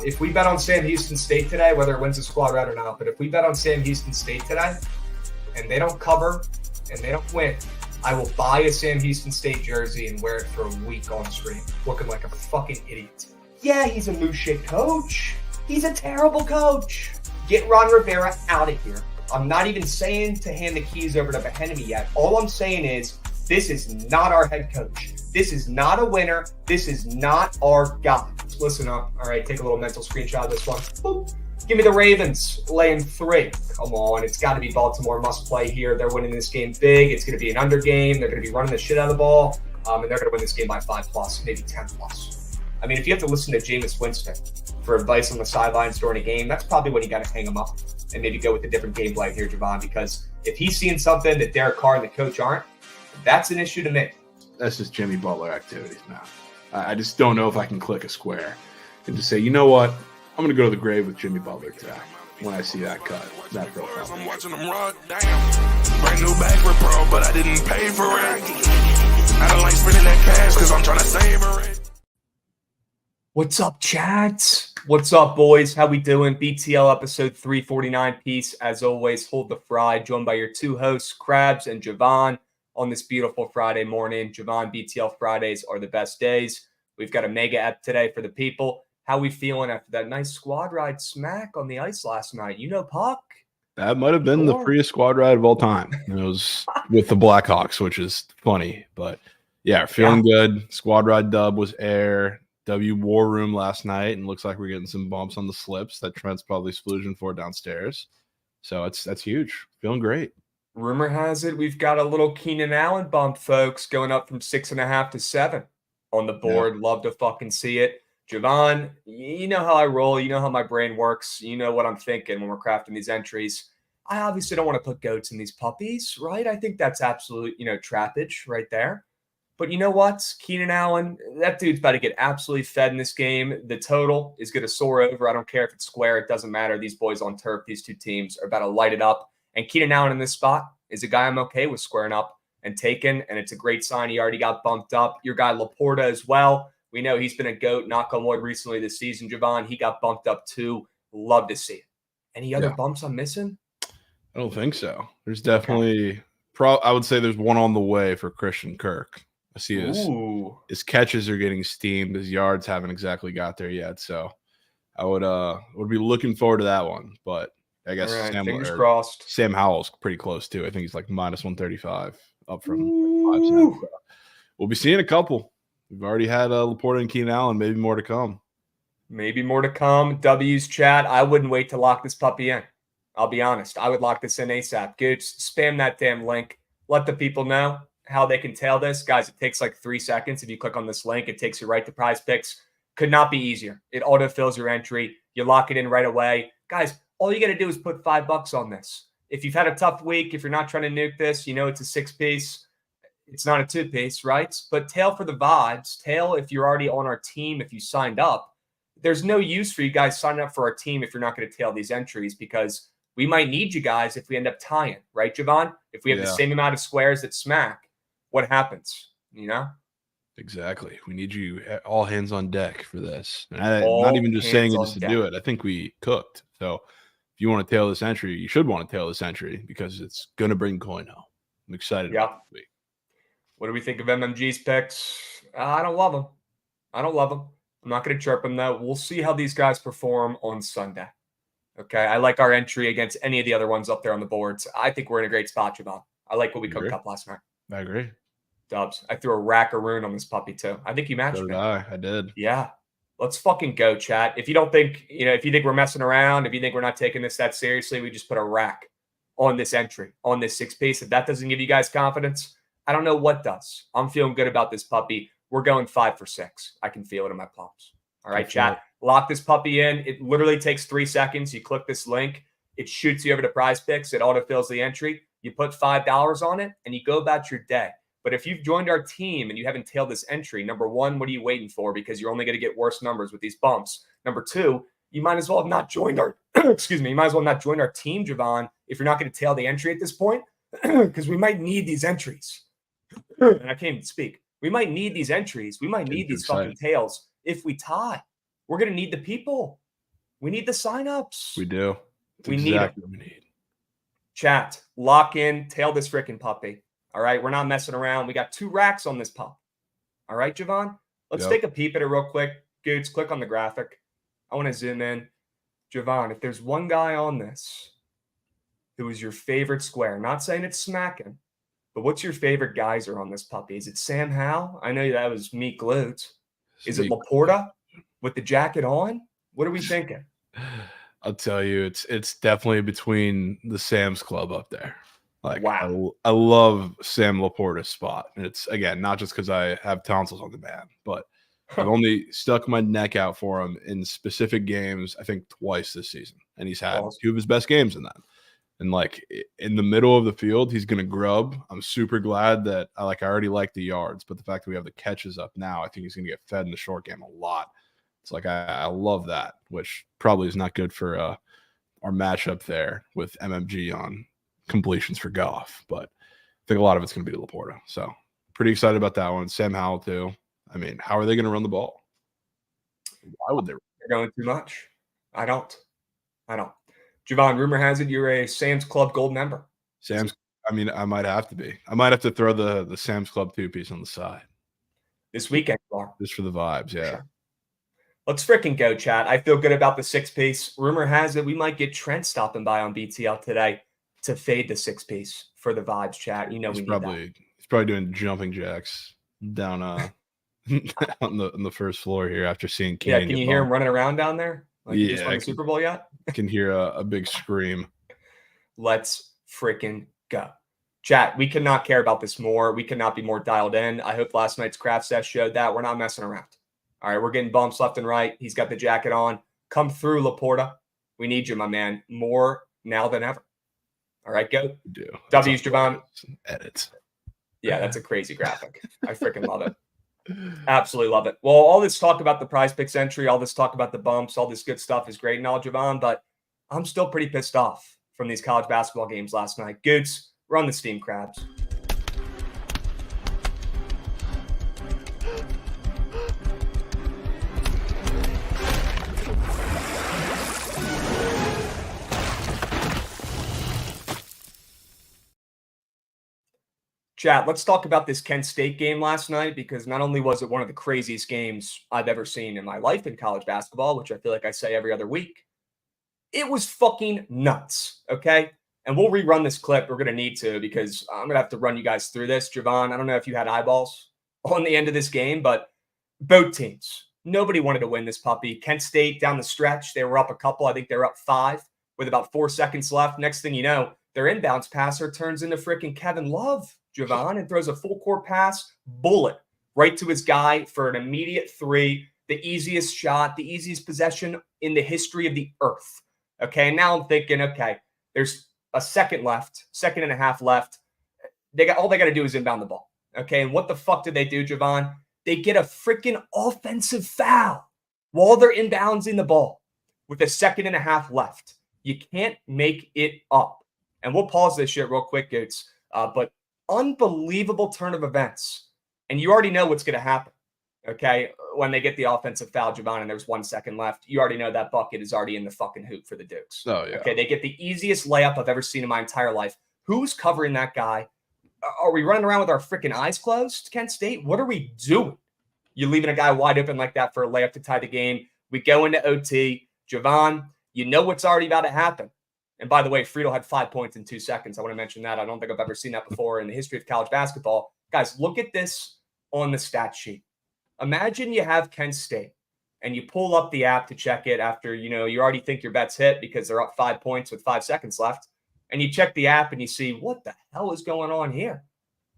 If we bet on Sam Houston State today, whether it wins the squad round or not, but if we bet on Sam Houston State today and they don't cover and they don't win, I will buy a Sam Houston State jersey and wear it for a week on stream, looking like a fucking idiot. Yeah, he's a moose shit coach. He's a terrible coach. Get Ron Rivera out of here. I'm not even saying to hand the keys over to Bieniemy yet. All I'm saying is this is not our head coach. This is not a winner. This is not our guy. Listen up. All right, take a little mental screenshot of this one. Boop. Give me the Ravens laying 3. Come on, it's got to be Baltimore must play here. They're winning this game big. It's going to be an under game. They're going to be running the shit out of the ball, and they're going to win this game by 5+, maybe 10+. I mean, if you have to listen to Jameis Winston for advice on the sidelines during a game, that's probably when you got to hang him up and maybe go with a different game plan here, Javon, because if he's seeing something that Derek Carr and the coach aren't, that's an issue to me. That's just Jimmy Butler activities, man. I just don't know if I can click a square and just say, you know what? I'm going to go to the grave with Jimmy Butler today when I see that cut, that profile. I'm watching them rock down. Brand new bag with pro, but I didn't pay for it. I don't like spending that cash because I'm trying to savor it. What's up, chads? What's up, boys? How we doing? BTL episode 349 piece. As always, hold the fry. Joined by your two hosts, Krabs and Javon, on this beautiful Friday morning. Javon, BTL Fridays are the best days. We've got a mega ep today for the people. How we feeling after that nice squad ride smack on the ice last night? You know, Puck? That might have been the freest squad ride of all time. It was with the Blackhawks, which is funny. But, yeah, feeling good. Squad ride dub was air. W War Room last night, and looks like we're getting some bumps on the slips that Trent's probably splooging for downstairs. So that's huge. Feeling great. Rumor has it we've got a little Keenan Allen bump, folks, going up from 6.5 to 7 on the board. Yeah. Love to fucking see it. Javon, you know how I roll. You know how my brain works. You know what I'm thinking when we're crafting these entries. I obviously don't want to put goats in these puppies, right? I think that's absolute, trappage right there. But you know what? Keenan Allen, that dude's about to get absolutely fed in this game. The total is going to soar over. I don't care if it's square. It doesn't matter. These boys on turf, these two teams are about to light it up. And Keenan Allen in this spot is a guy I'm okay with squaring up and taking. And it's a great sign. He already got bumped up. Your guy Laporta as well. We know he's been a GOAT, knock on wood, recently this season. Javon, he got bumped up too. Love to see it. Any other bumps I'm missing? I don't think so. There's definitely I would say there's one on the way for Christian Kirk. I see his catches are getting steamed. His yards haven't exactly got there yet. So I would be looking forward to that one. But I guess fingers crossed. Sam Howell's pretty close too. I think he's like minus 135 up from 5 cents. So we'll be seeing a couple. We've already had Laporta and Keenan Allen. Maybe more to come. Maybe more to come. W's chat. I wouldn't wait to lock this puppy in. I'll be honest. I would lock this in ASAP. Gooch, spam that damn link. Let the people know how they can tail this. Guys, it takes like 3 seconds. If you click on this link, it takes you right to Prize Picks. Could not be easier. It auto-fills your entry. You lock it in right away. Guys, all you got to do is put $5 on this. If you've had a tough week, if you're not trying to nuke this, it's a 6-piece. It's not a 2-piece, right? But tail for the vibes. Tail if you're already on our team, if you signed up. There's no use for you guys signing up for our team if you're not going to tail these entries because we might need you guys if we end up tying, right, Javon? If we have the same amount of squares that smack, what happens, Exactly. We need you all hands on deck for this. And I'm not even just saying it just to do it. I think we cooked. So if you want to tail this entry, you should want to tail this entry because it's going to bring coin home. I'm excited about this week. What do we think of MMG's picks? I don't love them. I'm not going to chirp them, though. We'll see how these guys perform on Sunday. Okay, I like our entry against any of the other ones up there on the boards. I think we're in a great spot, Javon. I like what we cooked up last night. I agree. Dubs. I threw a rackaroon on this puppy, too. I think you matched me. I did. Yeah. Let's fucking go, chat. If you don't think, if you think we're messing around, if you think we're not taking this that seriously, we just put a rack on this entry, on this 6-piece. If that doesn't give you guys confidence, I don't know what does. I'm feeling good about this puppy. We're going 5 for 6. I can feel it in my palms. All right, chat. Lock this puppy in. It literally takes 3 seconds. You click this link. It shoots you over to Prize Picks. It autofills the entry. You put $5 on it, and you go about your day. But if you've joined our team and you haven't tailed this entry, number one, what are you waiting for? Because you're only going to get worse numbers with these bumps. Number two, you might as well have not joined our you might as well not join our team, Javon, if you're not going to tail the entry at this point, because we might need these entries. And I can't even speak. We might need these entries. We might need these fucking tails if we tie. We're going to need the people. We need the signups. We do. We need what we need. Chat, lock in, tail this freaking puppy. All right, we're not messing around. We got 2 racks on this pup. All right, Javon? Let's take a peep at it real quick. Goods, click on the graphic. I want to zoom in. Javon, if there's one guy on this who is your favorite square, not saying it's smacking, but what's your favorite geyser on this puppy? Is it Sam Howell? I know that was Meek Glutes. Is it Laporta with the jacket on? What are we thinking? I'll tell you, it's definitely between the Sam's Club up there. Like, wow. I love Sam Laporta's spot. And it's, again, not just because I have tonsils on the man, but I've only stuck my neck out for him in specific games, I think twice this season. And he's had 2 of his best games in that. And, like, in the middle of the field, he's going to grub. I'm super glad that I already like the yards. But the fact that we have the catches up now, I think he's going to get fed in the short game a lot. It's like I love that, which probably is not good for our matchup there with MMG on completions for Goff, but I think a lot of it's going to be to Laporta. So pretty excited about that one. Sam Howell too. I mean, how are they going to run the ball? Why would they? They're going too much. I don't. Javon, rumor has it you're a Sam's Club Gold member. I mean, I might have to be. I might have to throw the Sam's Club 2-piece on the side. This weekend, just for the vibes, yeah. Sure. Let's freaking go, chat. I feel good about the 6-piece. Rumor has it we might get Trent stopping by on BTL today to fade the 6-piece for the vibes, chat. We need that. He's probably doing jumping jacks down on the first floor here after seeing Keenan. Yeah, can you hear him running around down there? He just won the Super Bowl yet? I can hear a big scream. Let's freaking go. Chat, we cannot care about this more. We cannot be more dialed in. I hope last night's craft set showed that. We're not messing around. All right, we're getting bumps left and right. He's got the jacket on. Come through, Laporta. We need you, my man, more now than ever. All right, go. W's, Javon. Edits. Yeah, that's a crazy graphic. I freaking love it. Absolutely love it. Well, all this talk about the Prize Picks entry, all this talk about the bumps, all this good stuff is great and all, Javon, but I'm still pretty pissed off from these college basketball games last night. Goots, run the steam crabs. Chat, let's talk about this Kent State game last night, because not only was it one of the craziest games I've ever seen in my life in college basketball, which I feel like I say every other week, it was fucking nuts, okay? And we'll rerun this clip. We're going to need to, because I'm going to have to run you guys through this. Javon, I don't know if you had eyeballs on the end of this game, but both teams, nobody wanted to win this puppy. Kent State down the stretch, they were up a couple. I think they were up 5 with about 4 seconds left. Next thing you know, their inbounds passer turns into freaking Kevin Love, Javon, and throws a full court pass, bullet, right to his guy for an immediate 3, the easiest shot, the easiest possession in the history of the earth. Okay, now I'm thinking, okay, there's a second and a half left. All they got to do is inbound the ball. Okay, and what the fuck did they do, Javon? They get a freaking offensive foul while they're inbounding the ball with a second and a half left. You can't make it up. And we'll pause this shit real quick, Goots. But unbelievable turn of events. And you already know what's going to happen, okay? When they get the offensive foul, Javon, and there's 1 second left, you already know that bucket is already in the fucking hoop for the Dukes. Oh, yeah. Okay, they get the easiest layup I've ever seen in my entire life. Who's covering that guy? Are we running around with our freaking eyes closed, Kent State? What are we doing? You're leaving a guy wide open like that for a layup to tie the game. We go into OT. Javon, you know what's already about to happen. And by the way, Friedel had 5 points in 2 seconds. I want to mention that. I don't think I've ever seen that before in the history of college basketball. Guys, look at this on the stat sheet. Imagine you have Kent State and you pull up the app to check it after, you already think your bet's hit because they're up 5 points with 5 seconds left. And you check the app and you see, what the hell is going on here?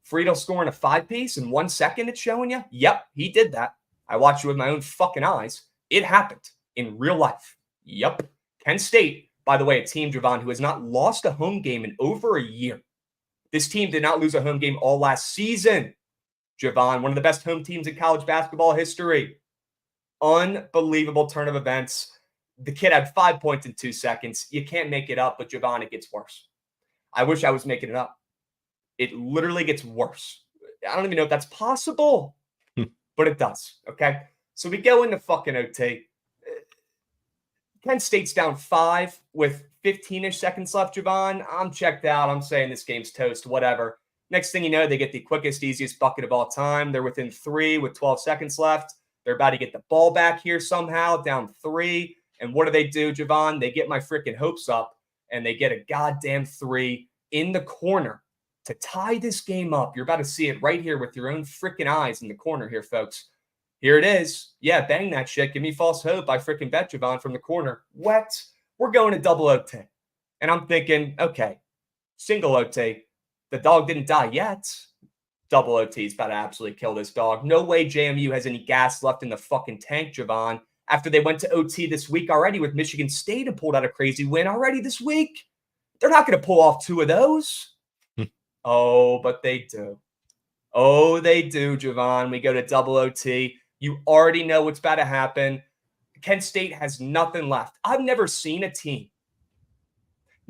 Friedel scoring a 5-piece in 1 second, it's showing you? Yep, he did that. I watched it with my own fucking eyes. It happened in real life. Yep. Kent State, by the way, a team, Javon, who has not lost a home game in over a year. This team did not lose a home game all last season. Javon, one of the best home teams in college basketball history. Unbelievable turn of events. The kid had 5 points in 2 seconds. You can't make it up, but Javon, it gets worse. I wish I was making it up. It literally gets worse. I don't even know if that's possible, but it does, okay? So we go into fucking OT. Kent State's down 5 with 15-ish seconds left, Javon. I'm checked out. I'm saying this game's toast, whatever. Next thing you know, they get the quickest, easiest bucket of all time. They're within 3 with 12 seconds left. They're about to get the ball back here somehow, down 3. And what do, Javon? They get my freaking hopes up, and they get a goddamn 3 in the corner to tie this game up. You're about to see it right here with your own freaking eyes in the corner here, folks. Here it is. Yeah, bang that shit. Give me false hope. I freaking bet, Javon, from the corner. What? We're going to double OT. And I'm thinking, okay, single OT. The dog didn't die yet. Double OT is about to absolutely kill this dog. No way JMU has any gas left in the fucking tank, Javon, after they went to OT this week already with Michigan State and pulled out a crazy win already this week. They're not going to pull off 2 of those. Oh, but they do. Oh, they do, Javon. We go to double OT. You already know what's about to happen. Kent State has nothing left. I've never seen a team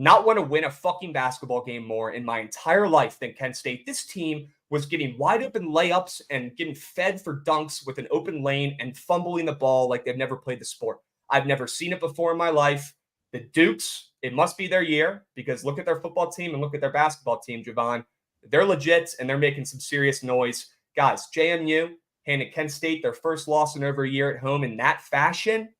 not want to win a fucking basketball game more in my entire life than Kent State. This team was getting wide open layups and getting fed for dunks with an open lane and fumbling the ball like they've never played the sport. I've never seen it before in my life. The Dukes, it must be their year, because look at their football team and look at their basketball team, Javon. They're legit and they're making some serious noise. Guys, JMU handed Kent State their first loss in over a year at home in that fashion.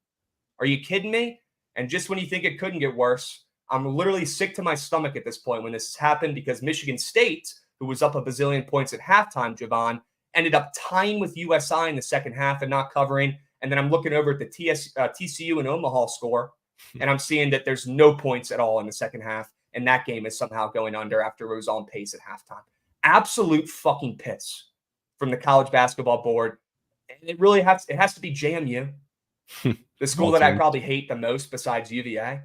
Are you kidding me? And just when you think it couldn't get worse, I'm literally sick to my stomach at this point when this has happened, because Michigan State, who was up a bazillion points at halftime, Javon, ended up tying with USI in the second half and not covering. And then I'm looking over at the TCU and Omaha score, and I'm seeing that there's no points at all in the second half. and that game is somehow going under after it was on pace at halftime. Absolute fucking piss from the college basketball board. And it has to be JMU, the school that I probably hate the most besides UVA.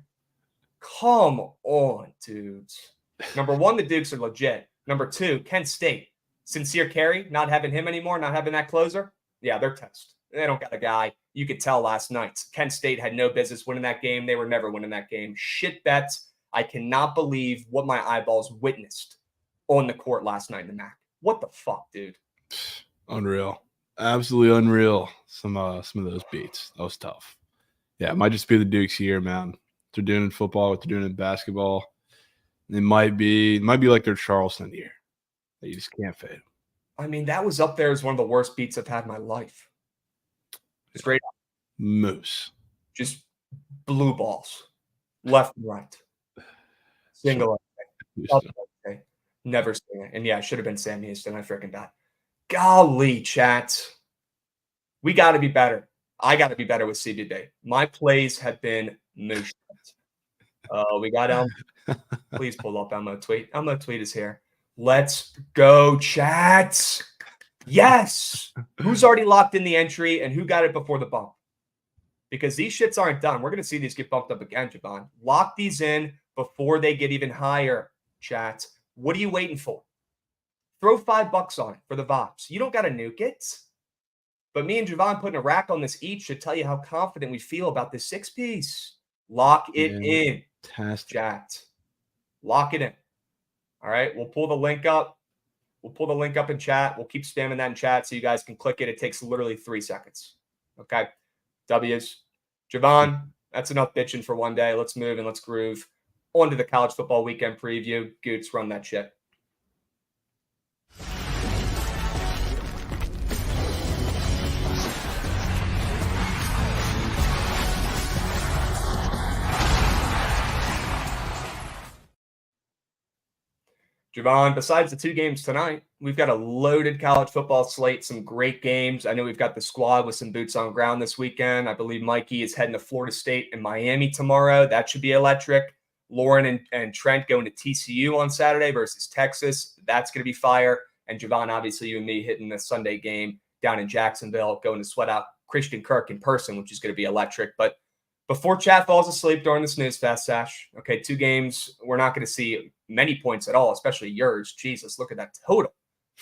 Come on, dudes. Number one, the Dukes are legit. Number two, Kent State. Sincere Carey, not having him anymore, not having that closer. Yeah, they're toast. They don't got a guy. You could tell last night. Kent State had no business winning that game. They were never winning that game. Shit bets. I cannot believe what my eyeballs witnessed on the court last night in the MAC. What the fuck, dude? Unreal. Absolutely unreal. Some of those beats. That was tough. Yeah, it might just be the Dukes here, man. What they're doing in football, what they're doing in basketball. It might be like their Charleston year. You just can't fade. I mean, that was up there as one of the worst beats I've had in my life. Straight up. Moose. Just blue balls. Left and right. Single. Okay. Never seen it. And yeah, it should have been Sam Houston. I freaking died. Golly, chat. We got to be better. I got to be better with CBD. My plays have been moose. We got Elmo. Please pull up Elmo tweet. Elmo tweet is here. Let's go, chat. Yes. Who's already locked in the entry and who got it before the bump? Because these shits aren't done. We're going to see these get bumped up again, Javon. Lock these in before they get even higher, chat. What are you waiting for? Throw $5 on it for the vibes. You don't got to nuke it. But me and Javon putting a rack on this each should tell you how confident we feel about this 6-piece. Lock it in, chat. Lock it in. All right, we'll pull the link up. We'll pull the link up in chat. We'll keep spamming that in chat so you guys can click it. It takes literally 3 seconds. Okay, W's. Javon, that's enough bitching for one day. Let's move and let's groove. On to the college football weekend preview. Goots, run that shit. Javon, besides the 2 games tonight, we've got a loaded college football slate, some great games. I know we've got the squad with some boots on ground this weekend. I believe Mikey is heading to Florida State and Miami tomorrow. That should be electric. Lauren and Trent going to TCU on Saturday versus Texas. That's going to be fire. And Javon, obviously you and me hitting the Sunday game down in Jacksonville, going to sweat out Christian Kirk in person, which is going to be electric. But before chat falls asleep during the snooze fest, Sash, okay, 2 games, we're not going to see many points at all, especially yours. Jesus, look at that total.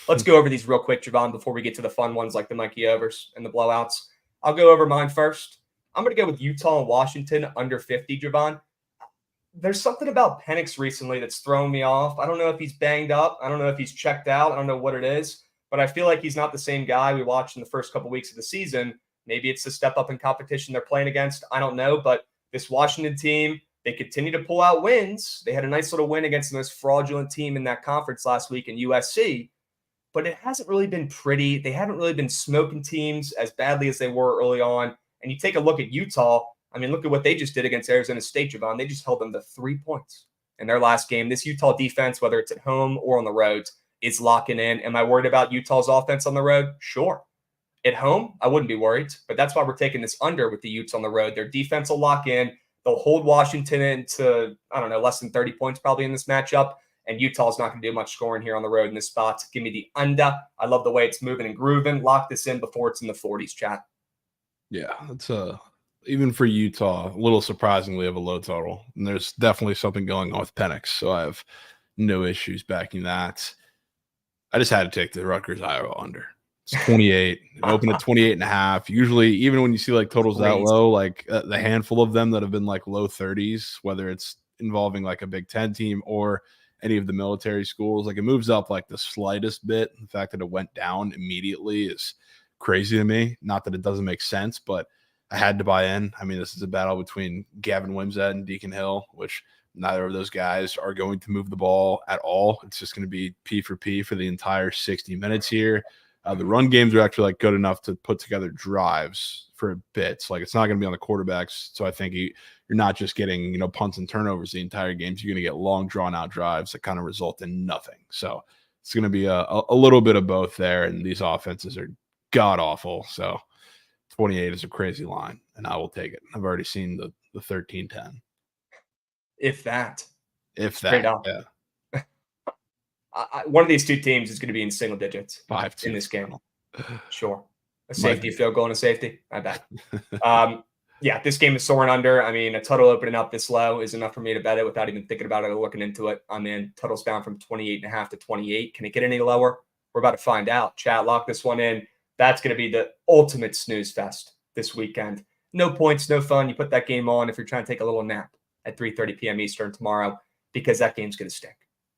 Let's go over these real quick, Javon, before we get to the fun ones like the Mikey overs and the blowouts. I'll go over mine first. I'm going to go with Utah and Washington under 50, Javon. There's something about Penix recently that's thrown me off. I don't know if he's banged up. I don't know if he's checked out. I don't know what it is, but I feel like he's not the same guy we watched in the first couple weeks of the season. Maybe it's the step up in competition they're playing against. I don't know, but this Washington team, they continue to pull out wins. They had a nice little win against the most fraudulent team in that conference last week in USC, but it hasn't really been pretty. They haven't really been smoking teams as badly as they were early on. And you take a look at Utah. I mean, look at what they just did against Arizona State, Javon. They just held them to 3 points in their last game. This Utah defense, whether it's at home or on the road, is locking in. Am I worried about Utah's offense on the road? Sure. At home, I wouldn't be worried, but that's why we're taking this under with the Utes on the road. Their defense will lock in. They'll hold Washington into, I don't know, less than 30 points probably in this matchup, and Utah's not going to do much scoring here on the road in this spot. Give me the under. I love the way it's moving and grooving. Lock this in before it's in the 40s, chat. Yeah, it's even for Utah, a little surprisingly of a low total. And there's definitely something going on with Penix, so I have no issues backing that. I just had to take the Rutgers Iowa under. It's 28. Open at 28.5. Usually, even when you see like totals that low, like the handful of them that have been like low 30s, whether it's involving like a Big Ten team or any of the military schools, like it moves up like the slightest bit. The fact that it went down immediately is crazy to me. Not that it doesn't make sense, but I had to buy in. I mean, this is a battle between Gavin Wimsatt and Deacon Hill, which neither of those guys are going to move the ball at all. It's just going to be P for P for the entire 60 minutes here. The run games are actually like good enough to put together drives for bits. Like it's not going to be on the quarterbacks. So I think you're not just getting, punts and turnovers the entire game. You're going to get long drawn out drives that kind of result in nothing. So it's going to be a little bit of both there. And these offenses are god awful. So 28 is a crazy line and I will take it. I've already seen the 13-10. If that. if Straight that. up. Yeah. One of these two teams is going to be in single digits 5-2 in this game. Sure. A Might safety be. field goal and a safety. I bet. Yeah, this game is soaring under. I mean, a total opening up this low is enough for me to bet it without even thinking about it or looking into it. I'm in. Total's down from 28.5 to 28. Can it get any lower? We're about to find out. Chat, lock this one in. That's going to be the ultimate snooze fest this weekend. No points, no fun. You put that game on if you're trying to take a little nap at 3:30 p.m. Eastern tomorrow because that game's going to stink.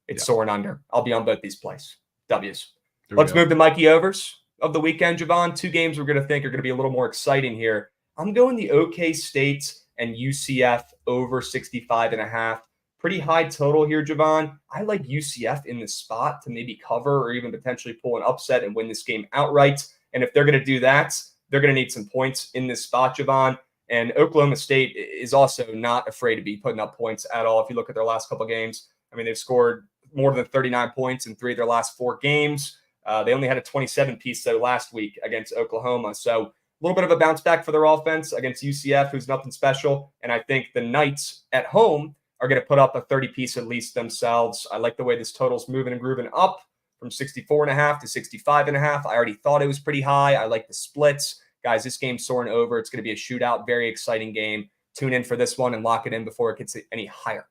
It's soaring under. I'll be on both these plays. W's. Let's move to Mikey overs of the weekend, Javon. Two games we're going to think are going to be a little more exciting here. I'm going the OK State and UCF over 65.5. Pretty high total here, Javon. I like UCF in this spot to maybe cover or even potentially pull an upset and win this game outright. And if they're going to do that, they're going to need some points in this spot, Javon. And Oklahoma State is also not afraid to be putting up points at all. If you look at their last couple games, I mean, they've scored more than 39 points in 3 of their last 4 games. They only had a 27-piece, though, last week against Oklahoma. So a little bit of a bounce back for their offense against UCF, who's nothing special. And I think the Knights at home are going to put up a 30-piece at least themselves. I like the way this total's moving and grooving up from 64.5 to 65.5. I already thought it was pretty high. I like the splits. Guys, this game's soaring over. It's going to be a shootout, very exciting game. Tune in for this one and lock it in before it gets any higher.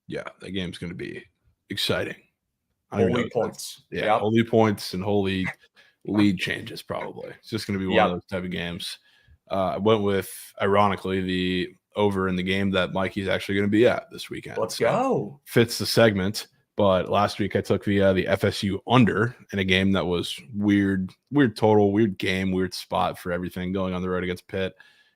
Yeah, that game's going to be exciting. Holy points. Yeah, holy points and holy lead changes probably. It's just going to be one of those type of games. I went with, ironically, the over in the game that Mikey's actually going to be at this weekend. Let's go. Fits the segment. But last week I took the FSU under in a game that was weird total, weird game, weird spot for everything going on the road against Pitt.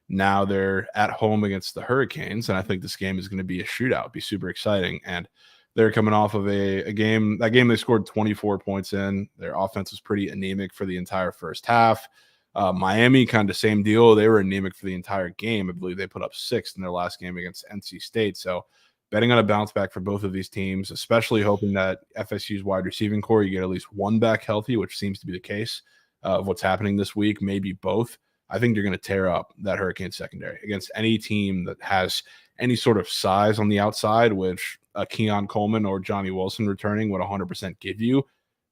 Now they're at home against the Hurricanes, and I think this game is going to be a shootout, be super exciting. And they're coming off of a game. That game they scored 24 points in. Their offense was pretty anemic for the entire first half. Miami, kind of same deal. They were anemic for the entire game. I believe they put up 6 in their last game against NC State. So betting on a bounce back for both of these teams, especially hoping that FSU's wide receiving core, you get at least one back healthy, which seems to be the case of what's happening this week, maybe both. I think you're going to tear up that Hurricane secondary against any team that has any sort of size on the outside, which Keon Coleman or Johnny Wilson returning would 100% give you.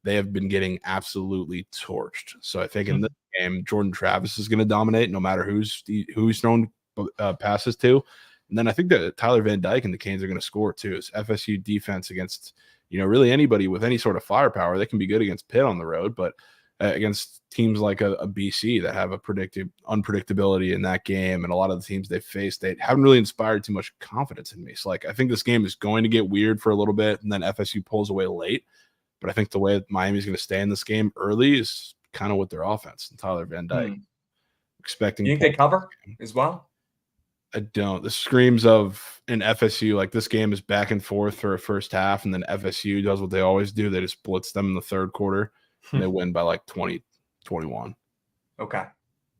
They have been getting absolutely torched. So I think in this game, Jordan Travis is going to dominate no matter who's thrown passes to. And then I think that Tyler Van Dyke and the Canes are going to score too. It's FSU defense against, really anybody with any sort of firepower. They can be good against Pitt on the road, but against teams like a BC that have a unpredictability in that game, and a lot of the teams they faced, they haven't really inspired too much confidence in me. So I think this game is going to get weird for a little bit, and then FSU pulls away late. But I think the way Miami's going to stay in this game early is kind of with their offense and Tyler Van Dyke. Expecting. You think they cover as well? I don't. This screams of an FSU, like this game is back and forth for a first half, and then FSU does what they always do. They just blitz them in the third quarter, and they win by like 20-21. Okay.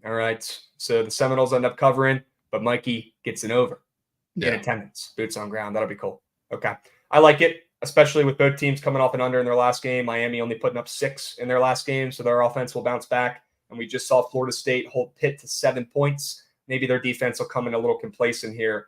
All right. So the Seminoles end up covering, but Mikey gets an over in attendance. Boots on ground. That'll be cool. Okay. I like it, especially with both teams coming off an under in their last game. Miami only putting up 6 in their last game, so their offense will bounce back. And we just saw Florida State hold Pitt to 7 points. Maybe their defense will come in a little complacent here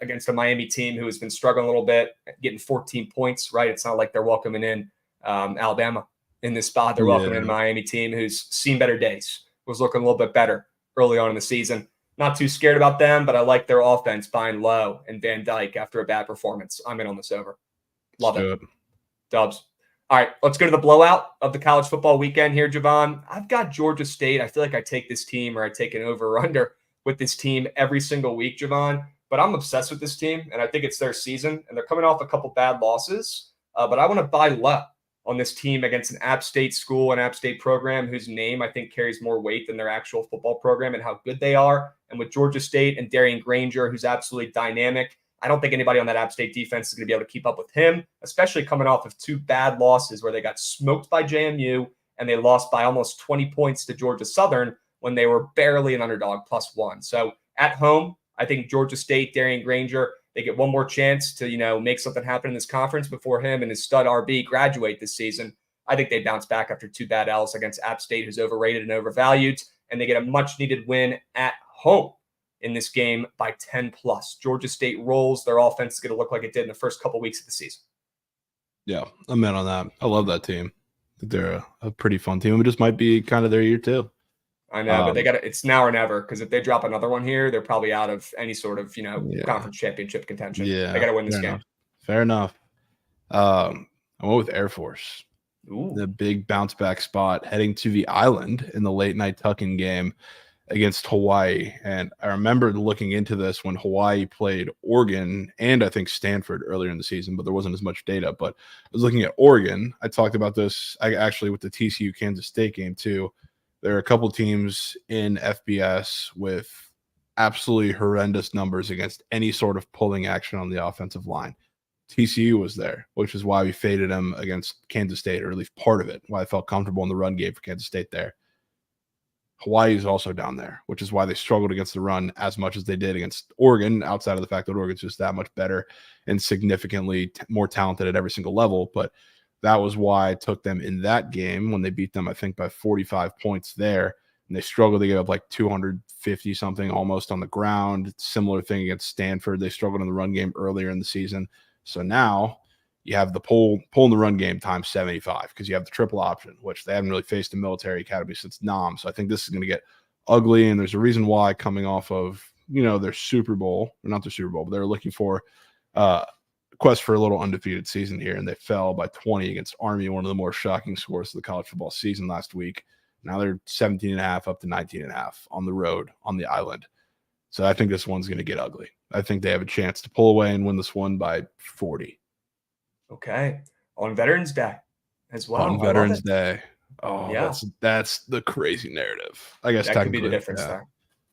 against a Miami team who has been struggling a little bit, getting 14 points, right? It's not like they're welcoming in Alabama in this spot. They're welcoming in a Miami team who's seen better days, was looking a little bit better early on in the season. Not too scared about them, but I like their offense buying low and Van Dyke after a bad performance. I'm in on this over. Love it. Dubs. All right, let's go to the blowout of the college football weekend here, Javon. I've got Georgia State. I feel like I take this team, or I take an over or under with this team every single week, Javon. But I'm obsessed with this team, and I think it's their season. And they're coming off a couple bad losses. But I want to buy low on this team against an App State school, an App State program whose name I think carries more weight than their actual football program and how good they are. And with Georgia State and Darian Granger, who's absolutely dynamic, I don't think anybody on that App State defense is going to be able to keep up with him, especially coming off of 2 bad losses where they got smoked by JMU and they lost by almost 20 points to Georgia Southern when they were barely an underdog +1. So at home, I think Georgia State, Darian Granger, they get one more chance to, make something happen in this conference before him and his stud RB graduate this season. I think they bounce back after 2 bad L's against App State, who's overrated and overvalued, and they get a much-needed win at home in this game by 10+. Georgia State rolls. Their offense is going to look like it did in the first couple weeks of the season. Yeah, I'm in on that. I love that team. I think they're a pretty fun team. It just might be kind of their year too. I know, but it's now or never, because if they drop another one here, they're probably out of any sort of, conference championship contention. Yeah, they got to win this game. Fair enough. I went with Air Force. Ooh. The big bounce back spot heading to the island in the late night tuck-in game against Hawaii. And I remember looking into this when Hawaii played Oregon and I think Stanford earlier in the season, but there wasn't as much data. But I was looking at Oregon. I talked about this actually with the TCU Kansas State game too. There are a couple teams in FBS with absolutely horrendous numbers against any sort of pulling action on the offensive line. TCU was there, which is why we faded them against Kansas State, or at least part of it, why I felt comfortable in the run game for Kansas State there. Hawaii is also down there, which is why they struggled against the run as much as they did against Oregon, outside of the fact that Oregon's just that much better and significantly more talented at every single level. But that was why I took them in that game when they beat them, I think, by 45 points there. And they struggled to give up like 250 something almost on the ground. Similar thing against Stanford. They struggled in the run game earlier in the season. So now you have the pull in the run game times 75 because you have the triple option, which they haven't really faced a military academy since Nam. So I think this is going to get ugly. And there's a reason why, coming off of, their Super Bowl, or not their Super Bowl, but they're looking for quest for a little undefeated season here. And they fell by 20 against Army, one of the more shocking scores of the college football season last week. Now they're 17.5 up to 19.5 on the road on the island. So I think this one's going to get ugly. I think they have a chance to pull away and win this one by 40. Okay. On Veterans Day as well. On Veterans Day. Oh, yeah. That's the crazy narrative. I guess that could be the difference there.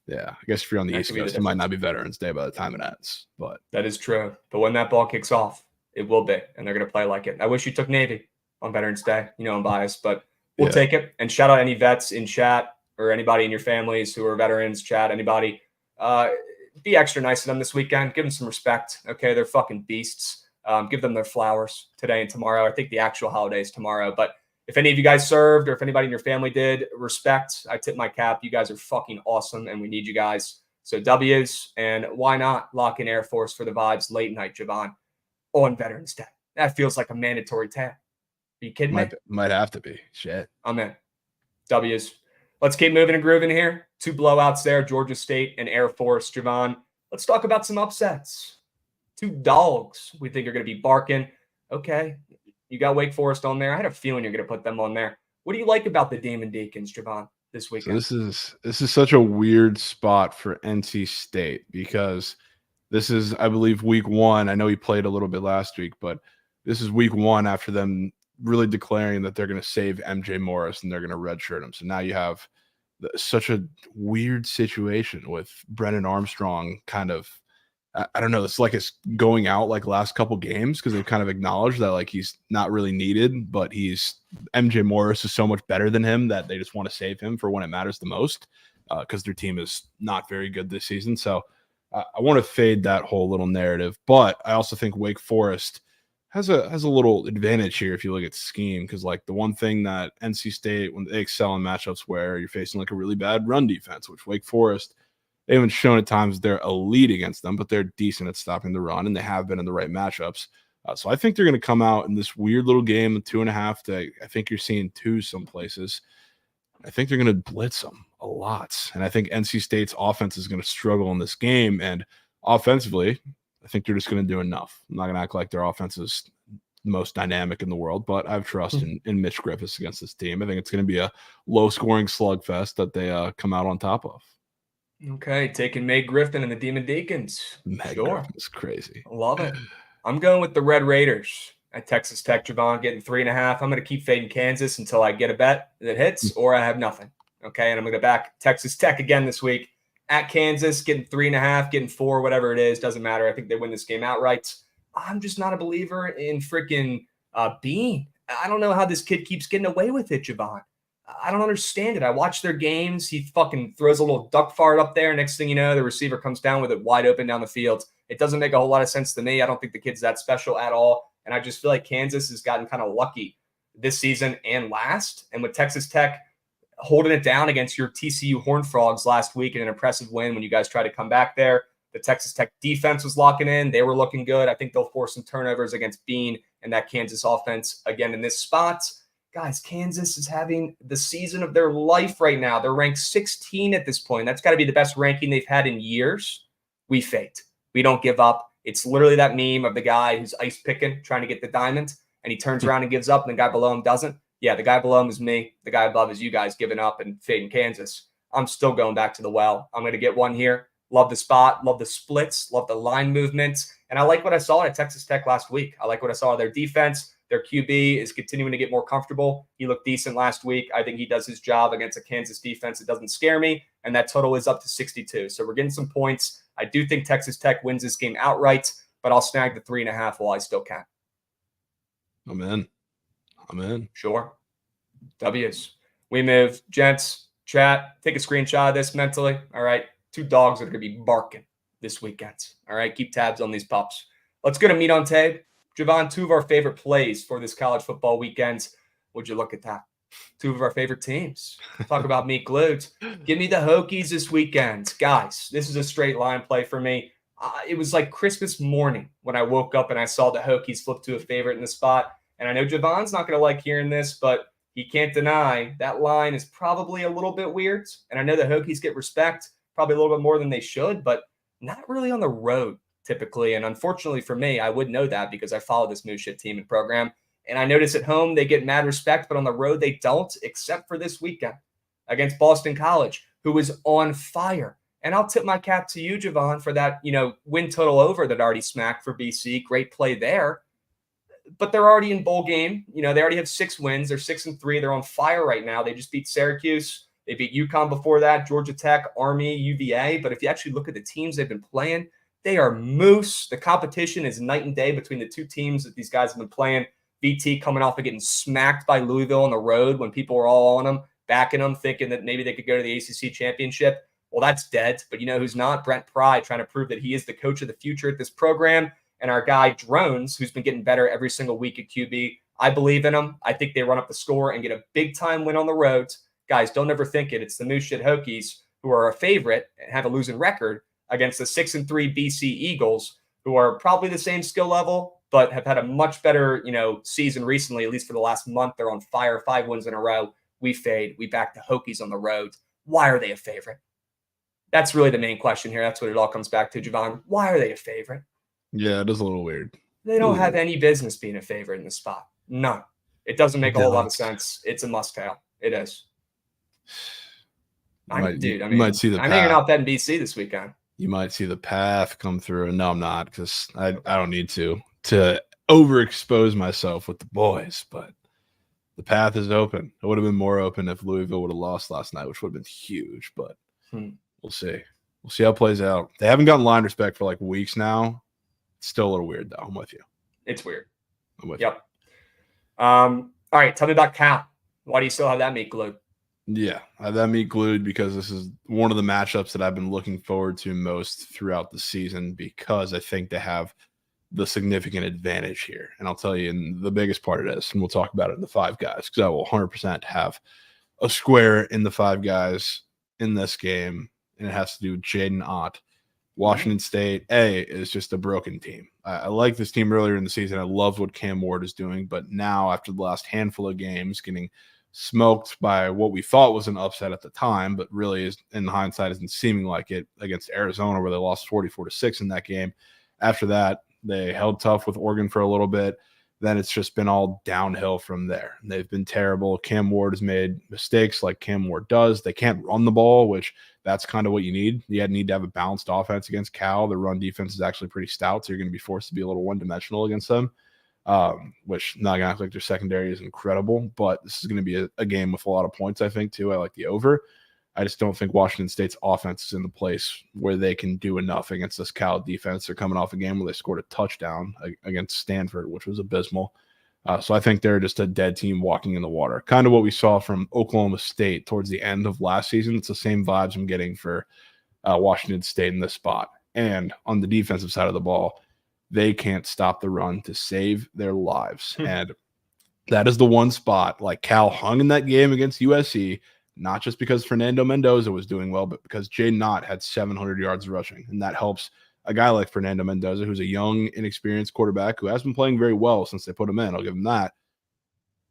Yeah. I guess if you're on the East Coast, it might not be Veterans Day by the time it ends. But that is true. But when that ball kicks off, it will be. And they're going to play like it. I wish you took Navy on Veterans Day. I'm biased, but we'll take it. And shout out any vets in chat or anybody in your families who are veterans, chat, anybody. Be extra nice to them this weekend. Give them some respect. Okay. They're fucking beasts. Give them their flowers today and tomorrow. I think the actual holiday is tomorrow. But if any of you guys served or if anybody in your family did, respect. I tip my cap. You guys are fucking awesome and we need you guys. So W's, and why not lock in Air Force for the vibes late night, Javon, on Veterans Day? That feels like a mandatory tab. Are you kidding me? Might have to be. Shit. I'm in. W's. Let's keep moving and grooving here. 2 blowouts there, Georgia State and Air Force. Javon, let's talk about some upsets. 2 dogs we think are going to be barking. Okay, you got Wake Forest on there. I had a feeling you're going to put them on there. What do you like about the Demon Deacons, Javon, this weekend? So this is such a weird spot for NC State because this is, I believe, week 1. I know he played a little bit last week, but this is week 1 after them really declaring that they're going to save MJ Morris and they're going to redshirt him. So now you have such a weird situation with Brennan Armstrong kind of, I don't know, it's like it's going out like last couple games because they've kind of acknowledged that like he's not really needed, but MJ Morris is so much better than him that they just want to save him for when it matters the most because their team is not very good this season. So I want to fade that whole little narrative, but I also think Wake Forest has a little advantage here if you look at scheme, because like the one thing that NC State, when they excel in matchups where you're facing like a really bad run defense, which Wake Forest, they haven't shown at times they're elite against them, but they're decent at stopping the run, and they have been in the right matchups. So I think they're going to come out in this weird little game, 2.5 to, I think you're seeing 2 some places. I think they're going to blitz them a lot, and I think NC State's offense is going to struggle in this game, and offensively, I think they're just going to do enough. I'm not going to act like their offense is the most dynamic in the world, but I have trust in Mitch Griffiths against this team. I think it's going to be a low-scoring slugfest that they come out on top of. Okay, taking Meg Griffin and the Demon Deacons. Meg Griffin is crazy. Love it. I'm going with the Red Raiders at Texas Tech, Javon, getting 3.5. I'm going to keep fading Kansas until I get a bet that hits or I have nothing. Okay, and I'm going to back Texas Tech again this week. At Kansas, getting 3.5, getting 4, whatever it is, doesn't matter. I think they win this game outright. I'm just not a believer in freaking Bean. I don't know how this kid keeps getting away with it, Javon. I don't understand it. I watch their games. He fucking throws a little duck fart up there. Next thing you know, the receiver comes down with it wide open down the field. It doesn't make a whole lot of sense to me. I don't think the kid's that special at all. And I just feel like Kansas has gotten kind of lucky this season and last. And with Texas Tech, holding it down against your TCU Horned Frogs last week in an impressive win when you guys tried to come back there. The Texas Tech defense was locking in. They were looking good. I think they'll force some turnovers against Bean and that Kansas offense again in this spot. Guys, Kansas is having the season of their life right now. They're ranked 16 at this point. That's got to be the best ranking they've had in years. We fake. We don't give up. It's literally that meme of the guy who's ice picking, trying to get the diamond, and he turns around and gives up, and the guy below him doesn't. Yeah, the guy below him is me. The guy above is you guys giving up and fading Kansas. I'm still going back to the well. I'm going to get one here. Love the spot. Love the splits. Love the line movements. And I like what I saw at Texas Tech last week. I like what I saw of their defense. Their QB is continuing to get more comfortable. He looked decent last week. I think he does his job against a Kansas defense. It doesn't scare me. And that total is up to 62. So we're getting some points. I do think Texas Tech wins this game outright, but I'll snag the 3.5 while I still can. I'm in. Sure. W's. We move. Gents, chat, take a screenshot of this mentally. All right. 2 dogs that are going to be barking this weekend. All right. Keep tabs on these pups. Let's go to meat on tape. Javon, 2 of our favorite plays for this college football weekend. Would you look at that? 2 of our favorite teams. Talk about meat glued. Give me the Hokies this weekend. Guys, this is a straight line play for me. It was like Christmas morning when I woke up and I saw the Hokies flip to a favorite in the spot. And I know Javon's not going to like hearing this, but he can't deny that line is probably a little bit weird. And I know the Hokies get respect, probably a little bit more than they should, but not really on the road typically. And unfortunately for me, I would know that because I follow this new shit team and program. And I notice at home they get mad respect, but on the road they don't, except for this weekend against Boston College, who is on fire. And I'll tip my cap to you, Javon, for that, win total over that already smacked for BC. Great play there. But they're already in bowl game. They already have 6 wins. They're 6-3. They're on fire right now. They just beat Syracuse. They beat UConn before that, Georgia Tech, Army, UVA. But if you actually look at the teams they've been playing, they are moose. The competition is night and day between the 2 teams that these guys have been playing. VT coming off of getting smacked by Louisville on the road when people were all on them, backing them, thinking that maybe they could go to the ACC championship. Well, that's dead. But you know who's not? Brent Pry, trying to prove that he is the coach of the future at this program. And our guy Drones, who's been getting better every single week at QB. I believe in him. I think they run up the score and get a big-time win on the road. Guys, don't ever think it. It's the moose shit Hokies, who are a favorite and have a losing record against the 6-3 BC Eagles, who are probably the same skill level, but have had a much better, season recently, at least for the last month. They're on fire, 5 wins in a row. We fade. We back the Hokies on the road. Why are they a favorite? That's really the main question here. That's what it all comes back to, Javon. Why are they a favorite? Yeah, it is a little weird. They don't have any business being a favorite in the spot. None. It doesn't make a whole lot of sense. It's a must-have. It is. You might see the path. I'm hanging out that in BC this weekend. You might see the path come through. And no, I'm not, because I don't need to overexpose myself with the boys, but the path is open. It would have been more open if Louisville would have lost last night, which would have been huge, but we'll see. We'll see how it plays out. They haven't gotten line respect for like weeks now. It's still a little weird, though. I'm with you. It's weird. I'm with you. All right, tell me about Cal. Why do you still have that meat glued? Yeah, I have that meat glued because this is one of the matchups that I've been looking forward to most throughout the season, because I think they have the significant advantage here. And I'll tell you, and the biggest part of this, and we'll talk about it in the 5 guys, because I will 100% have a square in the 5 guys in this game, and it has to do with Jaden Ott. Washington State, is just a broken team. I like this team earlier in the season. I loved what Cam Ward is doing, but now after the last handful of games, getting smoked by what we thought was an upset at the time, but really is in hindsight isn't seeming like it, against Arizona, where they lost 44-6 in that game. After that, they held tough with Oregon for a little bit. Then it's just been all downhill from there. They've been terrible. Cam Ward has made mistakes like Cam Ward does. They can't run the ball, which that's kind of what you need. You need to have a balanced offense against Cal. The run defense is actually pretty stout, so you're going to be forced to be a little one-dimensional against them, which not going to act like their secondary is incredible, but this is going to be a game with a lot of points, I think, too. I like the over. I just don't think Washington State's offense is in the place where they can do enough against this Cal defense. They're coming off a game where they scored a touchdown against Stanford, which was abysmal. So I think they're just a dead team walking in the water. Kind of what we saw from Oklahoma State towards the end of last season. It's the same vibes I'm getting for Washington State in this spot. And on the defensive side of the ball, they can't stop the run to save their lives. And that is the one spot, like Cal hung in that game against USC. not just because Fernando Mendoza was doing well, but because Jay Knott had 700 yards rushing. And that helps a guy like Fernando Mendoza, who's a young, inexperienced quarterback who has been playing very well since they put him in. I'll give him that.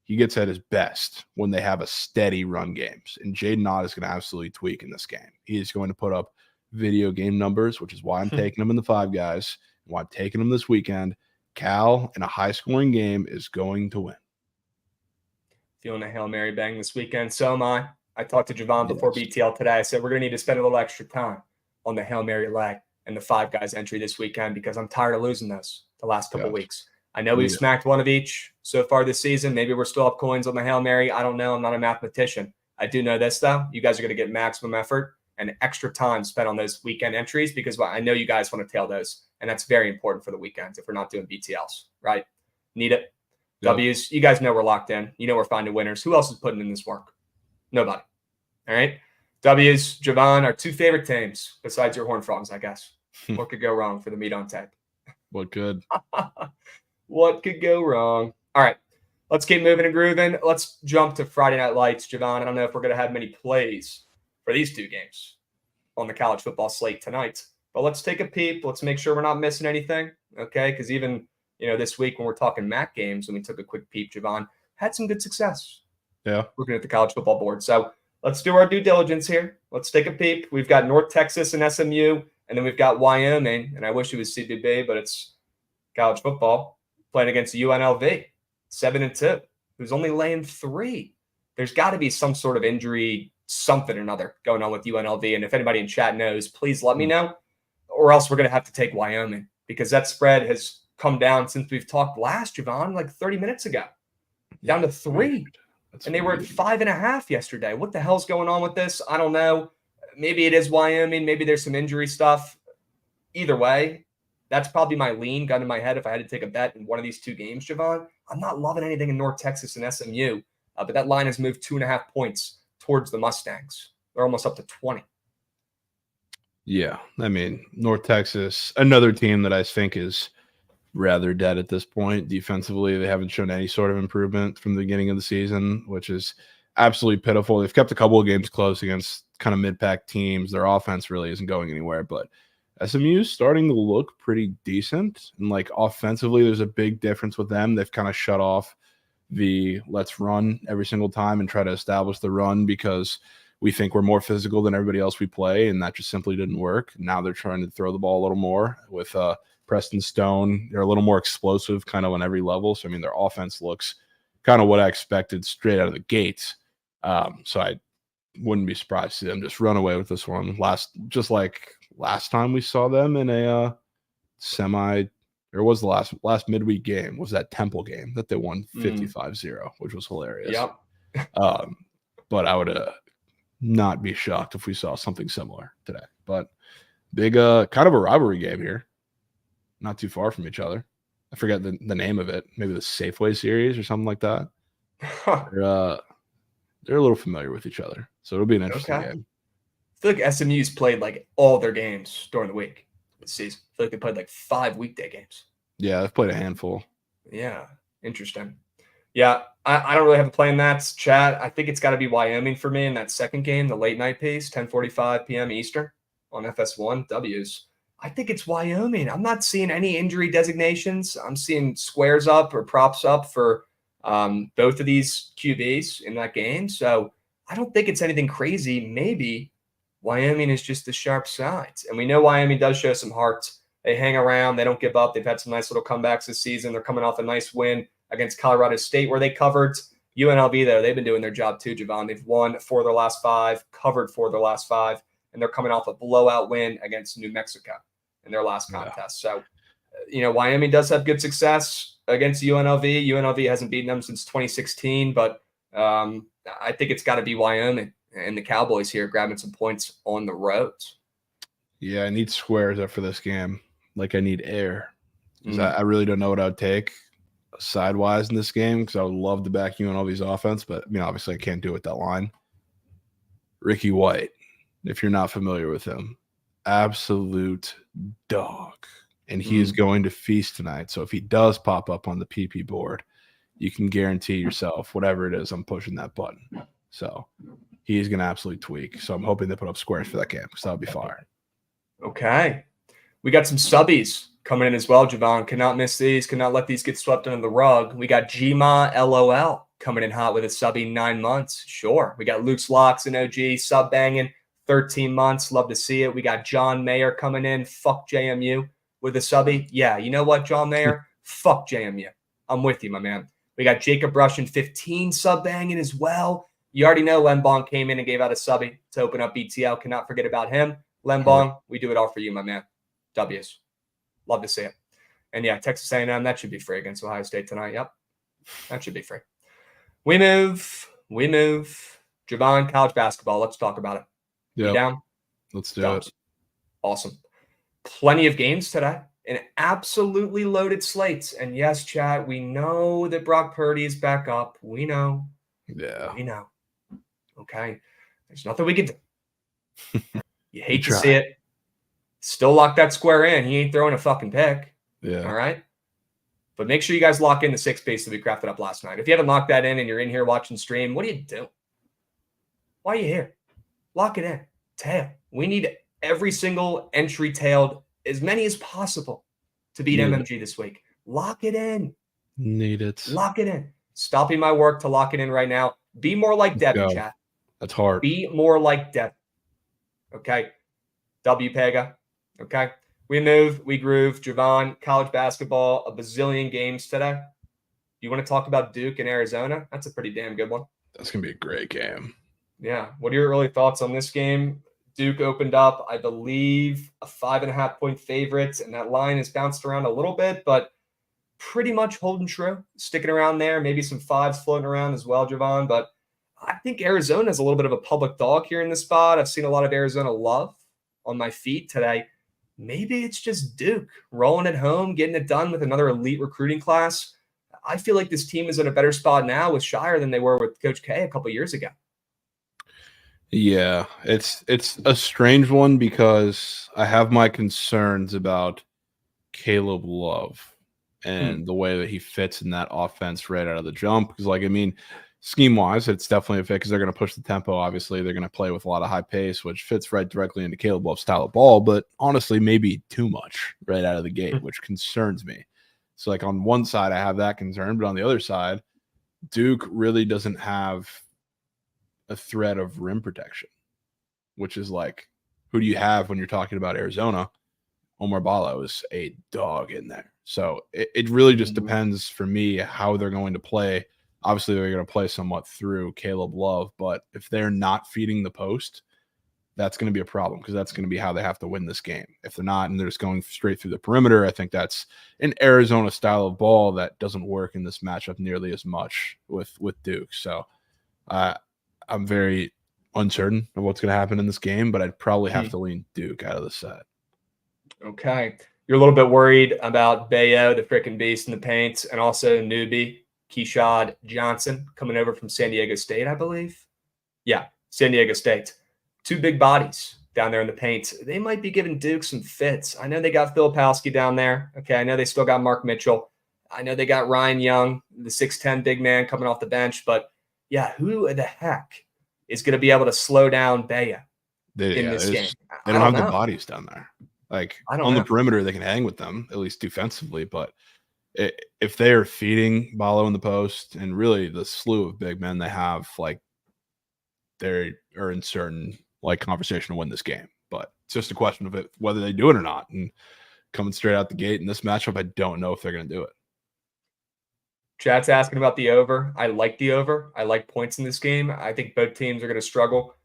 He gets at his best when they have a steady run games. And Jaden Knott is going to absolutely tweak in this game. He is going to put up video game numbers, which is why I'm taking him in the Five Guys, and why I'm taking him this weekend. Cal, in a high-scoring game, is going to win. Feeling a Hail Mary bang this weekend. So am I. I talked to Javon before BTL today. I said, we're going to need to spend a little extra time on the Hail Mary leg and the Five Guys entry this weekend because I'm tired of losing those the last couple weeks. I know we've smacked one of each so far this season. Maybe we're still up coins on the Hail Mary. I don't know. I'm not a mathematician. I do know this, though. You guys are going to get maximum effort and extra time spent on those weekend entries because I know you guys want to tail those. And that's very important for the weekends if we're not doing BTLs, right? Need it. Yep. W's. You guys know we're locked in. You know we're finding winners. Who else is putting in this work? Nobody. All right. W's, Javon, our two favorite teams besides your Horned Frogs, I guess. What could go wrong for the meat on tape? What could? What could go wrong? All right. Let's keep moving and grooving. Let's jump to Friday Night Lights. Javon, I don't know if we're going to have many plays for these two games on the college football slate tonight, but let's take a peep. Let's make sure we're not missing anything, okay? Because even, this week when we're talking MAC games and we took a quick peep, Javon, had some good success. Yeah. Looking at the college football board. So let's do our due diligence here. Let's take a peep. We've got North Texas and SMU, and then we've got Wyoming, and I wish it was CBB, but it's college football, playing against UNLV, 7-2, who's only laying 3. There's got to be some sort of injury, something or another going on with UNLV. And if anybody in chat knows, please let me know, or else we're going to have to take Wyoming because that spread has come down since we've talked last, Javon, like 30 minutes ago, down to 3. And they were at 5.5 yesterday. What the hell's going on with this? I don't know. Maybe it is Wyoming. Maybe there's some injury stuff. Either way, that's probably my lean gun in my head if I had to take a bet in one of these two games, Javon. I'm not loving anything in North Texas and SMU, but that line has moved 2.5 points towards the Mustangs. They're almost up to 20. Yeah, I mean, North Texas, another team that I think is rather dead at this point. Defensively, they haven't shown any sort of improvement from the beginning of the season, which is absolutely pitiful. They've kept a couple of games close against kind of mid-pack teams. Their offense really isn't going anywhere, but SMU is starting to look pretty decent. And like offensively, there's a big difference with them. They've kind of shut off the let's run every single time and try to establish the run because we think we're more physical than everybody else we play, and that just simply didn't work. Now they're trying to throw the ball a little more with Preston Stone. They're a little more explosive kind of on every level. So, I mean, their offense looks kind of what I expected straight out of the gates. So I wouldn't be surprised to see them just run away with this one. Just like last time we saw them in a or was the last midweek game was that Temple game that they won 55-0, which was hilarious. Yep. But I would not be shocked if we saw something similar today. But big kind of a rivalry game here. Not too far from each other. I forget the name of it. Maybe the Safeway series or something like that. They're a little familiar with each other. So it'll be an interesting game. I feel like SMU's played like all their games during the week this season. I feel like they played like 5 weekday games. Yeah, they've played a handful. Yeah, interesting. Yeah, I don't really have a play in that, chat. I think it's got to be Wyoming for me in that second game, the late night piece, 10:45 p.m. Eastern on FS1 W's. I think it's Wyoming. I'm not seeing any injury designations. I'm seeing squares up or props up for both of these QBs in that game. So I don't think it's anything crazy. Maybe Wyoming is just the sharp sides. And we know Wyoming does show some heart. They hang around. They don't give up. They've had some nice little comebacks this season. They're coming off a nice win against Colorado State where they covered. UNLV, though, they've been doing their job too, Javon. They've won 4 of their last 5, covered 4 of their last 5, and they're coming off a blowout win against New Mexico in their last contest. So, Wyoming does have good success against UNLV. UNLV hasn't beaten them since 2016, but I think it's got to be Wyoming and the Cowboys here grabbing some points on the road. Yeah, I need squares up for this game. Like I need air. I really don't know what I would take sidewise in this game because I would love to back UNLV's offense, but obviously I can't do it with that line. Ricky White, if you're not familiar with him, absolute dog. And he is going to feast tonight. So if he does pop up on the PP board, you can guarantee yourself whatever it is, I'm pushing that button. So he's going to absolutely tweak. So I'm hoping they put up squares for that game because that would be fire. Okay. We got some subbies coming in as well, Javon. Cannot miss these. Cannot let these get swept under the rug. We got Gma LOL coming in hot with a subby 9 months. Sure. We got Luke's Locks and OG sub banging 13 months. Love to see it. We got John Mayer coming in. Fuck JMU with a subby. Yeah, you know what, John Mayer? Fuck JMU. I'm with you, my man. We got Jacob Russian 15 sub banging as well. You already know Lembong came in and gave out a subby to open up BTL. Cannot forget about him. Lembong, we do it all for you, my man. W's. Love to see it. And yeah, Texas A&M, that should be free against Ohio State tonight. Yep. That should be free. We move. Javon, college basketball. Let's talk about it. Yeah. You down? Let's do it. Awesome. Plenty of games today. An absolutely loaded slates. And yes, chat, we know that Brock Purdy is back up. We know. Yeah. We know. Okay. There's nothing we can do. You hate to see it. Still lock that square in. He ain't throwing a fucking pick. Yeah. All right. But make sure you guys lock in the 6 piece that we crafted up last night. If you haven't locked that in and you're in here watching stream, what are you doing? Why are you here? Lock it in. Tail. We need every single entry tailed, as many as possible, to beat MMG this week. Lock it in. Need it. Lock it in. Stopping my work to lock it in right now. Be more like Devin, chat. That's hard. Be more like Devin. Okay. W Pega. Okay. We move. We groove. Javon, college basketball, a bazillion games today. You want to talk about Duke and Arizona? That's a pretty damn good one. That's going to be a great game. Yeah. What are your early thoughts on this game? Duke opened up, I believe, a 5.5 point favorite, and that line has bounced around a little bit, but pretty much holding true, sticking around there. Maybe some 5s floating around as well, Javon. But I think Arizona is a little bit of a public dog here in this spot. I've seen a lot of Arizona love on my feed today. Maybe it's just Duke rolling at home, getting it done with another elite recruiting class. I feel like this team is in a better spot now with Shire than they were with Coach K a couple years ago. Yeah, it's a strange one because I have my concerns about Caleb Love and the way that he fits in that offense right out of the jump. Because, like, I mean, scheme-wise, it's definitely a fit because they're going to push the tempo. Obviously, they're going to play with a lot of high pace, which fits right directly into Caleb Love's style of ball. But honestly, maybe too much right out of the gate, which concerns me. So, like, on one side, I have that concern. But on the other side, Duke really doesn't have a threat of rim protection, which is like, who do you have when you're talking about Arizona? Omar Ballo is a dog in there. So it really just depends for me how they're going to play. Obviously, they're going to play somewhat through Caleb Love, but if they're not feeding the post, that's going to be a problem because that's going to be how they have to win this game. If they're not and they're just going straight through the perimeter, I think that's an Arizona style of ball that doesn't work in this matchup nearly as much with Duke. So I'm very uncertain of what's going to happen in this game, but I'd probably have to lean Duke out of the set. Okay. You're a little bit worried about Bayo, the freaking beast in the paint, and also newbie Keshad Johnson coming over from San Diego State, I believe. Yeah, San Diego State. 2 big bodies down there in the paint. They might be giving Duke some fits. I know they got Filipowski down there. Okay, I know they still got Mark Mitchell. I know they got Ryan Young, the 6'10 big man coming off the bench, but yeah, who the heck is going to be able to slow down Bayo in this game? They don't have the bodies down there. Like, on the perimeter, they can hang with them, at least defensively. But if they are feeding Ballo in the post and really the slew of big men they have, like, they are in certain, like, conversation to win this game. But it's just a question of whether they do it or not. And coming straight out the gate in this matchup, I don't know if they're going to do it. Chat's asking about the over. I like the over. I like points in this game. I think both teams are going to struggle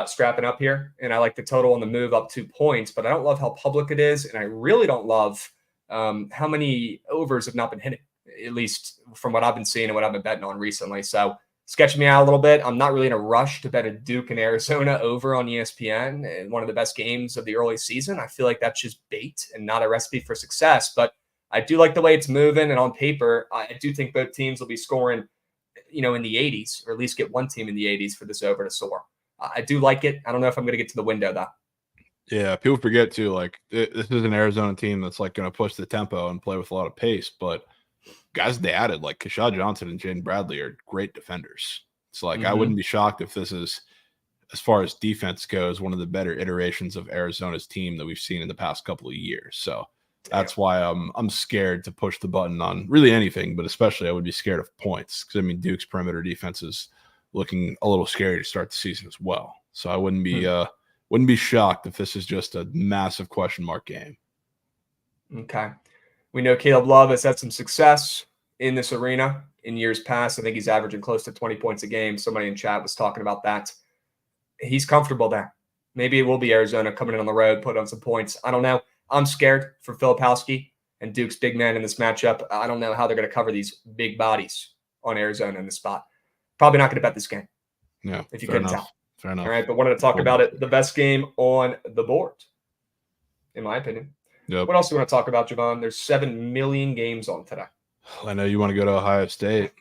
strapping up here. And I like the total on the move up 2 points, but I don't love how public it is. And I really don't love how many overs have not been hitting, at least from what I've been seeing and what I've been betting on recently. So sketching me out a little bit. I'm not really in a rush to bet a Duke and Arizona over on ESPN. One of the best games of the early season. I feel like that's just bait and not a recipe for success. But I do like the way it's moving, and on paper, I do think both teams will be scoring, in the 80s, or at least get one team in the 80s for this over to soar. I do like it. I don't know if I'm going to get to the window, though. Yeah, people forget, too, like, this is an Arizona team that's, like, going to push the tempo and play with a lot of pace, but guys they added, like Keshad Johnson and Jaden Bradley, are great defenders. So, like, I wouldn't be shocked if this is as far as defense goes, one of the better iterations of Arizona's team that we've seen in the past couple of years. So that's why I'm scared to push the button on really anything, but especially I would be scared of points because, I mean, Duke's perimeter defense is looking a little scary to start the season as well. So I wouldn't be shocked if this is just a massive question mark game. Okay. We know Caleb Love has had some success in this arena in years past. I think he's averaging close to 20 points a game. Somebody in chat was talking about that. He's comfortable there. Maybe it will be Arizona coming in on the road, put on some points. I don't know. I'm scared for Filipowski and Duke's big man in this matchup. I don't know how they're going to cover these big bodies on Arizona in the spot. Probably not going to bet this game. Yeah, if you couldn't tell. Fair enough. All right, but wanted to talk about it. The best game on the board, in my opinion. Yep. What else do you want to talk about, Javon? There's 7 million games on today. I know you want to go to Ohio State.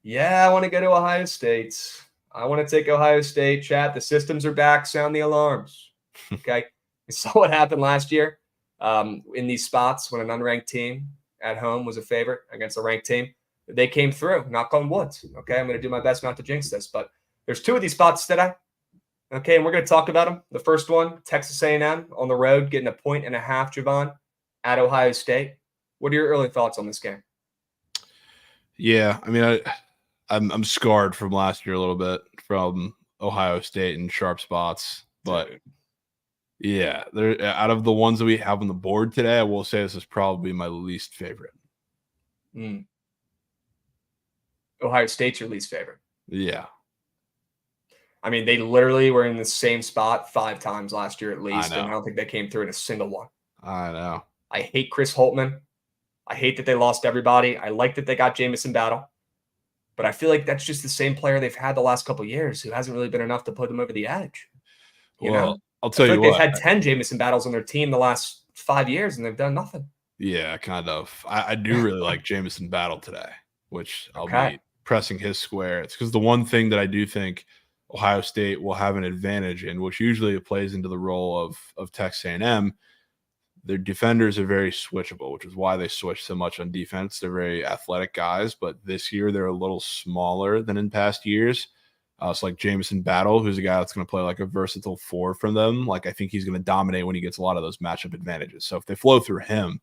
Yeah, I want to go to Ohio State. I want to take Ohio State, chat. The systems are back. Sound the alarms. Okay. You saw what happened last year in these spots when an unranked team at home was a favorite against a ranked team. They came through. Knock on wood. Okay. I'm going to do my best not to jinx this, but there's 2 of these spots today. Okay. And we're going to talk about them. The first one, Texas A&M on the road, getting 1.5 points, Javon, at Ohio State. What are your early thoughts on this game? Yeah. I mean, I'm scarred from last year a little bit from Ohio State and sharp spots, but yeah, they're out of the ones that we have on the board today. I will say this is probably my least favorite. Ohio State's your least favorite. Yeah. I mean, they literally were in the same spot 5 times last year at least, and I don't think they came through in a single one. I know. I hate Chris Holtman. I hate that they lost everybody. I like that they got Jamison Battle. But I feel like that's just the same player they've had the last couple of years who hasn't really been enough to put them over the edge. You know? I'll tell you what. They've had 10 Jamison Battles on their team the last 5 years, and they've done nothing. Yeah, kind of. I do really like Jamison Battle today, which I'll be pressing his square. It's because the one thing that I do think Ohio State will have an advantage in, which usually plays into the role of Texas A&M, their defenders are very switchable, which is why they switch so much on defense. They're very athletic guys, but this year they're a little smaller than in past years. It's like Jamison Battle, who's a guy that's going to play like a versatile 4 from them. Like, I think he's going to dominate when he gets a lot of those matchup advantages. So if they flow through him,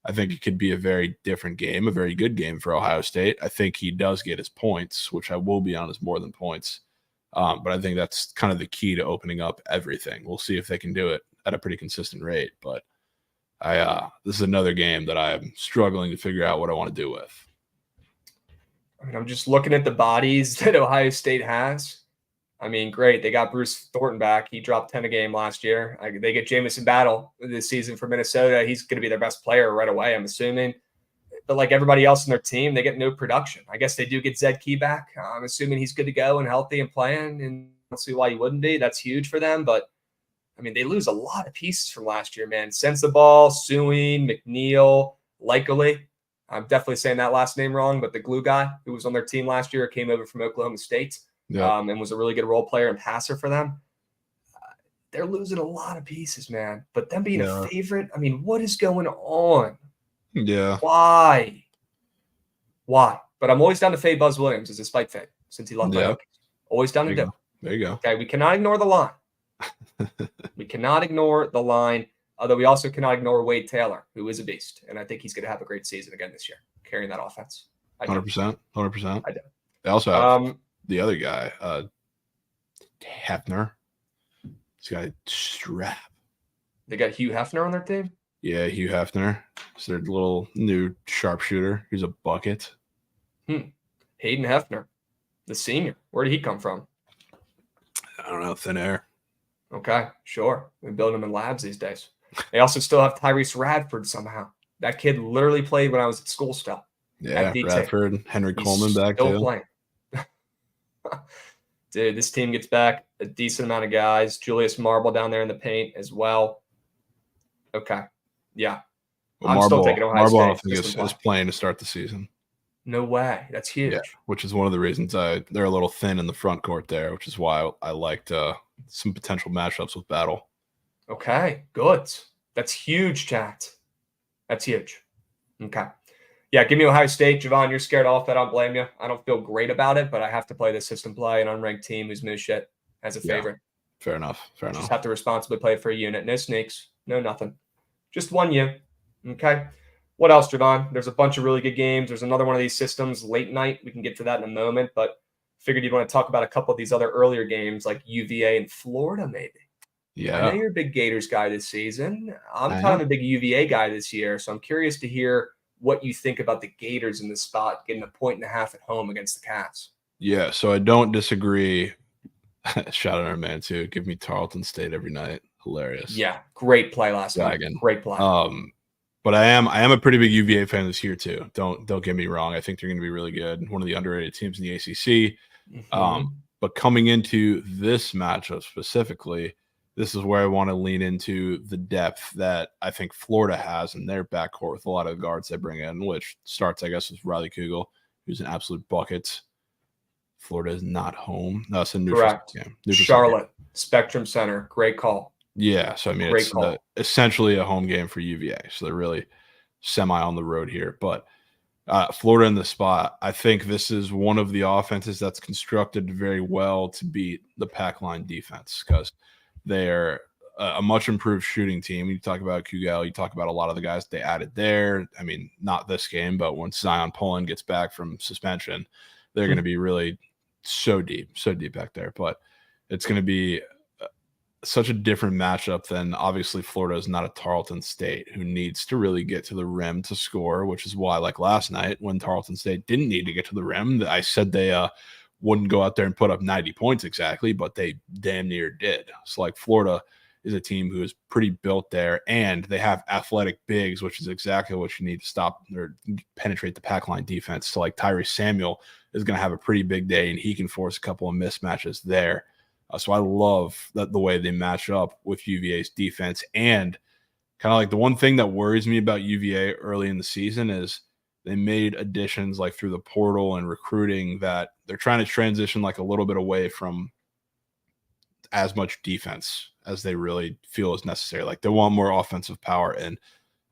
I think it could be a very different game, a very good game for Ohio State. I think he does get his points, which I will be on as more than points. But I think that's kind of the key to opening up everything. We'll see if they can do it at a pretty consistent rate. But this is another game that I'm struggling to figure out what I want to do with. I mean, I'm just looking at the bodies that Ohio State has. I mean, great. They got Bruce Thornton back. He dropped 10 a game last year. They get Jamison Battle this season for Minnesota. He's going to be their best player right away, I'm assuming. But like everybody else in their team, they get no production. I guess they do get Zed Key back. I'm assuming he's good to go and healthy and playing. And I don't see why he wouldn't be. That's huge for them. But, I mean, they lose a lot of pieces from last year, man. Sensabaugh, Sewing, McNeil, Likely. I'm definitely saying that last name wrong, but the glue guy who was on their team last year came over from Oklahoma State and was a really good role player and passer for them. They're losing a lot of pieces, man. But them being a favorite, I mean, what is going on? Yeah. Why? But I'm always down to fade Buzz Williams as a spike fade since he left my Hokies. Always down to do. There you go. Okay, we cannot ignore the line. We cannot ignore the line. Although we also cannot ignore Wade Taylor, who is a beast. And I think he's going to have a great season again this year, carrying that offense. 100%. 100%. I do. They also have the other guy, Hefner. This guy, Strap. They got Hugh Hefner on their team? Yeah, Hugh Hefner. It's their little new sharpshooter. He's a bucket. Hayden Hefner, the senior. Where did he come from? I don't know. Thin air. Okay, sure. They're building them in labs these days. They also still have Tyrese Radford somehow. That kid literally played when I was at school still. Yeah, Radford, Henry Coleman back still playing. Dude, this team gets back a decent amount of guys. Julius Marble down there in the paint as well. Okay. Yeah. Well, I'm still taking Ohio State. Marble, I think, is playing to start the season. No way. That's huge. Yeah, which is one of the reasons they're a little thin in the front court there, which is why I liked some potential matchups with Battle. Okay, good. That's huge, chat. That's huge. Okay. Yeah, give me Ohio State. Javon, you're scared off that. I don't blame you. I don't feel great about it, but I have to play the system play, an unranked team who's moved shit as a favorite. Fair enough. Just have to responsibly play for a unit. No sneaks. No nothing. Just one you. Okay. What else, Javon? There's a bunch of really good games. There's another one of these systems late night. We can get to that in a moment, but figured you'd want to talk about a couple of these other earlier games like UVA and Florida, maybe. Yeah. I know you're a big Gators guy this season. I'm kind of a big UVA guy this year, so I'm curious to hear what you think about the Gators in this spot, getting 1.5 points at home against the Cats. Yeah, so I don't disagree. Shout out our man too. Give me Tarleton State every night. Hilarious. Yeah, great play last night. Great play. But I am a pretty big UVA fan this year too. Don't get me wrong. I think they're going to be really good. One of the underrated teams in the ACC. But coming into this matchup specifically, this is where I want to lean into the depth that I think Florida has in their backcourt with a lot of the guards they bring in, which starts, I guess, with Riley Kugel, who's an absolute bucket. Florida is not home. No, it's a neutral game. Charlotte, Spectrum Center. Great call. Yeah, so I mean, it's essentially a home game for UVA. So they're really semi on the road here. But Florida in the spot, I think this is one of the offenses that's constructed very well to beat the pack line defense because they're a much improved shooting team. You talk about Kugel, you talk about a lot of the guys they added there. I mean, not this game, but once Zion Pullen gets back from suspension, they're going to be really so deep back there. But it's going to be such a different matchup than obviously Florida is not a Tarleton State who needs to really get to the rim to score, which is why like last night when Tarleton State didn't need to get to the rim, I said they wouldn't go out there and put up 90 points exactly, but they damn near did. So like Florida is a team who is pretty built there and they have athletic bigs, which is exactly what you need to stop or penetrate the pack line defense. So like Tyrese Samuel is going to have a pretty big day and he can force a couple of mismatches there. So I love the way they match up with UVA's defense. And kind of like the one thing that worries me about UVA early in the season is they made additions like through the portal and recruiting that they're trying to transition like a little bit away from as much defense as they really feel is necessary. Like they want more offensive power. And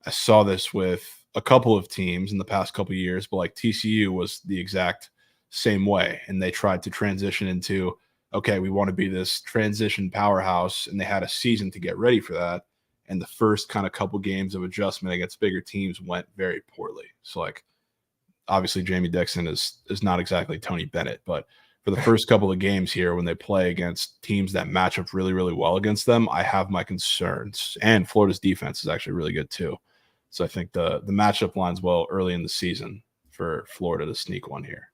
I saw this with a couple of teams in the past couple of years, but like TCU was the exact same way. And they tried to transition into, okay, we want to be this transition powerhouse, and they had a season to get ready for that. And the first kind of couple games of adjustment against bigger teams went very poorly. So, like, obviously, Jamie Dixon is not exactly Tony Bennett, but for the first couple of games here, when they play against teams that match up really, really well against them, I have my concerns. And Florida's defense is actually really good too. So I think the matchup lines well early in the season for Florida to sneak one here.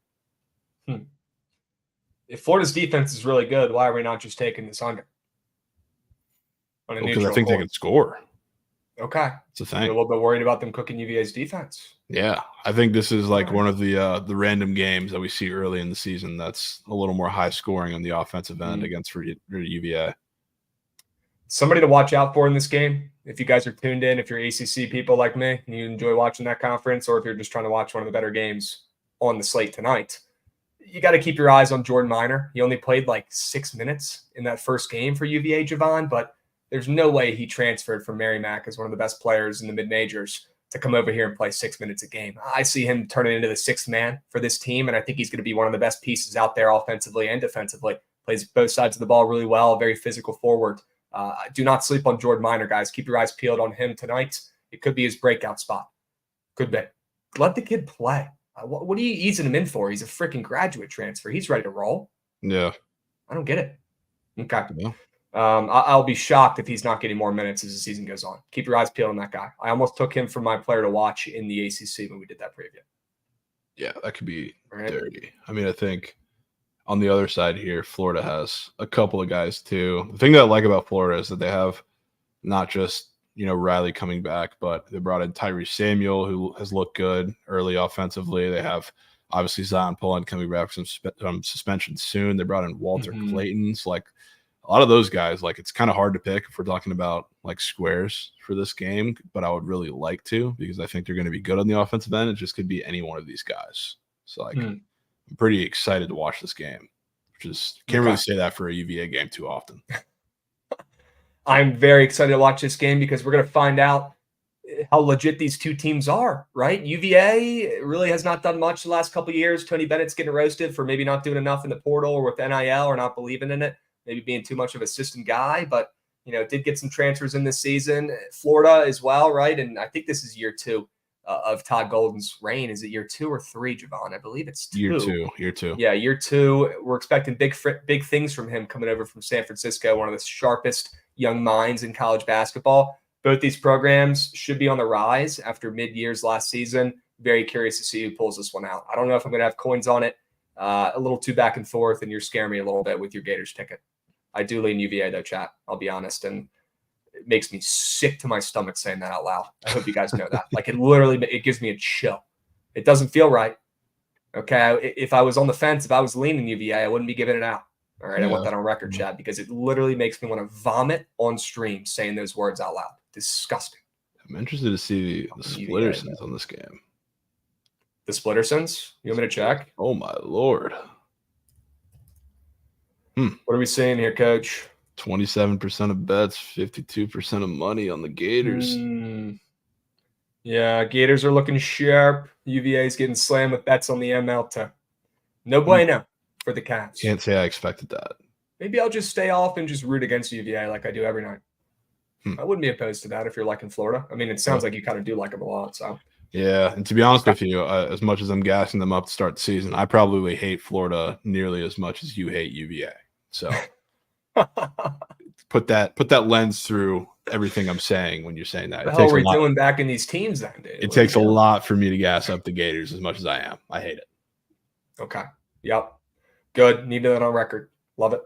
If Florida's defense is really good, why are we not just taking this under? Because I think they can score. Okay. It's a thing. You're a little bit worried about them cooking UVA's defense. Yeah. I think this is like one of the random games that we see early in the season that's a little more high scoring on the offensive end against for UVA. Somebody to watch out for in this game, if you guys are tuned in, if you're ACC people like me and you enjoy watching that conference, or if you're just trying to watch one of the better games on the slate tonight, you got to keep your eyes on Jordan Minor. He only played like 6 minutes in that first game for UVA, Javon, but there's no way he transferred from Merrimack as one of the best players in the mid-majors to come over here and play 6 minutes a game. I see him turning into the sixth man for this team, and I think he's going to be one of the best pieces out there offensively and defensively. Plays both sides of the ball really well, very physical forward. Do not sleep on Jordan Minor, guys. Keep your eyes peeled on him tonight. It could be his breakout spot. Could be. Let the kid play. What are you easing him in for? He's a freaking graduate transfer. He's ready to roll. Yeah. I don't get it. Okay. Yeah. I'll be shocked if he's not getting more minutes as the season goes on. Keep your eyes peeled on that guy. I almost took him for my player to watch in the ACC when we did that preview. Yeah, that could be dirty. I mean, I think on the other side here, Florida has a couple of guys too. The thing that I like about Florida is that they have not just Riley coming back, but they brought in Tyrese Samuel, who has looked good early offensively. They have obviously Zion Pullen coming back from suspension soon. They brought in Walter Clayton. So like a lot of those guys, like it's kind of hard to pick if we're talking about like squares for this game, but I would really like to because I think they're going to be good on the offensive end. It just could be any one of these guys. So like I'm pretty excited to watch this game, which is can't really say that for a UVA game too often. I'm very excited to watch this game because we're going to find out how legit these two teams are, right? UVA really has not done much the last couple of years. Tony Bennett's getting roasted for maybe not doing enough in the portal or with NIL or not believing in it, maybe being too much of a system guy, but did get some transfers in this season. Florida as well, right? And I think this is year 2 of Todd Golden's reign. Is it year 2 or 3, Javon? I believe it's 2. Year two. Yeah, year 2. We're expecting big things from him coming over from San Francisco, one of the sharpest young minds in college basketball. Both these programs should be on the rise after mid-years last season. Very curious to see who pulls this one out. I don't know if I'm going to have coins on it. A little too back and forth, and you're scaring me a little bit with your Gators ticket. I do lean UVA, though, chat. I'll be honest, and it makes me sick to my stomach saying that out loud. I hope you guys know that. Like, it gives me a chill. It doesn't feel right. Okay, if I was on the fence, if I was leaning UVA, I wouldn't be giving it out. All right, I want that on record, chat, because it literally makes me want to vomit on stream saying those words out loud. Disgusting. I'm interested to see the Splittersons on this game. The Splittersons? You want me to check? Oh, my Lord. What are we seeing here, Coach? 27% of bets, 52% of money on the Gators. Yeah, Gators are looking sharp. UVA is getting slammed with bets on the ML too. No bueno for the Cats. Can't say I expected that. Maybe I'll just stay off and just root against UVA like I do every night. I wouldn't be opposed to that if you're liking Florida. I mean, it sounds like you kind of do like them a lot. So yeah, and to be honest with you, as much as I'm gassing them up to start the season, I probably hate Florida nearly as much as you hate UVA. So put that lens through everything I'm saying when you're saying that. What the hell are we doing back in these teams then, dude? It takes a lot for me to gas up the Gators as much as I am. I hate it. Okay. Yep. Good. Need that on record. Love it.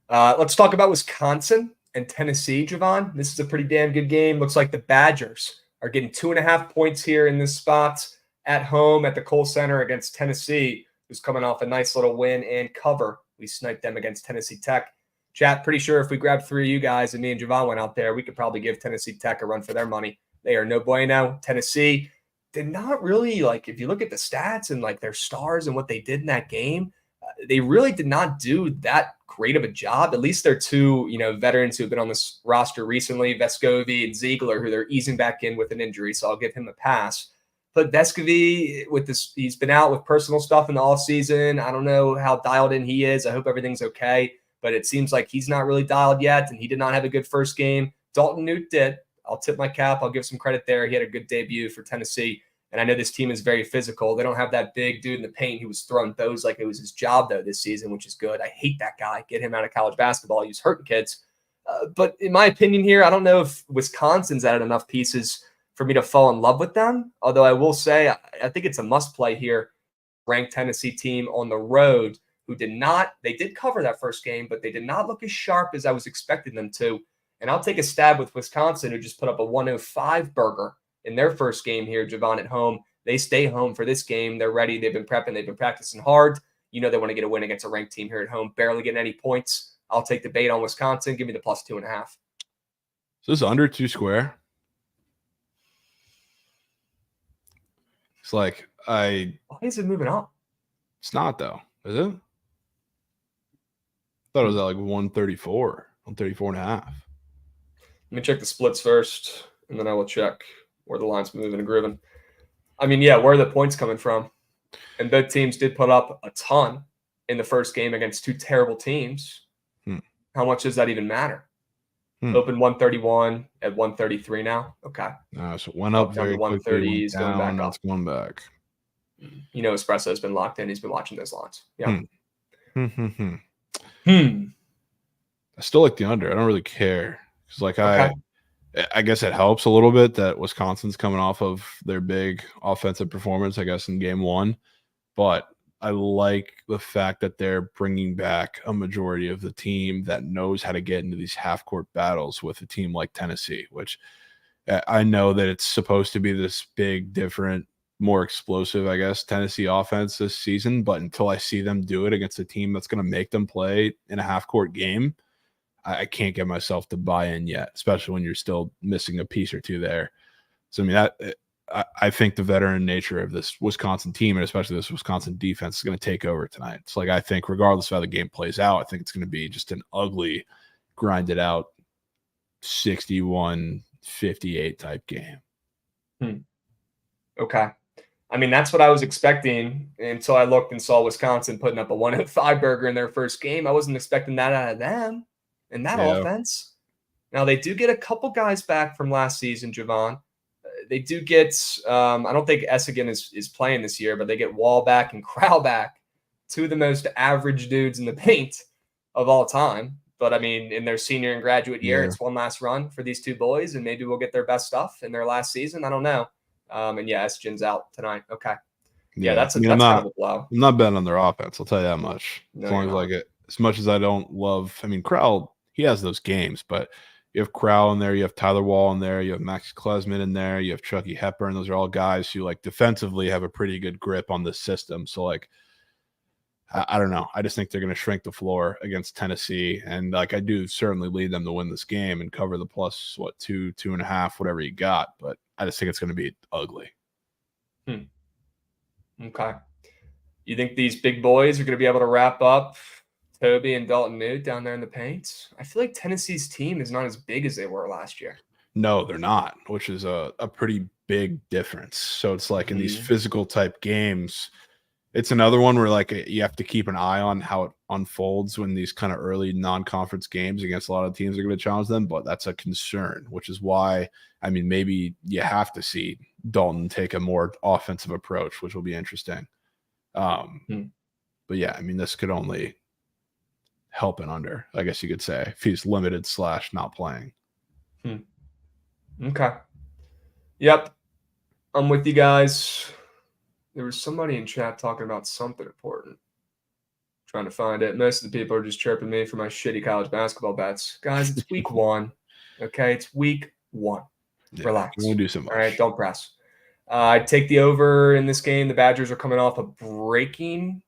Let's talk about Wisconsin and Tennessee, Javon. This is a pretty damn good game. Looks like the Badgers are getting 2.5 points here in this spot at home at the Kohl Center against Tennessee, who's coming off a nice little win and cover. We sniped them against Tennessee Tech. Chat, pretty sure if we grabbed 3 of you guys and me and Javon went out there, we could probably give Tennessee Tech a run for their money. They are no bueno. Tennessee did not really, if you look at the stats and their stars and what they did in that game, they really did not do that great of a job. At least they're 2, veterans who have been on this roster recently, Vescovi and Ziegler, who they're easing back in with an injury, so I'll give him a pass. But Vescovi, he's been out with personal stuff in the offseason. I don't know how dialed in he is. I hope everything's okay. But it seems like he's not really dialed yet, and he did not have a good first game. Dalton Newt did. I'll tip my cap. I'll give some credit there. He had a good debut for Tennessee. And I know this team is very physical. They don't have that big dude in the paint who was throwing those like it was his job, though, this season, which is good. I hate that guy. Get him out of college basketball. He's hurting kids. But in my opinion here, I don't know if Wisconsin's added enough pieces for me to fall in love with them. Although I will say I think it's a must-play here. Ranked Tennessee team on the road who they did cover that first game, but they did not look as sharp as I was expecting them to. And I'll take a stab with Wisconsin, who just put up a 105 burger in their first game here, Javon, at home. They stay home for this game. They're ready. They've been prepping. They've been practicing hard. They want to get a win against a ranked team here at home. Barely getting any points. I'll take the bait on Wisconsin. Give me the plus 2.5. So this is under 2 square. It's why is it moving up? It's not, though. Is it? I thought it was at 134, 134.5. Let me check the splits first, and then I will check where the line's moving and grooving. I mean, yeah, where are the points coming from? And both teams did put up a ton in the first game against 2 terrible teams. How much does that even matter? Open 131 at 133 now. Okay. So it went up very quickly. He's going back up. It's going back. Espresso's been locked in. He's been watching those lines. Yeah. I still like the under. I don't really care because I guess it helps a little bit that Wisconsin's coming off of their big offensive performance, I guess, in game 1. But I like the fact that they're bringing back a majority of the team that knows how to get into these half-court battles with a team like Tennessee, which I know that it's supposed to be this big, different, more explosive, I guess, Tennessee offense this season. But until I see them do it against a team that's going to make them play in a half-court game, I can't get myself to buy in yet, especially when you're still missing a piece or two there. So, I mean, I think the veteran nature of this Wisconsin team, and especially this Wisconsin defense, is going to take over tonight. It's I think regardless of how the game plays out, I think it's going to be just an ugly, grinded out 61-58 type game. Okay. I mean, that's what I was expecting until I looked and saw Wisconsin putting up a 105 burger in their first game. I wasn't expecting that out of them in that Yeah. offense. Now, they do get a couple guys back from last season, Javon. They do get, I don't think Essigan is playing this year, but they get Wall back and Crowell back, two of the most average dudes in the paint of all time. But I mean, in their senior and graduate year, it's one last run for these two boys, and maybe we'll get their best stuff in their last season. I don't know. And yeah, Essigan's out tonight. Okay. Yeah, that's kind of a blow. I'm not betting on their offense. I'll tell you that much. No, as long as like it, as much as I don't love, I mean, Crowell, he has those games, but you have Crowell in there, you have Tyler Wall in there, you have Max Klesman in there, you have Chucky Hepburn. Those are all guys who like defensively have a pretty good grip on the system. So like, I don't know. I just think they're going to shrink the floor against Tennessee, and like I do certainly lead them to win this game and cover the plus 2.5, whatever you got. But I just think it's going to be ugly. Okay. You think these big boys are going to be able to wrap up Toby and Dalton Newt down there in the paint? I feel like Tennessee's team is not as big as they were last year. No, they're not, which is a pretty big difference. So it's like in these physical type games, it's another one where like you have to keep an eye on how it unfolds when these kind of early non-conference games against a lot of teams are going to challenge them. But that's a concern, which is why, I mean, maybe you have to see Dalton take a more offensive approach, which will be interesting. But yeah, I mean, this could only help and under, I guess you could say, if he's limited / not playing. Okay. Yep. I'm with you guys. There was somebody in chat talking about something important. Trying to find it. Most of the people are just chirping me for my shitty college basketball bets. Guys, it's week 1. Okay, it's week 1. Yeah, relax. We'll do some. All right, don't press. I'd take the over in this game. The Badgers are coming off of breaking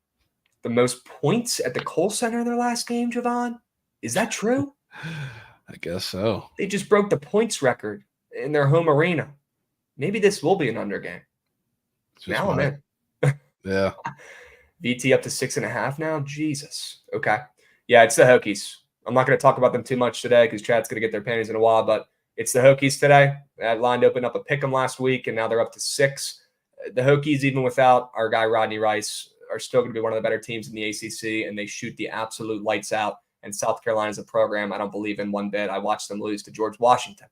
the most points at the Kohl Center in their last game, Javon. Is that true? I guess so. They just broke the points record in their home arena. Maybe this will be an under game. Now I'm in. Yeah. VT up to 6.5 now? Jesus. Okay. Yeah, it's the Hokies. I'm not going to talk about them too much today because Chad's going to get their panties in a while, but it's the Hokies today. That line opened up a pick 'em last week, and now they're up to 6. The Hokies, even without our guy Rodney Rice, are still going to be one of the better teams in the ACC, and they shoot the absolute lights out. And South Carolina is a program I don't believe in one bit. I watched them lose to George Washington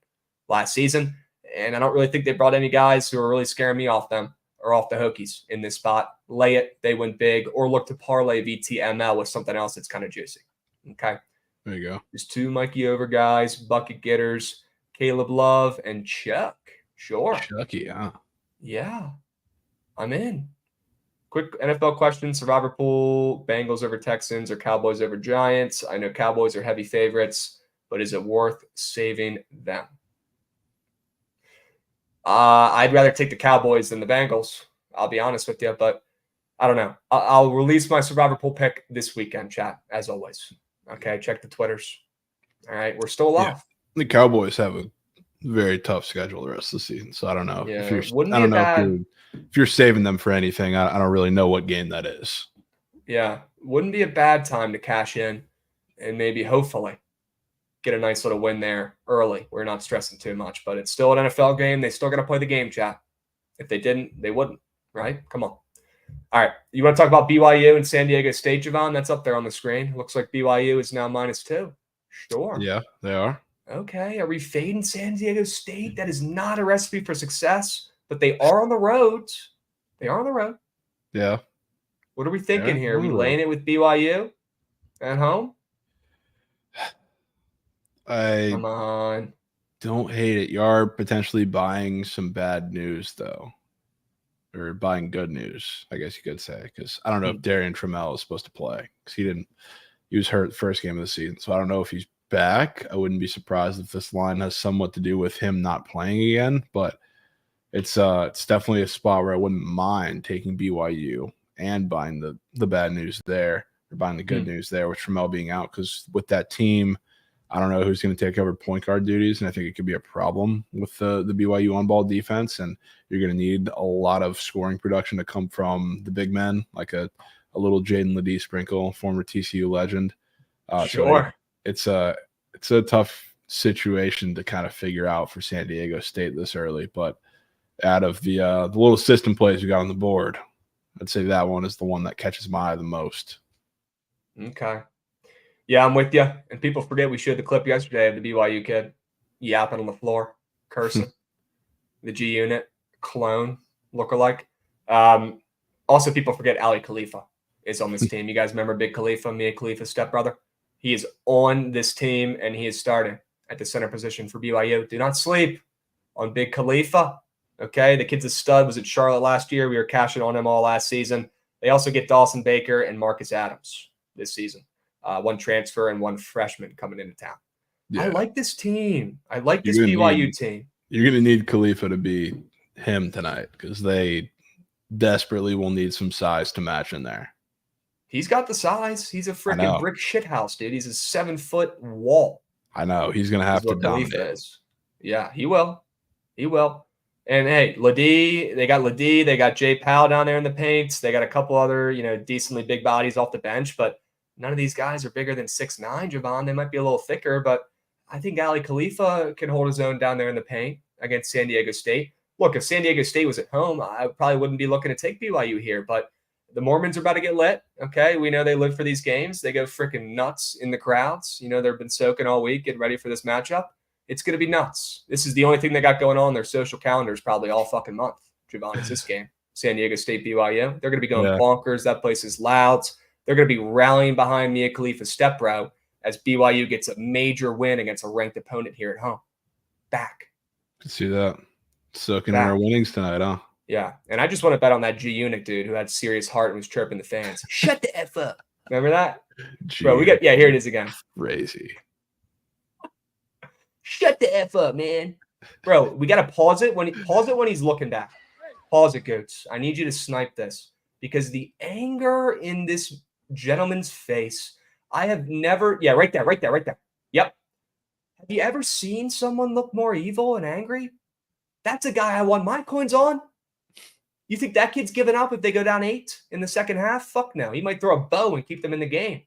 last season, and I don't really think they brought any guys who are really scaring me off them or off the Hokies in this spot. Lay it, they win big, or look to parlay VTML with something else that's kind of juicy. Okay. There you go. There's 2 Mikey over guys, bucket getters, Caleb Love and Chuck. Sure. Chucky, huh? Yeah. I'm in. Quick NFL question. Survivor pool, Bengals over Texans or Cowboys over Giants? I know Cowboys are heavy favorites, but is it worth saving them? I'd rather take the Cowboys than the Bengals. I'll be honest with you, but I don't know. I'll release my Survivor pool pick this weekend, chat, as always. Okay, check the Twitters. All right, we're still alive. Yeah. The Cowboys have a very tough schedule the rest of the season, so I don't know. Yeah, if you're saving them for anything. I don't really know what game that is. Yeah, wouldn't be a bad time to cash in and maybe hopefully get a nice little win there early. We're not stressing too much, but it's still an NFL game. They still got to play the game, chat. If they didn't, they wouldn't, right? Come on. All right, you want to talk about BYU and San Diego State, Javon? That's up there on the screen. Looks like BYU is now -2. Sure. Yeah, they are. Okay, are we fading San Diego State? That is not a recipe for success, but they are on the road. They are on the road. Yeah. What are we thinking here? Are we laying it with BYU at home? Come on. Don't hate it. You are potentially buying some bad news, though. Or buying good news, I guess you could say. Because I don't know if Darian Trammell is supposed to play. Because he was hurt the first game of the season. So I don't know if he's back. I wouldn't be surprised if this line has somewhat to do with him not playing again. But it's definitely a spot where I wouldn't mind taking BYU and buying the bad news there, or buying the good news there with Trammell being out. Because with that team, I don't know who's going to take over point guard duties, and I think it could be a problem with the BYU on-ball defense, and you're going to need a lot of scoring production to come from the big men, like a little Jaden Ledee Sprinkle, former TCU legend. Sure. So it's a tough situation to kind of figure out for San Diego State this early, but out of the little system plays we got on the board, I'd say that one is the one that catches my eye the most. Okay. Yeah, I'm with you. And people forget we showed the clip yesterday of the BYU kid yapping on the floor, cursing. The G Unit clone lookalike. Also, people forget Ali Khalifa is on this team. You guys remember Big Khalifa, Mia Khalifa's stepbrother? He is on this team, and he is starting at the center position for BYU. Do not sleep on Big Khalifa. Okay, the kid's a stud. Was at Charlotte last year. We were cashing on him all last season. They also get Dawson Baker and Marcus Adams this season. One transfer and one freshman coming into town. Yeah. I like this team. I like this BYU team. You're going to need Khalifa to be him tonight because they desperately will need some size to match in there. He's got the size. He's a freaking brick shithouse, dude. He's a 7-foot wall. I know. He's going to have to dominate. Yeah, he will. He will. And, hey, Ladie, they got Ladie. They got Jay Powell down there in the paints. They got a couple other, decently big bodies off the bench. But none of these guys are bigger than 6'9", Javon. They might be a little thicker, but I think Ali Khalifa can hold his own down there in the paint against San Diego State. Look, if San Diego State was at home, I probably wouldn't be looking to take BYU here, but the Mormons are about to get lit, okay? We know they live for these games. They go freaking nuts in the crowds. They've been soaking all week, getting ready for this matchup. It's going to be nuts. This is the only thing they got going on their social calendars probably all fucking month, Javon, is this game. San Diego State, BYU. They're going to be going bonkers. That place is loud. They're going to be rallying behind Mia Khalifa's step bro as BYU gets a major win against a ranked opponent here at home. Back. Can see that. Soaking in our winnings tonight, huh? Yeah. And I just want to bet on that G Unit dude who had serious heart and was chirping the fans. Shut the F up. Remember that? Bro, here it is again. Crazy. Shut the F up, man. Bro, we got to pause it when he's looking back. Pause it, Goats. I need you to snipe this because the anger in this gentleman's face, I have never – yeah, right there. Yep. Have you ever seen someone look more evil and angry? That's a guy I won my coins on. You think that kid's giving up if they go down 8 in the second half? Fuck no. He might throw a bow and keep them in the game.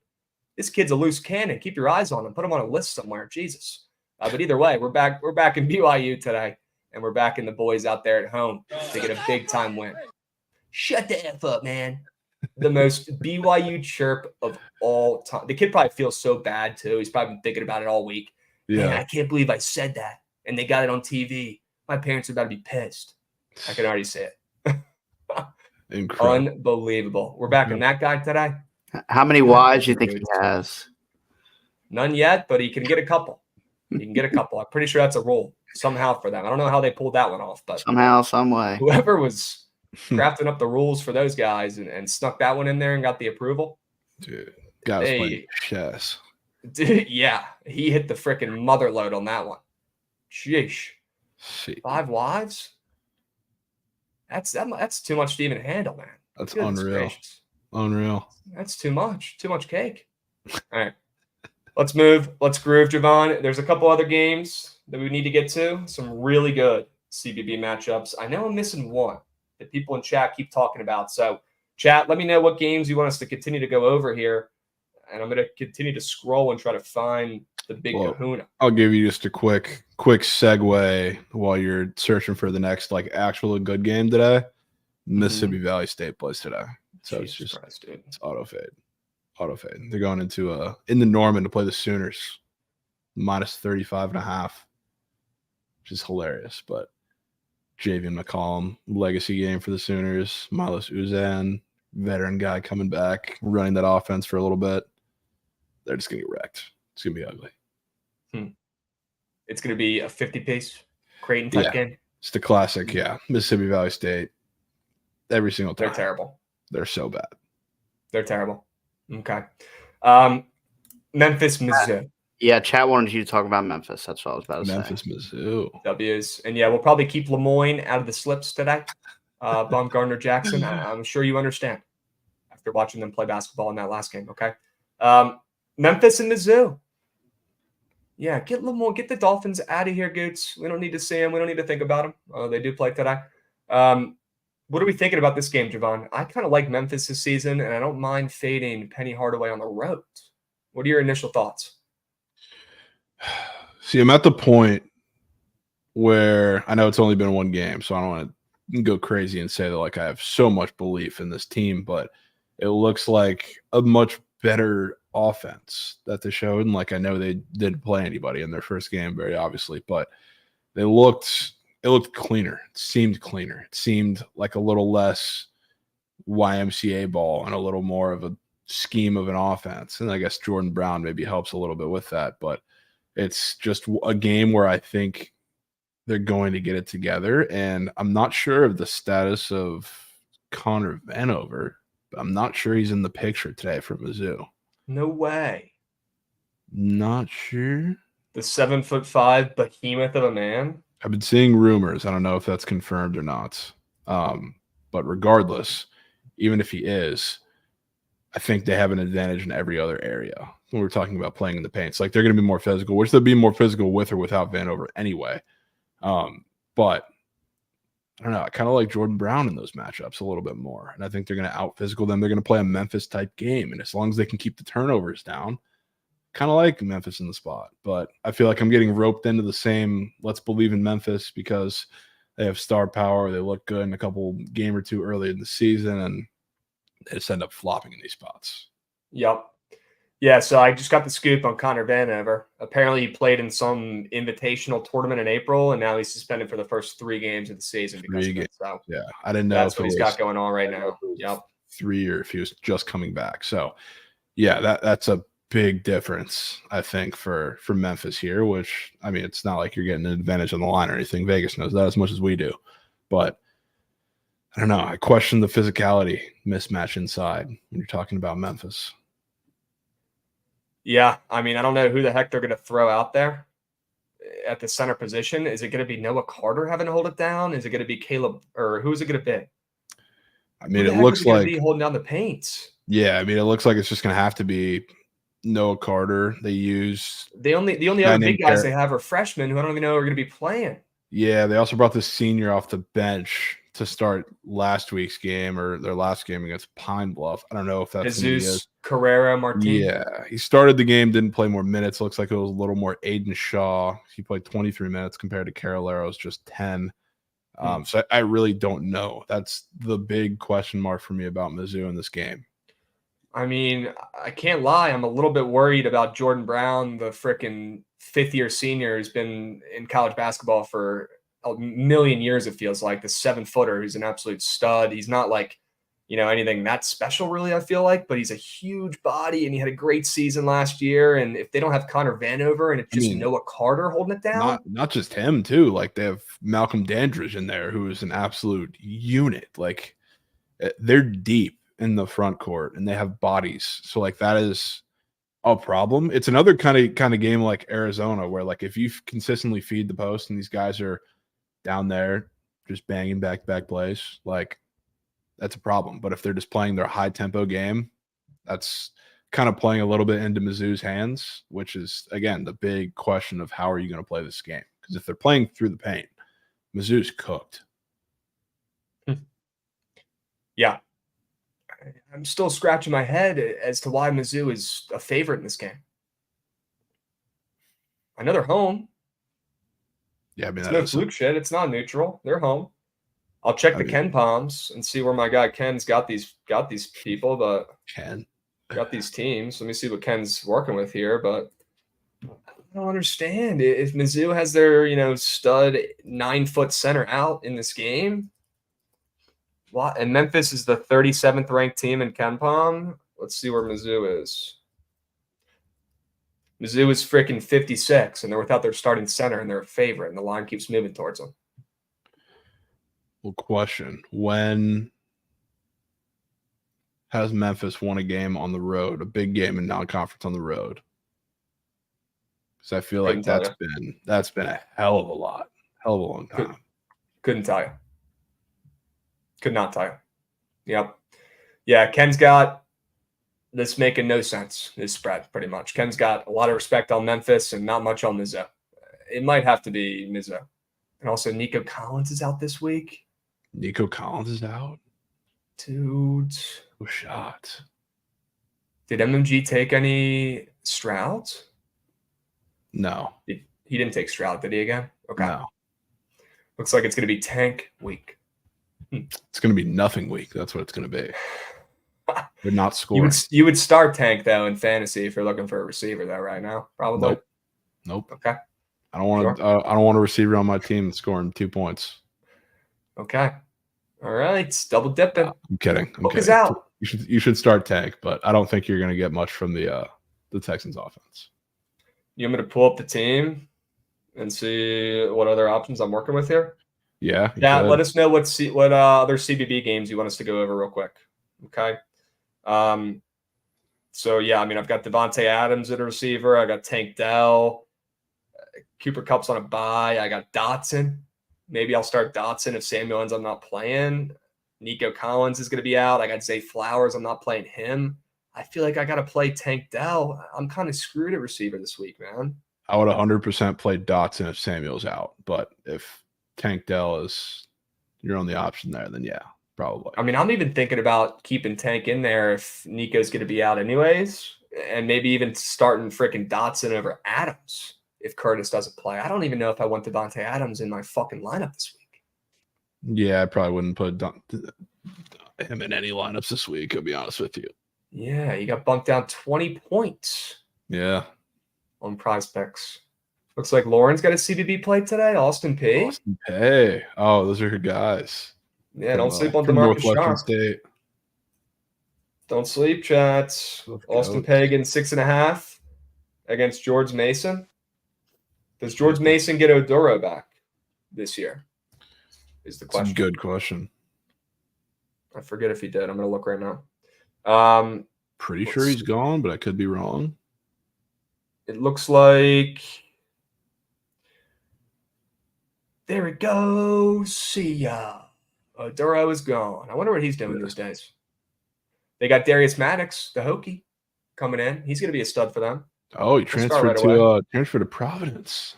This kid's a loose cannon. Keep your eyes on him. Put him on a list somewhere. Jesus. But either way, we're back in BYU today, and we're backing the boys out there at home to get a big-time win. Shut the F up, man. The most BYU chirp of all time. The kid probably feels so bad, too. He's probably been thinking about it all week. Yeah. Man, I can't believe I said that, and they got it on TV. My parents are about to be pissed. I can already say it. Incredible. Unbelievable. We're back in that guy today. How many wives do you think he has? None yet, but he can get a couple. He can get a couple. I'm pretty sure that's a rule somehow for them. I don't know how they pulled that one off, but somehow, some way. Whoever was crafting up the rules for those guys and snuck that one in there and got the approval. Dude, guy was playing chess. Dude, yeah, he hit the freaking mother load on that one. Sheesh. 5 wives? That's too much to even handle, man. That's unreal. Gracious. Unreal. That's too much. Too much cake. All right. Let's move. Let's groove, Javon. There's a couple other games that we need to get to. Some really good CBB matchups. I know I'm missing one that people in chat keep talking about. So, chat, let me know what games you want us to continue to go over here. And I'm going to continue to scroll and try to find the big kahuna. I'll give you just a quick segue while you're searching for the next actual good game today. Mississippi Valley State plays today. So Jesus it's just Christ, dude. It's auto fade. They're going into in the Norman to play the Sooners minus 35.5, which is hilarious. But Javian McCollum, legacy game for the Sooners. Milos Uzan, veteran guy coming back, running that offense for a little bit. They're just going to get wrecked. It's going to be ugly. It's going to be a 50-piece Creighton type game. It's the classic, Mississippi Valley State. Every single time. They're terrible. They're so bad. They're terrible. Okay. Memphis, Mizzou. Yeah, chat wanted you to talk about Memphis. That's what I was about to say. Memphis, Mizzou. W's. And we'll probably keep Lemoyne out of the slips today. Baumgartner Jackson. I'm sure you understand after watching them play basketball in that last game. Okay. Memphis and Mizzou. Yeah, get Lemoyne, get the Dolphins out of here, Goots. We don't need to see them. We don't need to think about them. They do play today. What are we thinking about this game, Javon? I kind of like Memphis this season, and I don't mind fading Penny Hardaway on the road. What are your initial thoughts? See, I'm at the point where I know it's only been one game, so I don't want to can go crazy and say that like I have so much belief in this team, but it looks like a much better offense that they showed. And like I know they didn't play anybody in their first game, very obviously, but it looked cleaner. It seemed cleaner. It seemed like a little less YMCA ball and a little more of a scheme of an offense. And I guess Jordan Brown maybe helps a little bit with that, but it's just a game where I think they're going to get it together. And I'm not sure of the status of Connor Vanover. I'm not sure he's in the picture today for Mizzou. No way. Not sure. The 7'5" behemoth of a man. I've been seeing rumors. I don't know if that's confirmed or not. But regardless, even if he is, I think they have an advantage in every other area. When we're talking about playing in the paint, it's like they're going to be more physical, which they'll be more physical with or without Vanover anyway. But I don't know. I kind of like Jordan Brown in those matchups a little bit more. And I think they're going to out physical them. They're going to play a Memphis type game. And as long as they can keep the turnovers down, kind of like Memphis in the spot. But I feel like I'm getting roped into the same let's believe in Memphis because they have star power. They look good in a couple game or two early in the season. And they just end up flopping in these spots. Yep. Yeah, so I just got the scoop on Connor Vanover. Apparently he played in some invitational tournament in April, and now he's suspended for the first 3 games of the season because of it. So yeah, I didn't know that's what he's got going on right now. Yep. 3 or if he was just coming back. So yeah, that's a big difference, I think, for Memphis here, which I mean, it's not like you're getting an advantage on the line or anything. Vegas knows that as much as we do. But I don't know. I question the physicality mismatch inside when you're talking about Memphis. Yeah, I mean, I don't know who the heck they're going to throw out there at the center position. Is it going to be Noah Carter having to hold it down? Is it going to be Caleb, or who is it going to be? I mean, it looks like be holding down the paints. Yeah, I mean, it looks like it's just going to have to be Noah Carter. They use the only other big guys they have are freshmen who I don't even know are going to be playing. Yeah, they also brought this senior off the bench to start last week's game or their last game against Pine Bluff. I don't know if that's Jesus Carrera Martin. Yeah, he started the game, didn't play more minutes. Looks like it was a little more Aiden Shaw. He played 23 minutes compared to Carolero's just 10. So I really don't know. That's the big question mark for me about Mizzou in this game. I mean, I can't lie. I'm a little bit worried about Jordan Brown, the frickin' 5th-year senior who's been in college basketball for a million years, it feels like. The 7-footer who's an absolute stud. He's not like, anything that special really, I feel like, but he's a huge body and he had a great season last year. And if they don't have Connor Vanover and it's just Noah Carter holding it down. Not just him too. Like they have Malcolm Dandridge in there who is an absolute unit. Like they're deep in the front court and they have bodies. So like that is a problem. It's another kind of game like Arizona where like if you consistently feed the post and these guys are down there just banging back plays, like that's a problem. But if they're just playing their high tempo game, that's kind of playing a little bit into Mizzou's hands, which is again the big question of how are you going to play this game? Because if they're playing through the paint, Mizzou's cooked. Yeah. I'm still scratching my head as to why Mizzou is a favorite in this game. I know they're home. Yeah, I mean, it's no fluke shit. It's not neutral. They're home. I'll check the Ken Palms and see where my guy Ken's got these people, but got these teams. Let me see what Ken's working with here, but I don't understand. If Mizzou has their, stud 9-foot center out in this game, and Memphis is the 37th ranked team in Ken Palm. Let's see where Mizzou is. Mizzou is freaking 56, and they're without their starting center, and they're a favorite, and the line keeps moving towards them. Well, question. When has Memphis won a game on the road, a big game in non-conference on the road? Because I feel like that's been a hell of a long time. Couldn't tell you. Could not tell you. Yep. Yeah, Ken's got this making no sense, this spread, pretty much. Ken's got a lot of respect on Memphis and not much on Mizzou. It might have to be Mizzou. And also Nico Collins is out this week. Nico Collins is out? Dude. No shot. Did MMG take any Strouds? No. He didn't take Stroud, did he again? Okay. No. Looks like it's going to be tank week. It's going to be nothing week. That's what it's going to be. They're not You scoring. would start Tank though in fantasy if you're looking for a receiver though right now. Probably. Nope. Okay. I don't want to. I don't want a receiver on my team scoring 2 points. Okay. All right. It's double dipping. I'm kidding. I'm Book kidding. is out. You should start Tank, but I don't think you're going to get much from the Texans offense. You want me to pull up the team and see what other options I'm working with here? Yeah. Yeah. Let us know what other CBB games you want us to go over real quick. Okay. So yeah, I mean, I've got Devontae Adams at a receiver. I got Tank Dell. Cooper Kupp's on a bye. I got Dotson. Maybe I'll start Dotson if Samuel ends up not playing. Nico Collins is going to be out. I got Zay Flowers. I'm not playing him. I feel like I got to play Tank Dell. I'm kind of screwed at receiver this week, man. I would 100% play Dotson if Samuel's out, but if Tank Dell is your only option there, then yeah, probably. I mean, I'm even thinking about keeping Tank in there if Nico's going to be out anyways, and maybe even starting freaking Dotson over Adams if Curtis doesn't play. I don't even know if I want Devontae Adams in my fucking lineup this week. Yeah, I probably wouldn't put him in any lineups this week, I'll be honest with you. Yeah, you got bumped down 20 points. Yeah. On Prize Picks. Looks like Lauren's got a CBB play today. Austin P. Austin P. Oh, those are her guys. Yeah, don't sleep on from DeMarcus Northwestern Sharp. State. Don't sleep, chats. Austin P getting 6.5 against George Mason. Does George Mason get Oduro back this year? Is the question. That's a good question. I forget if he did. I'm going to look right now. Pretty sure he's gone, but I could be wrong. It looks like there we go. See ya. Oduro is gone. I wonder what he's doing these days. They got Darius Maddox, the Hokie, coming in. He's going to be a stud for them. Oh, he transferred to Providence.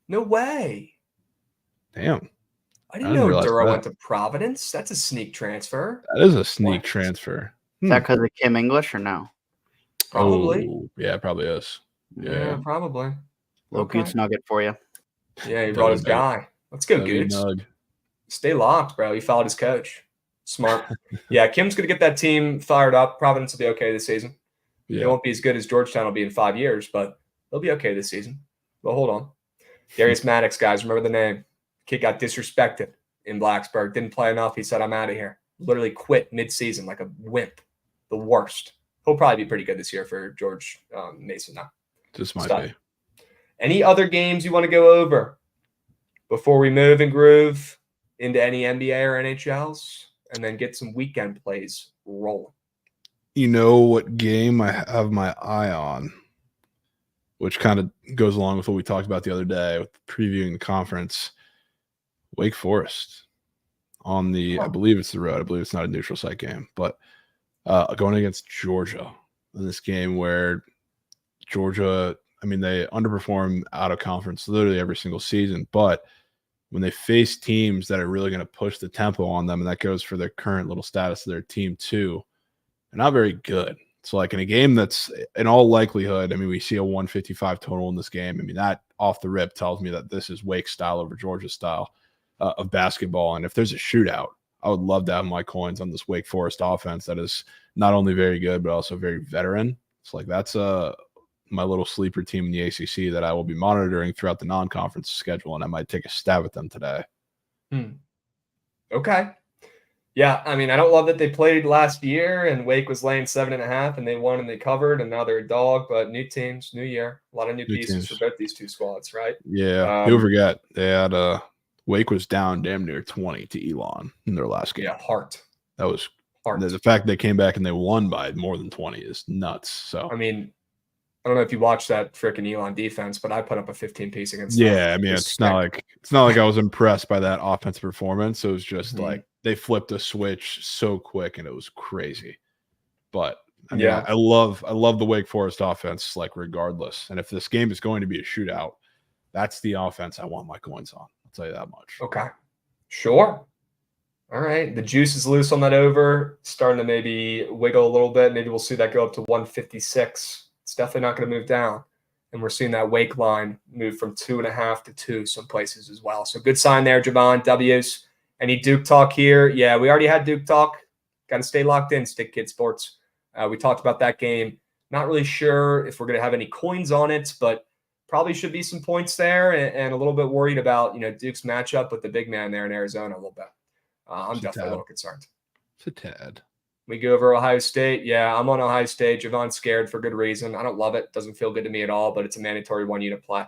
No way. Damn. I didn't know Oduro went to Providence. That's a sneak transfer. That is a sneak transfer. Is that because of Kim English or no? Probably. Oh, yeah, it probably is. Yeah, probably. Little Goots nugget for you. Yeah, he brought his guy. Let's go, Goots. Stay locked, bro. He followed his coach. Smart. Yeah, Kim's going to get that team fired up. Providence will be okay this season. Yeah. They won't be as good as Georgetown will be in 5 years, but they'll be okay this season. But hold on. Darius Maddox, guys, remember the name. Kid got disrespected in Blacksburg. Didn't play enough. He said, I'm out of here. Literally quit mid-season like a wimp. The worst. He'll probably be pretty good this year for George Mason now. Just might be. Any other games you want to go over before we move and groove into any NBA or NHLs and then get some weekend plays rolling? You know what game I have my eye on, which kind of goes along with what we talked about the other day with previewing the conference. Wake Forest on the, I believe it's the road. I believe it's not a neutral site game, but going against Georgia in this game where Georgia, I mean, they underperform out of conference literally every single season, but when they face teams that are really going to push the tempo on them, and that goes for their current little status of their team too, they're not very good. So like in a game that's in all likelihood, I mean, we see a 155 total in this game. I mean, that off the rip tells me that this is Wake style over Georgia style of basketball. And if there's a shootout, I would love to have my coins on this Wake Forest offense that is not only very good, but also very veteran. It's like that's my little sleeper team in the ACC that I will be monitoring throughout the non-conference schedule, and I might take a stab at them today. Okay. Yeah, I mean, I don't love that they played last year and Wake was laying 7.5 and they won and they covered and now they're a dog, but new teams, new year, a lot of new pieces for both these two squads, right? Yeah, you'll forget they had Wake was down damn near 20 to Elon in their last game. Yeah, heart. That was heart. The fact they came back and they won by more than 20 is nuts. So I mean, I don't know if you watched that freaking Elon defense, but I put up a 15 piece against them. Yeah, I mean, it's not like I was impressed by that offensive performance. It was just like they flipped a switch so quick and it was crazy. But I mean, I love the Wake Forest offense, like regardless. And if this game is going to be a shootout, that's the offense I want my coins on. I'll tell you that much. Okay. Sure. All right. The juice is loose on that over. Starting to maybe wiggle a little bit. Maybe we'll see that go up to 156. It's definitely not going to move down. And we're seeing that Wake line move from 2.5 to 2 some places as well. So good sign there, Javon. W's. Any Duke talk here? Yeah, we already had Duke talk. Got to stay locked in, Stick Kid Sports. We talked about that game. Not really sure if we're going to have any coins on it, but probably should be some points there, and a little bit worried about Duke's matchup with the big man there in Arizona a little bit. I'm definitely a little concerned. It's a tad. We go over Ohio State. Yeah, I'm on Ohio State. Javon's scared for good reason. I don't love it. Doesn't feel good to me at all, but it's a mandatory 1-unit play.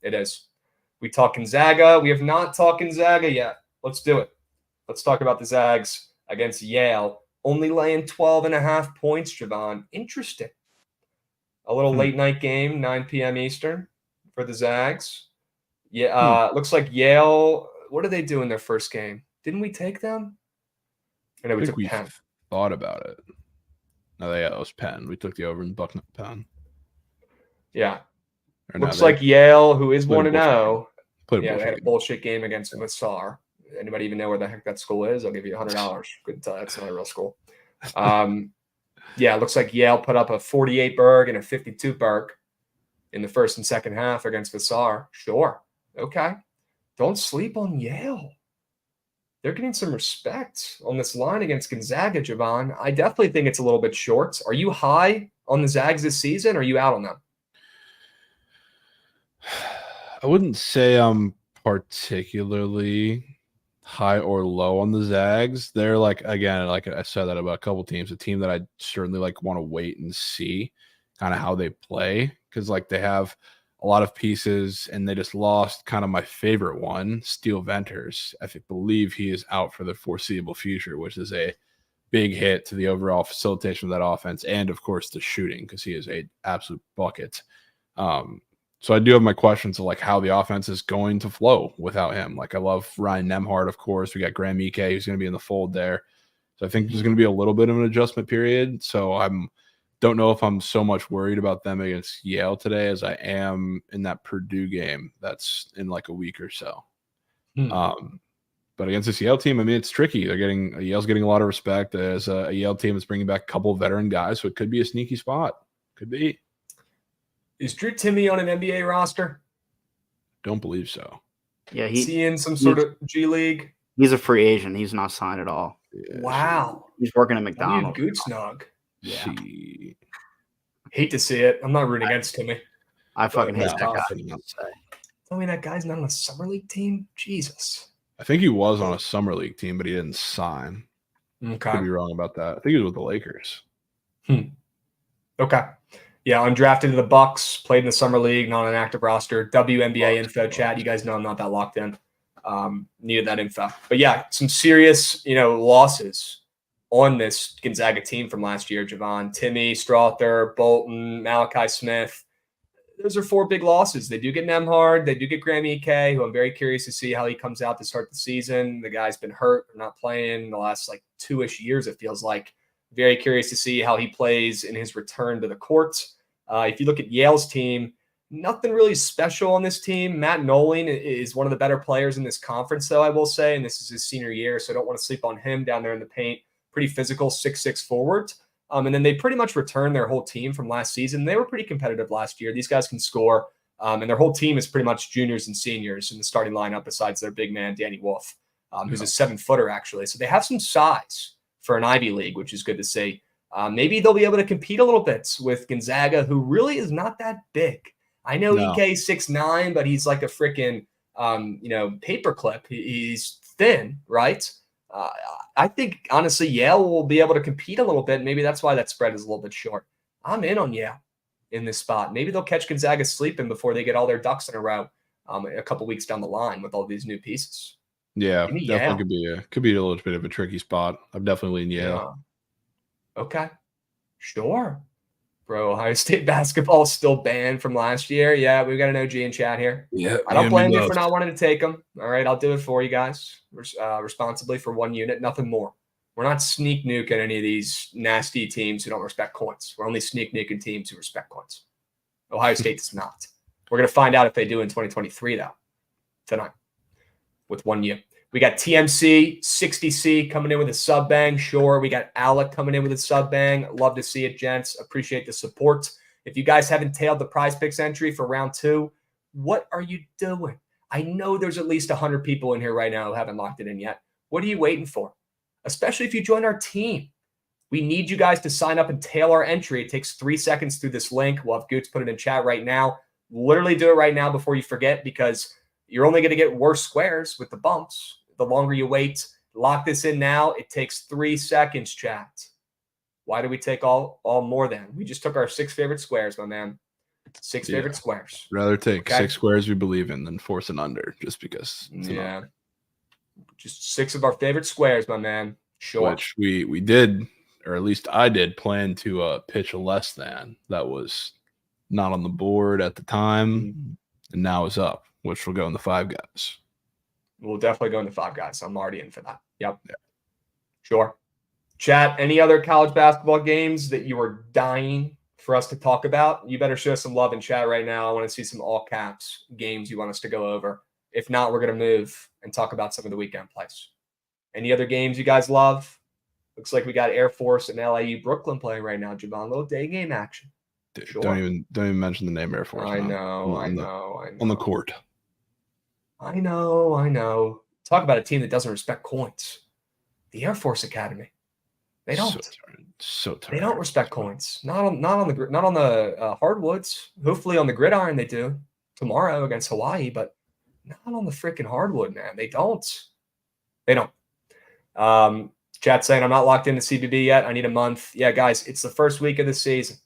It is. We talk Gonzaga. We have not talked Gonzaga yet. Let's do it. Let's talk about the Zags against Yale. Only laying 12.5 points, Javon. Interesting. A little late night game, 9 p.m. Eastern for the Zags. Yeah, looks like Yale. What did they do in their first game? Didn't we take them? I know we took Penn. Thought about it. No, it was Penn. We took the over in Bucknell Penn. Yeah. Looks like Yale, who is 1-0. Yeah, they had a bullshit game against Vassar. Anybody even know where the heck that school is? I'll give you $100. Couldn't tell. That's not a real school. Yeah, it looks like Yale put up a 48 Berg and a 52 Berg in the first and second half against Vassar. Sure. Okay. Don't sleep on Yale. They're getting some respect on this line against Gonzaga, Javon. I definitely think it's a little bit short. Are you high on the Zags this season, or are you out on them? I wouldn't say I'm particularly high or low on the Zags. They're like I said that about a couple teams, a team that I certainly want to wait and see kind of how they play, because they have a lot of pieces, and they just lost kind of my favorite one, Steele Venters. I believe he is out for the foreseeable future, which is a big hit to the overall facilitation of that offense, and of course the shooting, because he is an absolute bucket. So I do have my questions of how the offense is going to flow without him. I love Ryan Nembhard, of course. We got Graham Ike, who's going to be in the fold there. So I think there's going to be a little bit of an adjustment period. So don't know if I'm so much worried about them against Yale today as I am in that Purdue game that's in a week or so. But against this Yale team, it's tricky. Yale's getting a lot of respect as a Yale team that's bringing back a couple of veteran guys, so it could be a sneaky spot. Could be. Is Drew Timme on an NBA roster? Don't believe so. Yeah, is he in some sort of G League? He's a free agent. He's not signed at all. Yeah, wow. He's working at McDonald's. Gootsnog. Yeah. Hate to see it. I'm not rooting against Timme. I fucking hate that guy. Tell me that guy's not on a summer league team? Jesus. I think he was on a summer league team, but he didn't sign. Okay. Could be wrong about that. I think he was with the Lakers. Okay. Yeah, undrafted to the Bucks, played in the summer league, not on an active roster. WNBA info chat. You guys know I'm not that locked in. Needed that info. But yeah, some serious, losses on this Gonzaga team from last year, Javon. Timme, Strother, Bolton, Malachi Smith. Those are 4 big losses. They do get Nembhard. They do get Graham Ike, who I'm very curious to see how he comes out to start the season. The guy's been hurt or not playing the last 2-ish years, it feels like. Very curious to see how he plays in his return to the court. If you look at Yale's team, nothing really special on this team. Matt Nolan is one of the better players in this conference, though, I will say, and this is his senior year, so I don't want to sleep on him down there in the paint. Pretty physical, 6'6" forward. And then they pretty much returned their whole team from last season. They were pretty competitive last year. These guys can score, and their whole team is pretty much juniors and seniors in the starting lineup besides their big man, Danny Wolf, who's a 7-footer, actually. So they have some size for an Ivy League, which is good to see. Maybe they'll be able to compete a little bit with Gonzaga, who really is not that big. I know EK's 6'9", but he's like a freaking, paperclip. He's thin, right? I think, honestly, Yale will be able to compete a little bit. Maybe that's why that spread is a little bit short. I'm in on Yale in this spot. Maybe they'll catch Gonzaga sleeping before they get all their ducks in a row a couple weeks down the line with all these new pieces. Yeah, definitely could be a little bit of a tricky spot. I'm definitely in Yale. Yeah. Okay. Sure. Bro, Ohio State basketball is still banned from last year. Yeah, we've got an OG in chat here. Yeah, I don't blame you for not wanting to take them. All right, I'll do it for you guys responsibly for 1 unit, nothing more. We're not sneak nuking any of these nasty teams who don't respect coins. We're only sneak nuking teams who respect coins. Ohio State does not. We're going to find out if they do in 2023, though, tonight with 1 unit. We got TMC, 60C coming in with a sub bang. Sure. We got Alec coming in with a sub bang. Love to see it, gents. Appreciate the support. If you guys haven't tailed the Prize Picks entry for round 2, what are you doing? I know there's at least 100 people in here right now who haven't locked it in yet. What are you waiting for? Especially if you join our team. We need you guys to sign up and tail our entry. It takes 3 seconds through this link. We'll have Goots put it in chat right now. Literally do it right now before you forget, because you're only going to get worse squares with the bumps the longer you wait. Lock this in now. It takes 3 seconds, chat. Why do we take all more than? We just took our 6 favorite squares, my man. 6 favorite squares. Rather take 6 squares we believe in than force an under, just because. Yeah. Just 6 of our favorite squares, my man. Sure. Which we did, or at least I did, plan to pitch a less than. That was not on the board at the time, and now is up, which will go in the 5 guys. We'll definitely go in the 5 guys. I'm already in for that. Yep. Yeah. Sure. Chat, any other college basketball games that you are dying for us to talk about? You better show some love in chat right now. I want to see some all caps games you want us to go over. If not, we're going to move and talk about some of the weekend plays. Any other games you guys love? Looks like we got Air Force and LIU Brooklyn playing right now, Javon. Little day game action. Dude, sure. Don't even mention the name Air Force. I know. On the court. I know. Talk about a team that doesn't respect coins. The Air Force Academy. They don't. So tired. They don't respect coins. Not on the hardwoods. Hopefully on the gridiron they do tomorrow against Hawaii, but not on the freaking hardwood, man. They don't. Chat saying I'm not locked into CBB yet. I need a month. Yeah, guys, it's the first week of the season.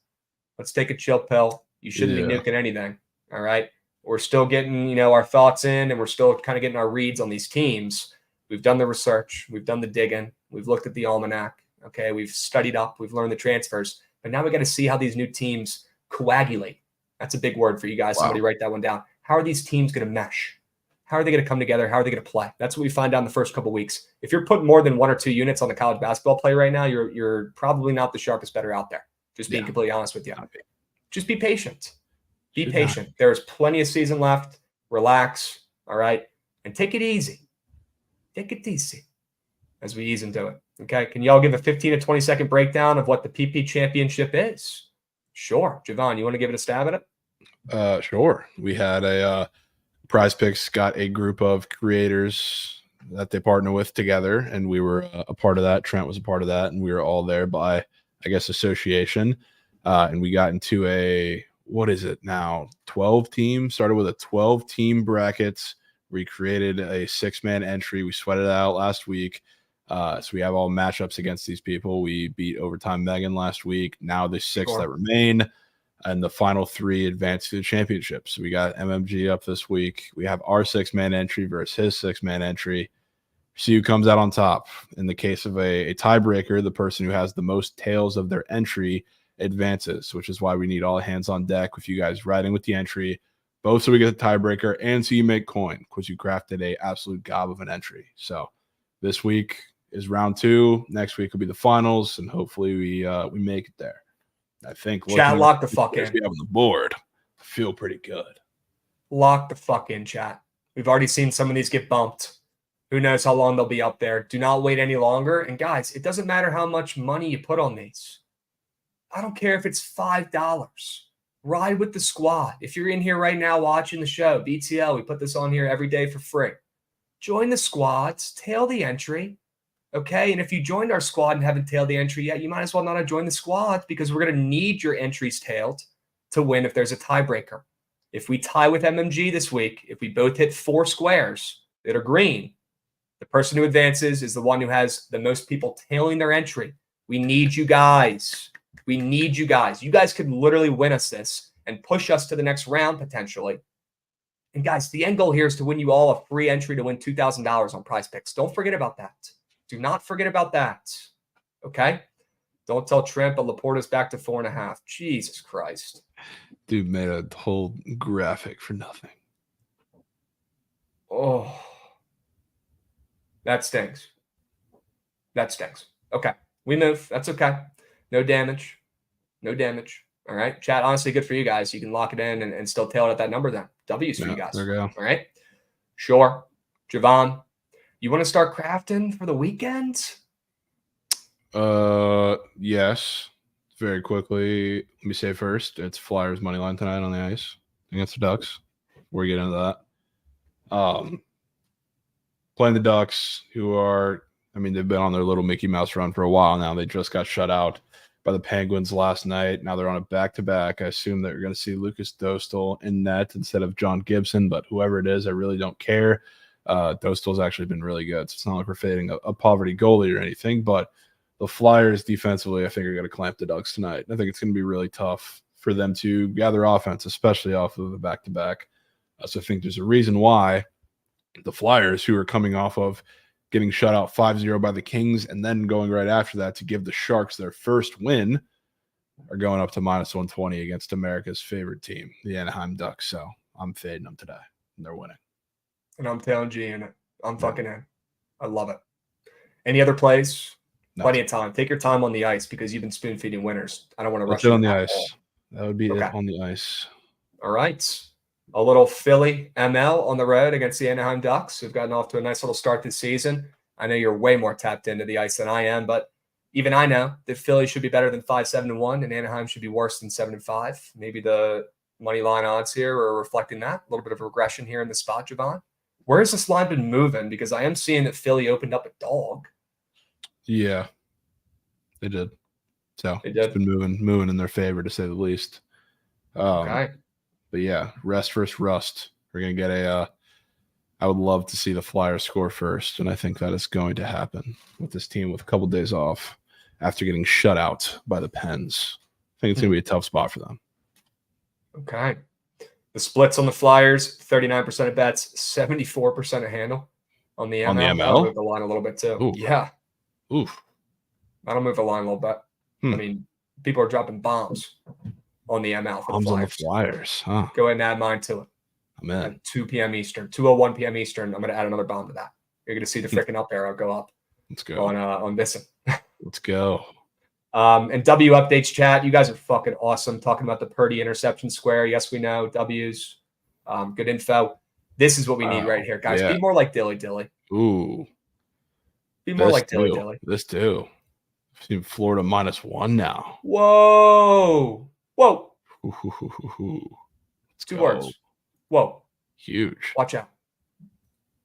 Let's take a chill pill. You shouldn't be nuking anything. All right. We're still getting, our thoughts in, and we're still kind of getting our reads on these teams. We've done the research. We've done the digging. We've looked at the almanac. Okay. We've studied up. We've learned the transfers. But now we got to see how these new teams coagulate. That's a big word for you guys. Wow. Somebody write that one down. How are these teams going to mesh? How are they going to come together? How are they going to play? That's what we find out in the first couple of weeks. If you're putting more than 1 or 2 units on the college basketball play right now, you're probably not the sharpest bettor out there. Just being completely honest with you. Just be patient. Be patient. There's plenty of season left. Relax. All right. And take it easy. Take it easy as we ease into it. Okay. Can y'all give a 15 to 20 second breakdown of what the PP championship is? Sure. Javon, you want to give it a stab at it? Sure. We had a Prize Picks got a group of creators that they partner with together, and we were a part of that. Trent was a part of that, and we were all there by, I guess, association. And we got into a, what is it now, 12 team, started with a 12-team brackets. We created a 6-man entry. We sweated it out last week. So we have all matchups against these people. We beat Overtime Megan last week. Now the 6 that remain, and the final 3 advance to the championship. So we got MMG up this week. We have our 6-man entry versus his 6-man entry. See who comes out on top. In the case of a tiebreaker, the person who has the most tails of their entry advances, which is why we need all hands on deck with you guys riding with the entry, both so we get the tiebreaker and so you make coin, because you crafted a absolute gob of an entry. So this week is round 2. Next week will be the finals, and hopefully we make it there. I think chat, lock the fuck in. We have on the board. I feel pretty good. Lock the fuck in, chat. We've already seen some of these get bumped. Who knows how long they'll be up there. Do not wait any longer. And guys, it doesn't matter how much money you put on these. I don't care if it's $5. Ride with the squad. If you're in here right now watching the show, BTL, we put this on here every day for free. Join the squads, tail the entry. Okay, and if you joined our squad and haven't tailed the entry yet, you might as well not have joined the squad, because we're going to need your entries tailed to win if there's a tiebreaker. If we tie with MMG this week, if we both hit 4 squares that are green, the person who advances is the one who has the most people tailing their entry. We need you guys. We need you guys. You guys could literally win us this and push us to the next round potentially. And guys, the end goal here is to win you all a free entry to win $2,000 on Prize Picks. Don't forget about that. Do not forget about that. Okay? Don't tell Trent, but Laporta's back to 4.5. Jesus Christ. Dude made a whole graphic for nothing. Oh. That stings. That stings. Okay. We move. That's okay. No damage. No damage. All right. Chat, honestly, good for you guys. You can lock it in and still tail it at that number then. W's for you guys. There we go. All right. Sure. Javon, you want to start crafting for the weekend? Yes. Very quickly. Let me say first, it's Flyers money line tonight on the ice against the Ducks. We're getting into that. playing the Ducks, who are, I mean, they've been on their little Mickey Mouse run for a while now. They just got shut out by the Penguins last night. Now they're on a back-to-back. I assume that you're going to see Lucas Dostal in net instead of John Gibson, but whoever it is, I really don't care. Dostal's actually been really good, so it's not like we're fading a poverty goalie or anything, but the Flyers defensively, I think, are going to clamp the Ducks tonight. I think it's going to be really tough for them to gather offense, especially off of a back-to-back. So I think there's a reason why the Flyers, who are coming off of getting shut out 5-0 by the Kings and then going right after that to give the Sharks their first win, are going up to -120 against America's favorite team, the Anaheim Ducks. So I'm fading them today, and they're winning. And I'm telling G in it. I'm fucking in. I love it. Any other plays? No. Plenty of time. Take your time on the ice because you've been spoon feeding winners. I don't want to rush it on the that ice. ball. That would be Okay. it on the ice. All right. A little Philly ML on the road against the Anaheim Ducks, who've gotten off to a nice little start this season. I know you're way more tapped into the ice than I am, but even I know that Philly should be better than 5-7-1 and Anaheim should be worse than 7-5. Maybe the money line odds here are reflecting that. A little bit of regression here in the spot, Javon. Where has this line been moving? Because I am seeing that Philly opened up a dog. Yeah, they did. So They did. It's been moving in their favor, to say the least. Okay. But yeah, rest versus rust. We're going to get I would love to see the Flyers score first, and I think that is going to happen with this team with a couple days off after getting shut out by the Pens. I think it's going to be a tough spot for them. Okay. The splits on the Flyers, 39% of bets, 74% of handle on the ML. On the ML? That'll move the line a little bit too. Ooh. Yeah. Oof. That'll move the line a little bit. Hmm. I mean, people are dropping bombs on the ML for the Bombs on the Flyers. Flyers. Huh. Go ahead and add mine to it. I'm in. At 2 p.m. Eastern, 2:01 p.m. Eastern, I'm going to add another bomb to that. You're going to see the freaking up arrow go up Let's go. on this one. Let's go. And W updates chat. You guys are fucking awesome talking about the Purdy interception square. Yes, we know W's. Good info. This is what we need right here, guys. Yeah. Be more like Dilly Dilly. Ooh. Be more like Dilly too. Dilly. This too. I've seen Florida -1 now. Whoa. Whoa. Let's Two go. words. Whoa. Huge. Watch out.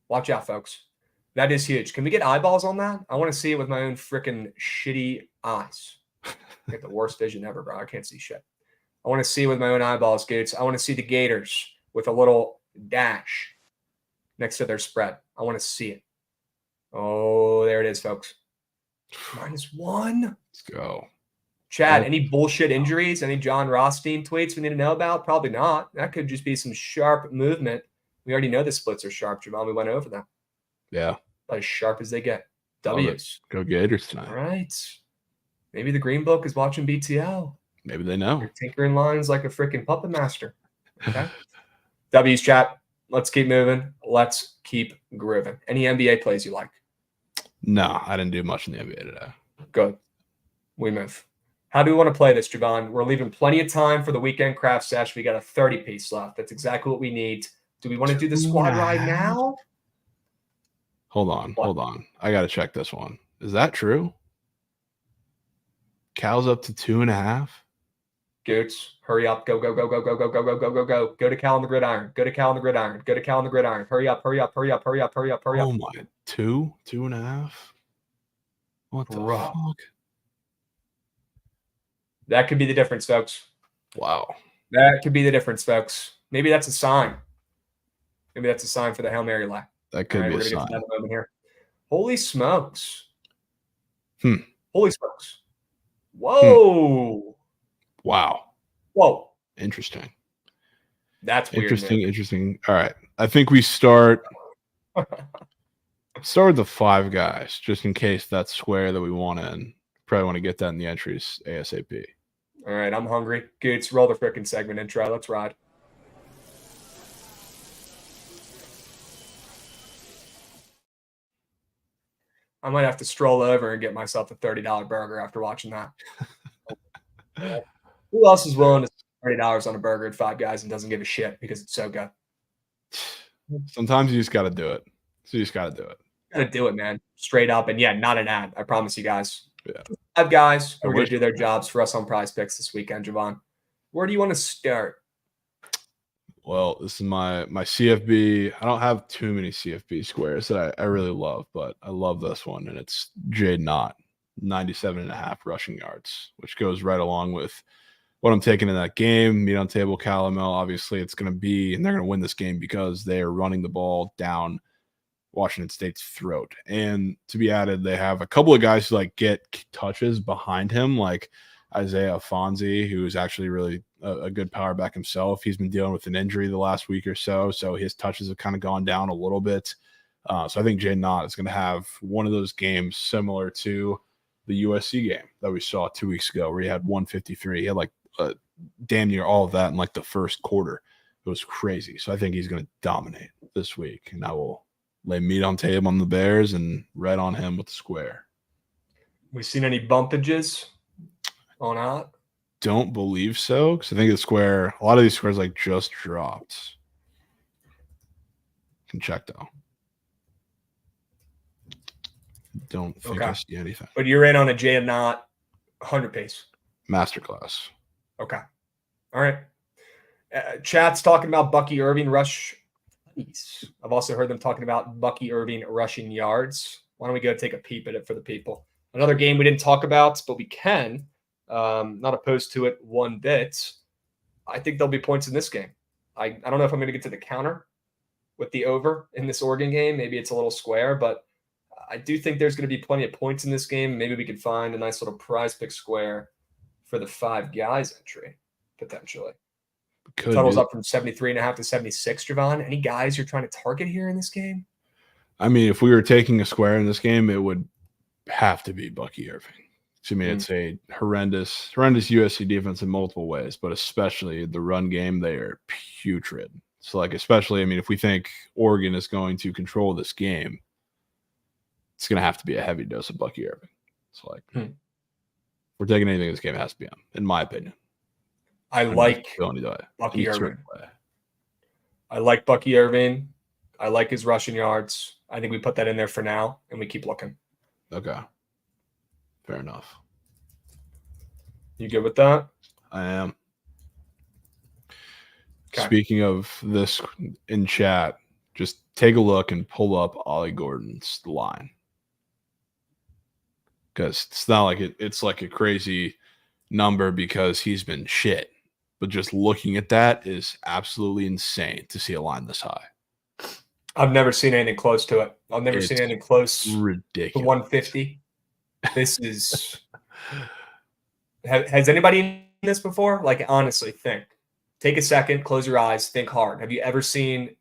Watch out, folks. That is huge. Can we get eyeballs on that? I want to see it with my own freaking shitty eyes. I get the worst vision ever, bro. I can't see shit. I want to see it with my own eyeballs, Gates. I want to see the Gators with a little dash next to their spread. I want to see it. Oh, there it is, folks. -1. Let's go. Chad, Oh. any bullshit injuries? Any John Rothstein tweets we need to know about? Probably not. That could just be some sharp movement. We already know the splits are sharp, Jamal. We went over them. Yeah. About as sharp as they get. Love it. W's. Go Gators tonight. All right. Maybe the Green Book is watching BTL. Maybe they know. You're tinkering lines like a freaking puppet master. Okay. W's chat. Let's keep moving. Let's keep grooving. Any NBA plays you like? No, I didn't do much in the NBA today. Good. We move. How do we want to play this, Javon? We're leaving plenty of time for the weekend craft sesh. We got a 30-piece left. That's exactly what we need. Do we want to do the squad ride now? Hold on. What? Hold on. I got to check this one. Is that true? Cal's up to 2.5. Goots, hurry up. Go, go, go, go, go, go, go, go, go, go, go. Go to Cal on the gridiron. Go to Cal on the gridiron. Go to Cal on the gridiron. Hurry up, hurry up, hurry up, hurry up, hurry up, hurry up. Oh my, 2.5. What the Bro. fuck? That could be the difference, folks. Wow. That could be the difference, folks. Maybe that's a sign. Maybe that's a sign for the Hail Mary lie. That could All right, be we're a gonna get sign. to that moment here. Holy smokes. Hmm. Holy smokes. Whoa. Wow. Whoa. Interesting. That's weird. Interesting. All right. I think we start with the 5 guys, just in case that's square that we want in. Probably want to get that in the entries ASAP. All right, I'm hungry. Goots, roll the freaking segment intro. Let's ride. I might have to stroll over and get myself a $30 burger after watching that. Who else is willing to spend $30 on a burger at Five Guys and doesn't give a shit because it's so good? Sometimes you just got to do it. So you just got to do it. Gotta do it, man. Straight up. And yeah, not an ad. I promise you guys. Yeah. 5 guys who I are going wish- to do their jobs for us on Prize Picks this weekend, Javon. Where do you want to start? Well, this is my CFB. I don't have too many CFB squares that I really love, but I love this one, and it's Jade Knott, 97.5 rushing yards, which goes right along with what I'm taking in that game. Meat on table, Calamel. Obviously, it's going to be, and they're going to win this game because they are running the ball down Washington State's throat. And to be added, they have a couple of guys who like get touches behind him, like Isaiah Fonzie, who is actually really a good power back himself. He's been dealing with an injury the last week or so his touches have kind of gone down a little bit. So I think Jay Knott is going to have one of those games similar to the USC game that we saw 2 weeks ago, where he had 153. He had like damn near all of that in like the first quarter. It was crazy. So I think he's going to dominate this week, and I will lay meat on table on the Bears and red on him with the square. We seen any bumpages on out? Don't believe so, because I think the square, a lot of these squares like just dropped. Can check though. Don't think I see anything. But you're in on a Jay Knott 100 pace. Masterclass. Okay. All right. Chat's talking about Bucky Irving rush. I've also heard them talking about Bucky Irving rushing yards. Why don't we go take a peep at it for the people? Another game we didn't talk about, but we can. Not opposed to it one bit. I think there'll be points in this game. I don't know if I'm going to get to the counter with the over in this Oregon game. Maybe it's a little square, but I do think there's going to be plenty of points in this game. Maybe we could find a nice little prize pick square for the 5 guys entry, potentially. Total's up from 73.5 to 76, Javon. Any guys you're trying to target here in this game? I mean, if we were taking a square in this game, it would have to be Bucky Irving. To me, it's a horrendous USC defense in multiple ways, but especially the run game, they are putrid. So, like, especially, I mean, if we think Oregon is going to control this game, it's going to have to be a heavy dose of Bucky Irving. So, like, if we're taking anything in this game, it has to be him, in my opinion. I like Bucky Irving. I like Bucky Irving. I like his rushing yards. I think we put that in there for now, and we keep looking. Okay. Fair enough. You good with that? I am. Okay. Speaking of this in chat, just take a look and pull up Ollie Gordon's line. Because it's not like it's like a crazy number because he's been shit. But just looking at that is absolutely insane to see a line this high. I've never seen anything close to it. I've never seen anything close ridiculous. to 150. This is has anybody seen this before? Like, honestly, think. Take a second, close your eyes, think hard. Have you ever seen,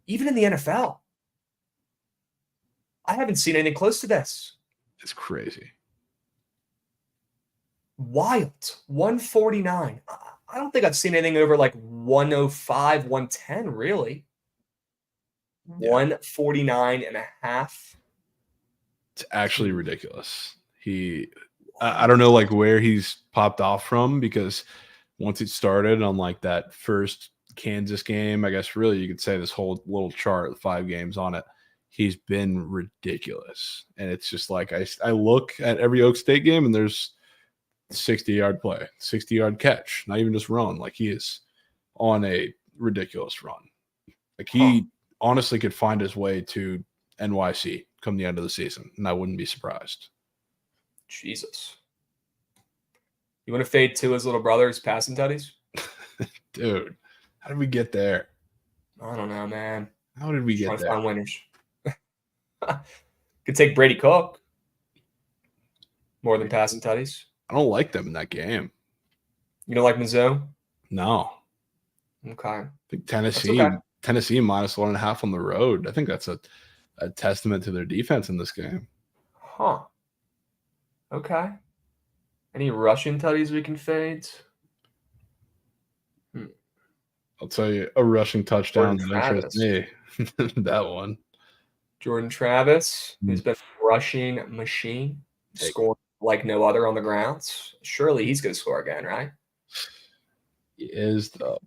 even in the NFL? I haven't seen anything close to this. It's crazy. Wild. 149. I don't think I've seen anything over like 105, 110, really. Yeah. 149.5. It's actually ridiculous. I don't know like where he's popped off from, because once it started on like that first Kansas game, I guess really you could say this whole little chart, 5 games on it, he's been ridiculous. And it's just like I look at every Oak State game and there's 60-yard play, 60-yard catch, not even just run. Like, he is on a ridiculous run. Like, he honestly could find his way to NYC come the end of the season, and I wouldn't be surprised. Jesus. You want to fade to his little brother's passing tutties? Dude, how did we get there? I don't know, man. How did we get there? Find winners. Could take Brady Cook more than passing tutties. I don't like them in that game. You don't like Mizzou? No. Okay. I think Tennessee minus 1.5 on the road. I think that's a testament to their defense in this game. Huh. Okay. Any Russian tutties we can fade? I'll tell you, a rushing touchdown that interests me. That one. Jordan Travis, who's been a rushing machine, scoring like no other on the grounds. Surely he's going to score again, right? He is, though.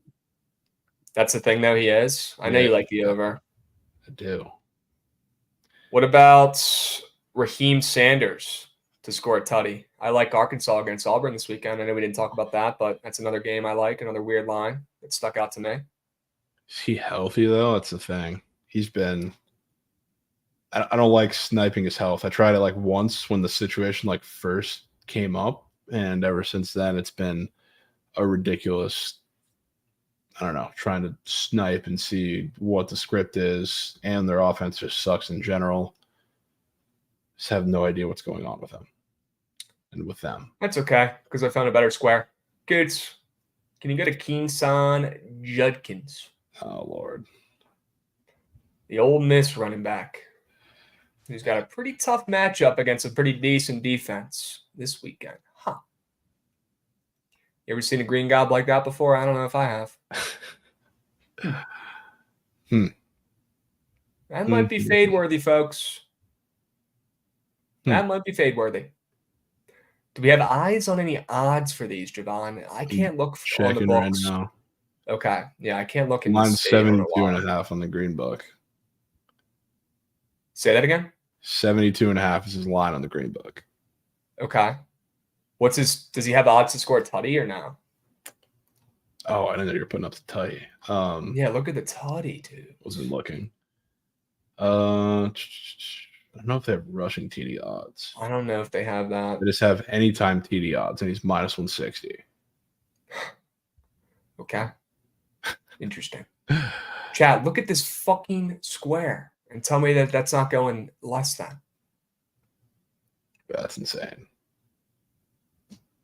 That's the thing, though. He is. I know you like the over. I do. What about Raheem Sanders to score a tutty? I like Arkansas against Auburn this weekend. I know we didn't talk about that, but that's another game I like, another weird line that stuck out to me. Is he healthy though? That's the thing. He's been. I don't like sniping his health. I tried it like once when the situation like first came up, and ever since then it's been a ridiculous. I don't know, trying to snipe and see what the script is, and their offense just sucks in general. Just have no idea what's going on with him and with them. That's okay, because I found a better square. Goods, can you go to Keenson Judkins? Oh Lord, The Ole Miss running back, who's got a pretty tough matchup against a pretty decent defense this weekend. Huh. You ever seen a green gob like that before? I don't know if I have. That might be fade worthy, folks. That might be fade worthy. Do we have eyes on any odds for these, Javon? I can't look on the books. Right now. Okay. Yeah, I can't look in Mine's 72.5 on the green book. Say that again? 72.5 is his line on the green book. Okay. What's his? Does he have odds to score a tutty or no? Oh, I didn't know you were putting up the tutty. Yeah, look at the tutty, dude. Wasn't looking. I don't know if they have rushing TD odds. I don't know if they have that. They just have anytime TD odds, and he's minus 160. Okay. Interesting. Chat, look at this fucking square and tell me that that's not going less than. That's insane.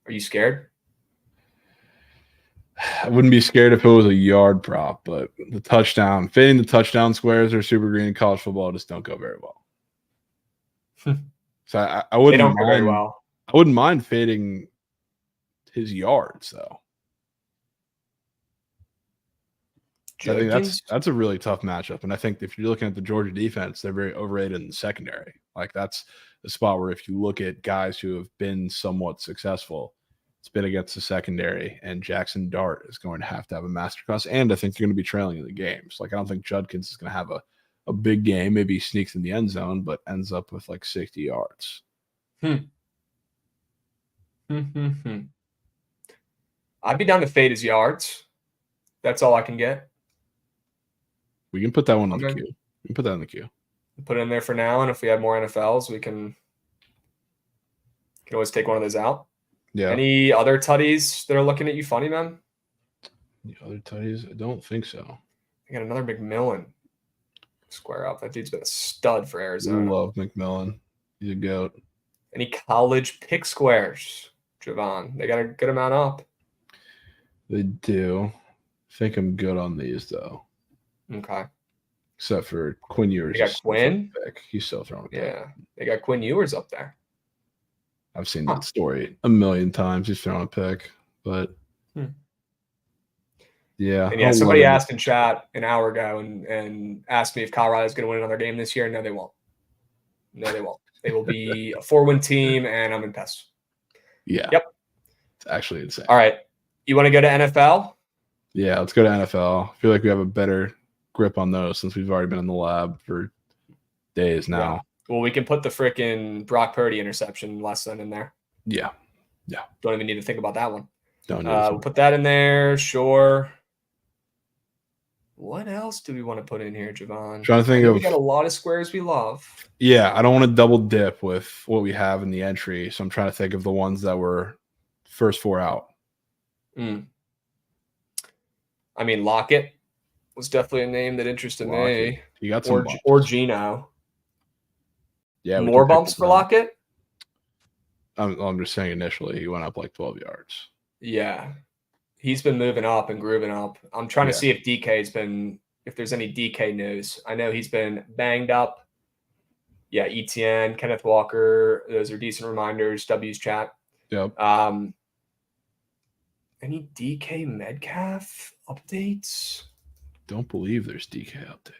Are you scared? I wouldn't be scared if it was a yard prop, but fading the touchdown squares or super green in college football just don't go very well. So I wouldn't. They don't go very well. I wouldn't mind fading his yards though. I think that's a really tough matchup, and I think if you're looking at the Georgia defense, they're very overrated in the secondary. Like that's the spot where if you look at guys who have been somewhat successful, it's been against the secondary, and Jackson Dart is going to have a masterclass, and I think they're going to be trailing in the games. Like I don't think Judkins is going to have a big game. Maybe he sneaks in the end zone, but ends up with like 60 yards. I'd be down to fade his yards. That's all I can get. We can put that one on the queue. We can put that in the queue. Put it in there for now, and if we have more NFLs, we can always take one of those out. Yeah. Any other tutties that are looking at you funny, man? The other tutties? I don't think so. I got another McMillan square up. That dude's been a stud for Arizona. Love McMillan. He's a goat. Any college pick squares, Javon? They got a good amount up. They do. I think I'm good on these though. Okay. Except for Quinn Ewers. They got Quinn. He's still throwing a pick. Yeah. They got Quinn Ewers up there. I've seen that story a million times. He's throwing a pick, but yeah. And yeah, somebody asked in chat an hour ago and asked me if Colorado's going to win another game this year. No, they won't. No, they won't. They will be a 4-win team, and I'm impressed. Yeah. Yep. It's actually insane. All right. You want to go to NFL? Yeah, let's go to NFL. I feel like we have a better grip on those since we've already been in the lab for days now. Yeah. Well, we can put the frickin' Brock Purdy interception lesson in there. Yeah. Yeah. Don't even need to think about that one. Don't we'll put that in there. Sure. What else do we want to put in here, Javon? Trying to think of. We got a lot of squares we love. Yeah, I don't want to double dip with what we have in the entry, so I'm trying to think of the ones that were first four out. I mean, Lockett was definitely a name that interested me. You got some or Geno. Yeah, more bumps for Lockett. I'm just saying initially he went up like 12 yards. Yeah, he's been moving up and grooving up. I'm trying to see if if there's any DK news. I know he's been banged up. Yeah, ETN, Kenneth Walker, those are decent reminders. W's chat. Yep. Any DK Metcalf updates? Don't believe there's DK update.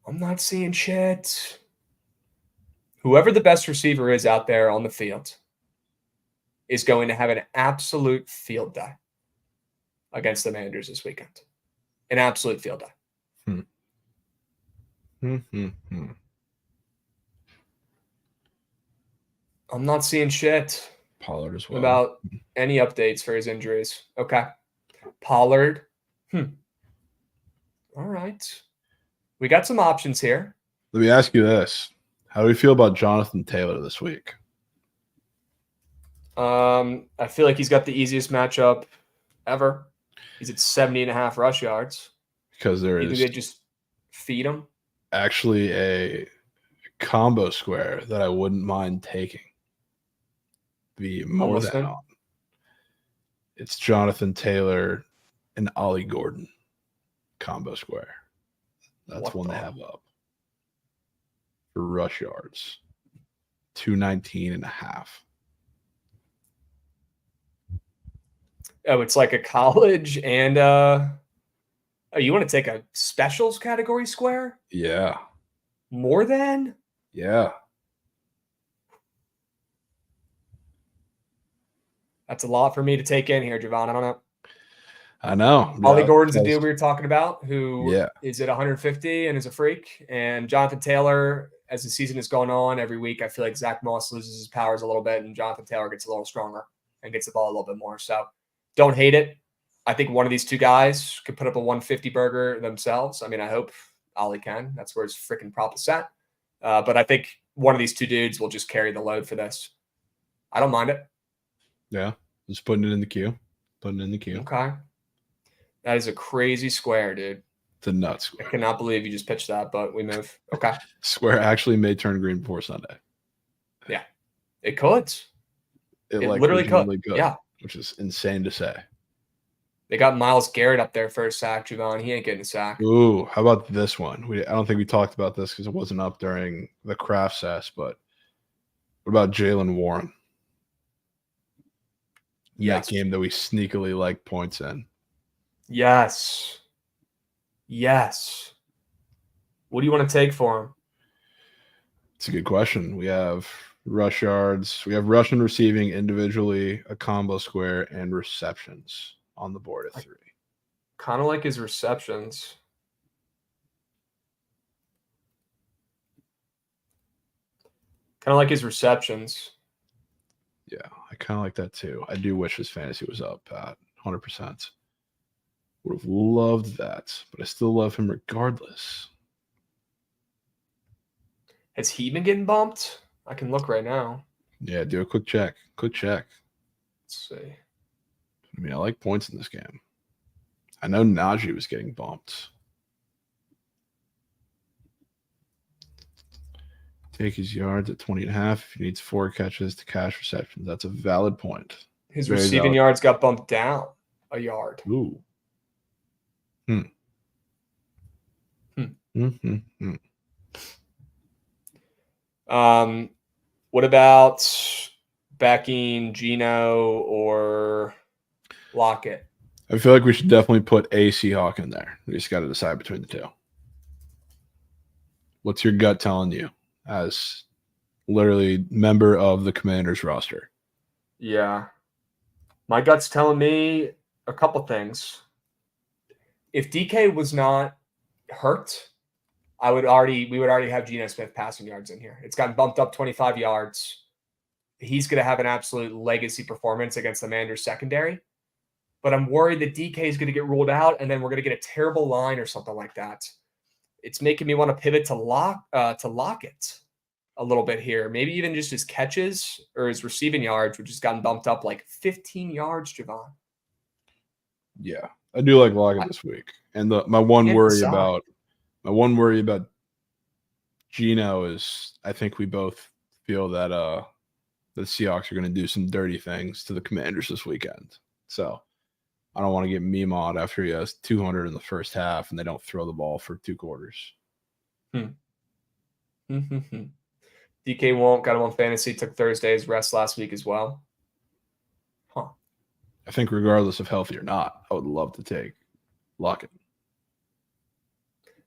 I'm not seeing shit. Whoever the best receiver is out there on the field is going to have an absolute field day against the Manders this weekend. An absolute field day. I'm not seeing shit Pollard as well. about any updates for his injuries. Okay. Pollard. All right. We got some options here. Let me ask you this. How do we feel about Jonathan Taylor this week? I feel like he's got the easiest matchup ever. He's at 70.5 rush yards. Because there Either is they just feed him. actually a combo square that I wouldn't mind taking. Be more than listening. on. It's Jonathan Taylor and Ollie Gordon combo square. That's What one the- they have up for rush yards. 219.5. Oh, it's like a college and oh, you want to take a specials category square? Yeah. More than? Yeah. That's a lot for me to take in here, Javon. I don't know. I know. Ollie Yeah, Gordon's a because- dude we were talking about who is at 150 and is a freak. And Jonathan Taylor, as the season is going on, every week I feel like Zach Moss loses his powers a little bit and Jonathan Taylor gets a little stronger and gets the ball a little bit more. So don't hate it. I think one of these two guys could put up a 150 burger themselves. I mean, I hope Ollie can. That's where his freaking prop is set. But I think one of these two dudes will just carry the load for this. I don't mind it. Yeah. Just putting it in the queue. Putting it in the queue. Okay. That is a crazy square, dude. It's a nuts I square. cannot believe you just pitched that, but we move. Okay. Square actually may turn green before Sunday. It could. It like literally could. legitimately could, Yeah. which is insane to say. They got Myles Garrett up there for a sack, Javon. He ain't getting a sack. Ooh, how about this one? I don't think we talked about this because it wasn't up during the craft sess, but what about Jalen Warren? Yes. That game that we sneakily like points in. Yes. Yes. What do you want to take for him? It's a good question. We have rush yards. We have rush and receiving individually, a combo square, and receptions on the board at 3. Kind of like his receptions. Kind of like his receptions. Yeah, I kind of like that too. I do wish his fantasy was up at 100%. Would have loved that, but I still love him regardless. Has he been getting bumped? I can look right now. Yeah, do a quick check. Quick check. Let's see. I mean, I like points in this game. I know Najee was getting bumped. Take his yards at 20.5. If he needs 4 catches to cash receptions, that's a valid point. His Very receiving valid. yards got bumped down a yard. Ooh. What about backing Geno or Lockett? I feel like we should definitely put a Seahawk in there. We just got to decide between the two. What's your gut telling you as literally member of the Commanders roster? Yeah. My gut's telling me a couple things. If DK was not hurt, we would already have Geno Smith passing yards in here. It's gotten bumped up 25 yards. He's going to have an absolute legacy performance against the Commanders secondary. But I'm worried that DK is going to get ruled out, and then we're going to get a terrible line or something like that. It's making me want to pivot to Lockett a little bit here. Maybe even just his catches or his receiving yards, which has gotten bumped up like 15 yards, Javon. Yeah, I do like Lockett this week. And my one worry about Geno is I think we both feel that the Seahawks are going to do some dirty things to the Commanders this weekend. So I don't want to get meme-awed after he has 200 in the first half and they don't throw the ball for 2 quarters. DK won't got him on fantasy. Took Thursday's rest last week as well. Huh. I think regardless of healthy or not, I would love to take Lockett.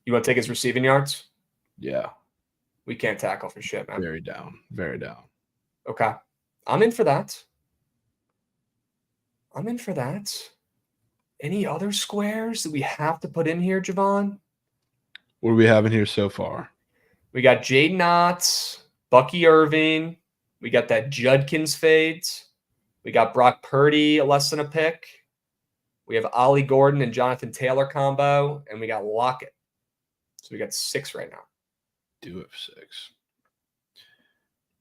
You want to take his receiving yards? Yeah. We can't tackle for shit, man. Very down. Very down. Okay. I'm in for that. Any other squares that we have to put in here, Javon? What do we have in here so far? We got Jaden Knotts, Bucky Irving. We got that Judkins fades. We got Brock Purdy, less than a pick. We have Ollie Gordon and Jonathan Taylor combo, and we got Lockett. So we got 6 right now. Do it for 6.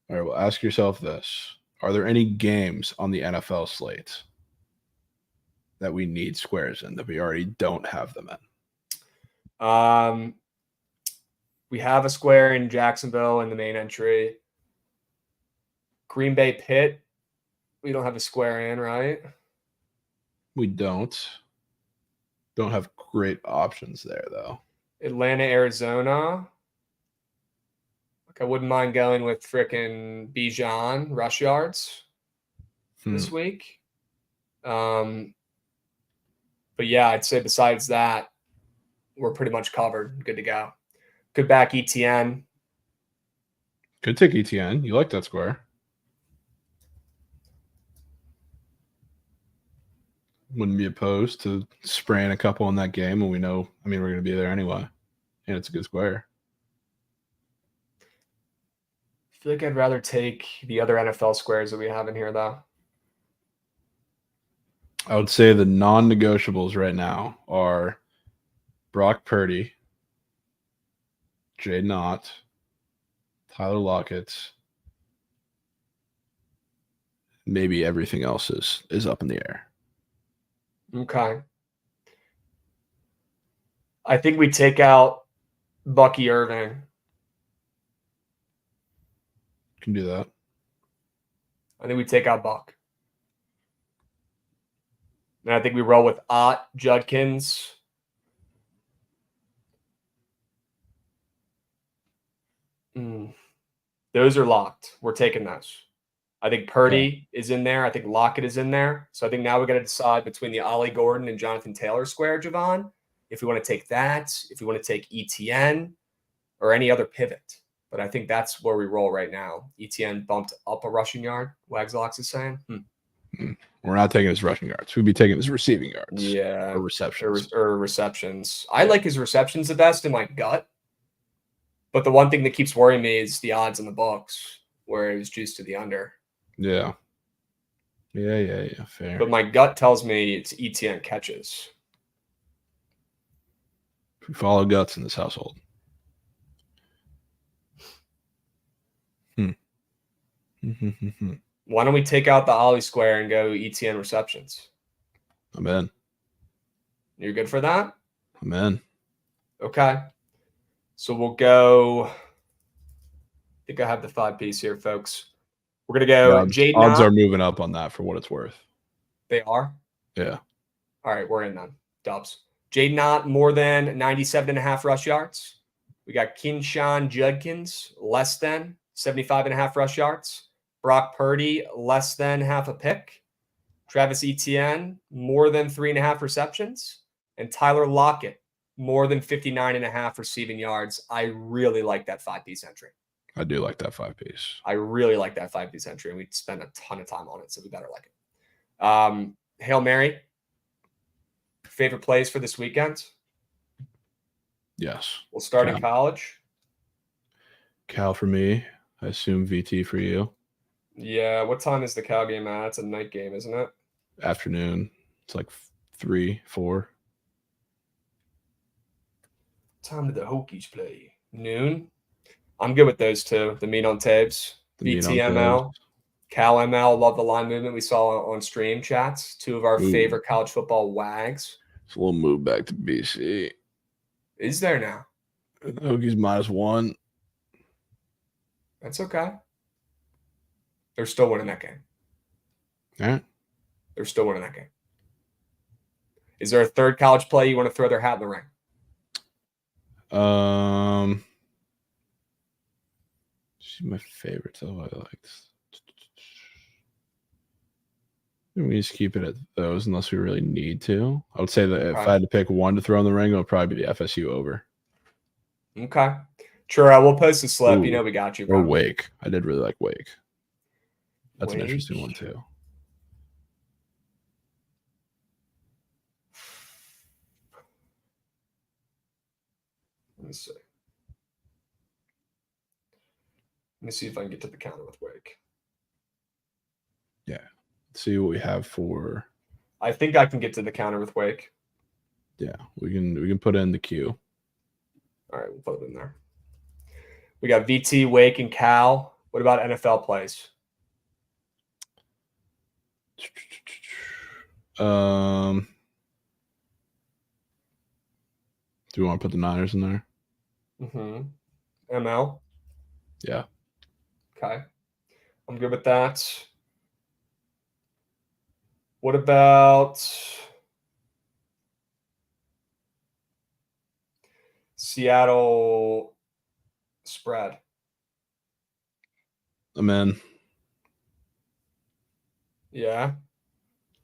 All right, well, ask yourself this. Are there any games on the NFL slate that we need squares in that we already don't have them in? We have a square in Jacksonville in the main entry. Green Bay Pitt, we don't have a square in, right? We don't. Don't have great options there, though. Atlanta, Arizona. Like, I wouldn't mind going with frickin' Bijan rush yards this week. But yeah, I'd say besides that, we're pretty much covered. Good to go. Could back ETN. Could take ETN. You like that square. Wouldn't be opposed to spraying a couple in that game when we know, we're going to be there anyway. And it's a good square. I feel like I'd rather take the other NFL squares that we have in here, though. I would say the non-negotiables right now are Brock Purdy, Jay Knott, Tyler Lockett. Maybe everything else is up in the air. Okay. I think we take out Bucky Irving. Can do that. I think we take out Buck. And I think we roll with Ott, Judkins. Those are locked. We're taking those. I think Purdy is in there. I think Lockett is in there. So I think now we got to decide between the Ollie Gordon and Jonathan Taylor square, Javon, if we want to take that, if we want to take ETN or any other pivot. But I think that's where we roll right now. ETN bumped up a rushing yard, Wagslocks is saying. We're not taking his rushing yards. We'd be taking his receiving yards. Yeah. Or receptions. Or receptions. I like his receptions the best in my gut. But the one thing that keeps worrying me is the odds in the books where it was juiced to the under. Yeah. Yeah. Fair. But my gut tells me it's ETN catches. We follow guts in this household. Why don't we take out the Ollie square and go ETN receptions? I'm in. You're good for that? I'm in. Okay. So we'll go. I think I have the 5-piece here, folks. We're going to go Jaden. Odds are moving up on that for what it's worth. They are? Yeah. All right, we're in then. Dubs. Jaden Knott, more than 97.5 rush yards. We got Kinshawn Judkins, less than 75.5 rush yards. Brock Purdy, less than half a pick. Travis Etienne, more than 3.5 receptions. And Tyler Lockett, more than 59.5 receiving yards. I really like that 5-piece entry. I do like that 5-piece. I really like that 5-piece entry, and we'd spend a ton of time on it, so we better like it. Hail Mary. Favorite plays for this weekend? Yes. We'll start in college. Cal for me. I assume VT for you. Yeah. What time is the Cal game at? It's a night game, isn't it? Afternoon. It's like 3, 4. Time did the Hokies play? Noon. I'm good with those two. The meat on tabs. VTML. Cal ML. Love the line movement we saw on stream chats. 2 of our favorite college football wags. It's a little move back to BC. Is there now? The Hokies -1. That's okay. They're still winning that game. All right. They're still winning that game. Is there a third college play you want to throw their hat in the ring? She's my favorite. Oh, I liked. We just keep it at those unless we really need to. I would say that if I had to pick one to throw in the ring, it would probably be the FSU over. Okay. Sure, I will post a slip. You know we got you, bro. Or Wake. I did really like Wake. That's Wake? an interesting one, too. Let me see. Let me see if I can get to the counter with Wake. Yeah. Let's see what we have for I think I can get to the counter with Wake. Yeah, we can put it in the queue. All right, we'll put it in there. We got VT, Wake, and Cal. What about NFL plays? Do we want to put the Niners in there? ML. Yeah. Okay. I'm good with that. What about Seattle spread? I'm in. Yeah.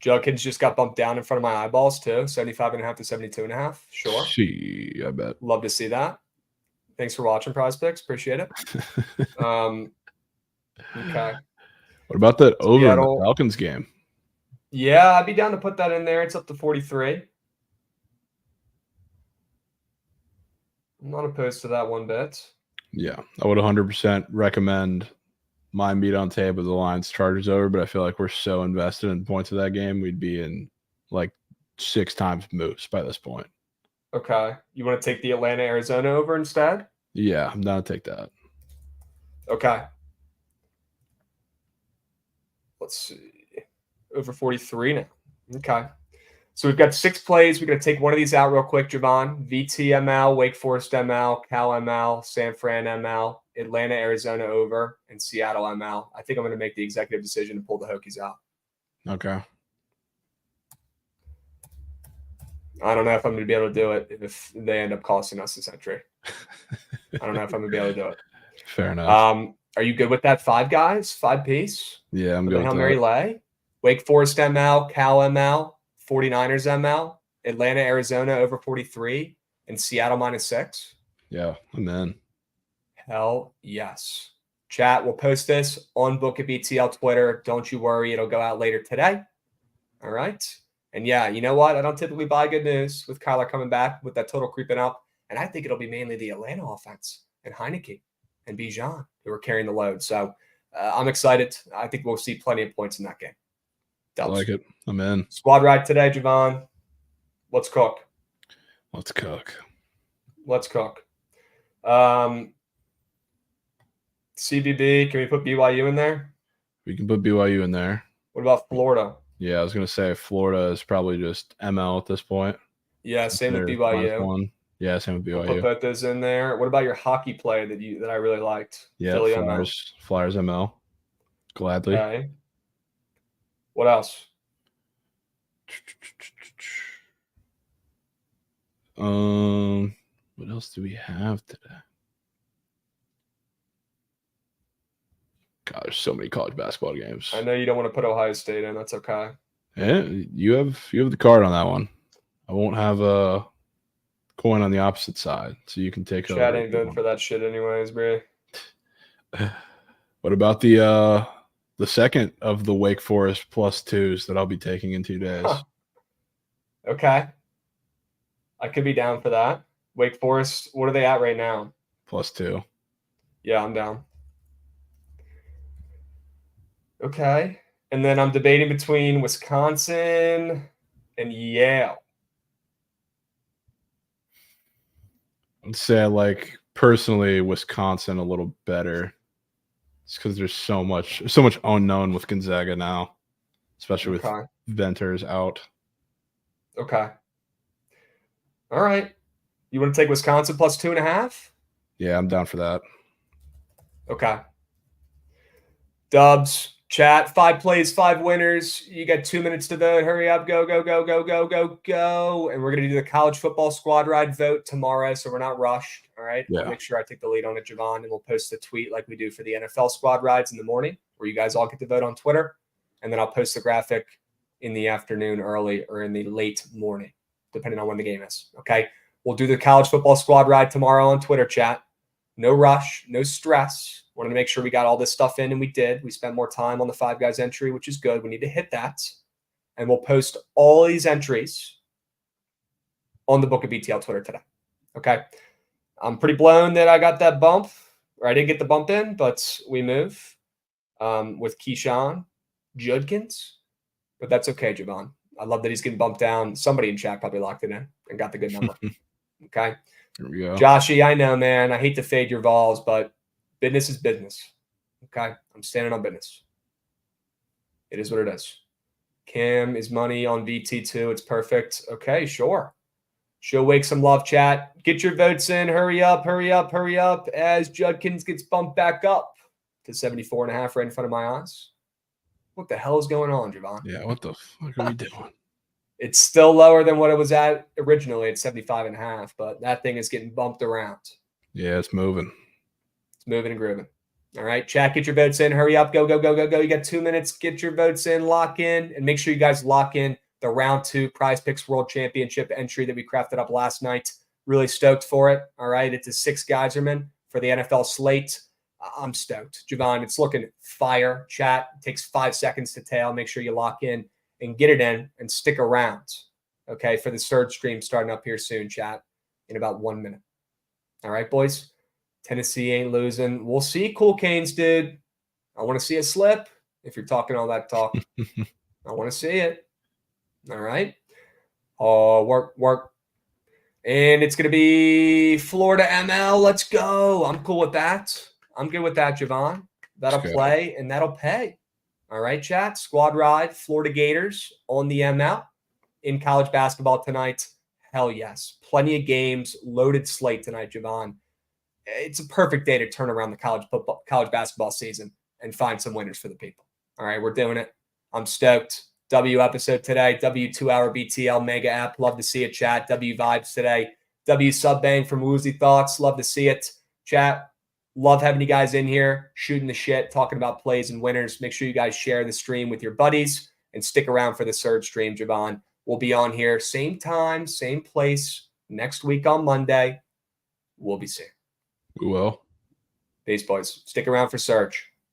Jughead's just got bumped down in front of my eyeballs too. 75.5 to 72.5. Sure. Gee, I bet. Love to see that. Thanks for watching, Prize Picks. Appreciate it. Okay. What about that over in Seattle. the Falcons game? Yeah, I'd be down to put that in there. It's up to 43. I'm not opposed to that one bit. Yeah, I would 100% recommend mine beat on tape with the Lions Chargers over, but I feel like we're so invested in points of that game, we'd be in like 6 times moose by this point. Okay. You want to take the Atlanta, Arizona over instead? Yeah, I'm down to take that. Okay. Let's see. Over 43 now. Okay. So we've got 6 plays. We're going to take one of these out real quick, Javon. VTML, Wake Forest ML, Cal ML, San Fran ML, Atlanta, Arizona over, and Seattle ML. I think I'm going to make the executive decision to pull the Hokies out. Okay. I don't know if I'm going to be able to do it if they end up costing us this entry. I don't know if I'm going to be able to do it. Fair enough. Are you good with that 5 guys? 5 piece? Yeah, I'm For good the with Hail that. Mary lay? Wake Forest ML, Cal ML, 49ers ML, Atlanta, Arizona over 43, and Seattle -6. Yeah, I'm in. Hell yes. Chat, we'll post this on Book of BTL Twitter. Don't you worry. It'll go out later today. All right. And yeah, you know what? I don't typically buy good news with Kyler coming back with that total creeping up. And I think it'll be mainly the Atlanta offense and Heineke and Bijan who are carrying the load. So I'm excited. I think we'll see plenty of points in that game. I like it. I'm in. Squad ride today, Javon. Let's cook. Let's cook. Let's cook. CBB, can we put BYU in there? We can put BYU in there. What about Florida? Yeah, I was going to say Florida is probably just ML at this point. Yeah, same with They're BYU. -1. Yeah, same with We'll BYU. put both those in there. What about your hockey play that I really liked? Yeah, Philly Flyers ML. Gladly. Okay. What else? What else do we have today? God, there's so many college basketball games. I know you don't want to put Ohio State in. That's okay. Yeah, you have the card on that one. I won't have a coin on the opposite side, so you can take over. Chad ain't voting for that shit anyways, bro. What about the second of the Wake Forest +2s that I'll be taking in 2 days? Huh. Okay. I could be down for that. Wake Forest, what are they at right now? +2. Yeah, I'm down. Okay. And then I'm debating between Wisconsin and Yale. I'd say I like personally Wisconsin a little better. It's because there's so much unknown with Gonzaga now, especially with Venters out. Okay. All right. You want to take Wisconsin +2.5? Yeah, I'm down for that. Okay. Dubs, chat, 5 plays, 5 winners. You got 2 minutes to vote. Hurry up. Go, go, go, go, go, go, go. And we're going to do the college football squad ride vote tomorrow, so we're not rushed. All right. Yeah. I'll make sure I take the lead on it, Javon, and we'll post a tweet like we do for the NFL squad rides in the morning, where you guys all get to vote on Twitter. And then I'll post the graphic in the afternoon early or in the late morning, depending on when the game is. Okay. We'll do the college football squad ride tomorrow on Twitter, chat. No rush, no stress. Wanted to make sure we got all this stuff in, and we did. We spent more time on the 5 guys entry, which is good. We need to hit that. And we'll post all these entries on the Book of BTL Twitter today. Okay. I'm pretty blown that I got that bump, or I didn't get the bump in, but we move with Keyshawn Judkins. But that's okay, Javon. I love that he's getting bumped down. Somebody in chat probably locked it in and got the good number. Okay. Here we go. Joshy, I know, man. I hate to fade your Vols, but business is business. Okay. I'm standing on business. It is what it is. Cam is money on VT2. It's perfect. Okay, sure. Show Wake some love, chat. Get your votes in. Hurry up, hurry up, hurry up as Judkins gets bumped back up to 74.5 right in front of my eyes. What the hell is going on, Javon? Yeah, what the fuck are we doing? It's still lower than what it was at originally at 75.5, but that thing is getting bumped around. Yeah, it's moving. It's moving and grooving. All right, chat, get your votes in. Hurry up. Go, go, go, go, go. You got 2 minutes. Get your votes in. Lock in. And make sure you guys lock in the Round 2 Prize Picks World Championship entry that we crafted up last night. Really stoked for it. All right, it's a 6 Geyserman for the NFL slate. I'm stoked. Javon, it's looking fire. Chat, it takes 5 seconds to tail. Make sure you lock in and get it in and stick around, okay, for the Surge stream starting up here soon, chat, in about 1 minute. All right, boys? Tennessee ain't losing. We'll see, Cool Canes, dude. I want to see a slip if you're talking all that talk. I want to see it. All right? Oh, work. And it's going to be Florida ML. Let's go. I'm cool with that. I'm good with that, Javon. That'll play and that'll pay. All right, chat. Squad ride, Florida Gators on the ML in college basketball tonight. Hell yes. Plenty of games, loaded slate tonight, Javon. It's a perfect day to turn around the college basketball season and find some winners for the people. All right, we're doing it. I'm stoked. W episode today. W 2-hour BTL mega app. Love to see it, chat. W vibes today. W sub bang from Woozy Thoughts. Love to see it, chat. Love having you guys in here, shooting the shit, talking about plays and winners. Make sure you guys share the stream with your buddies and stick around for the Surge stream, Javon. We'll be on here same time, same place next week on Monday. We'll be seeing. We will. Peace, boys. Stick around for Surge.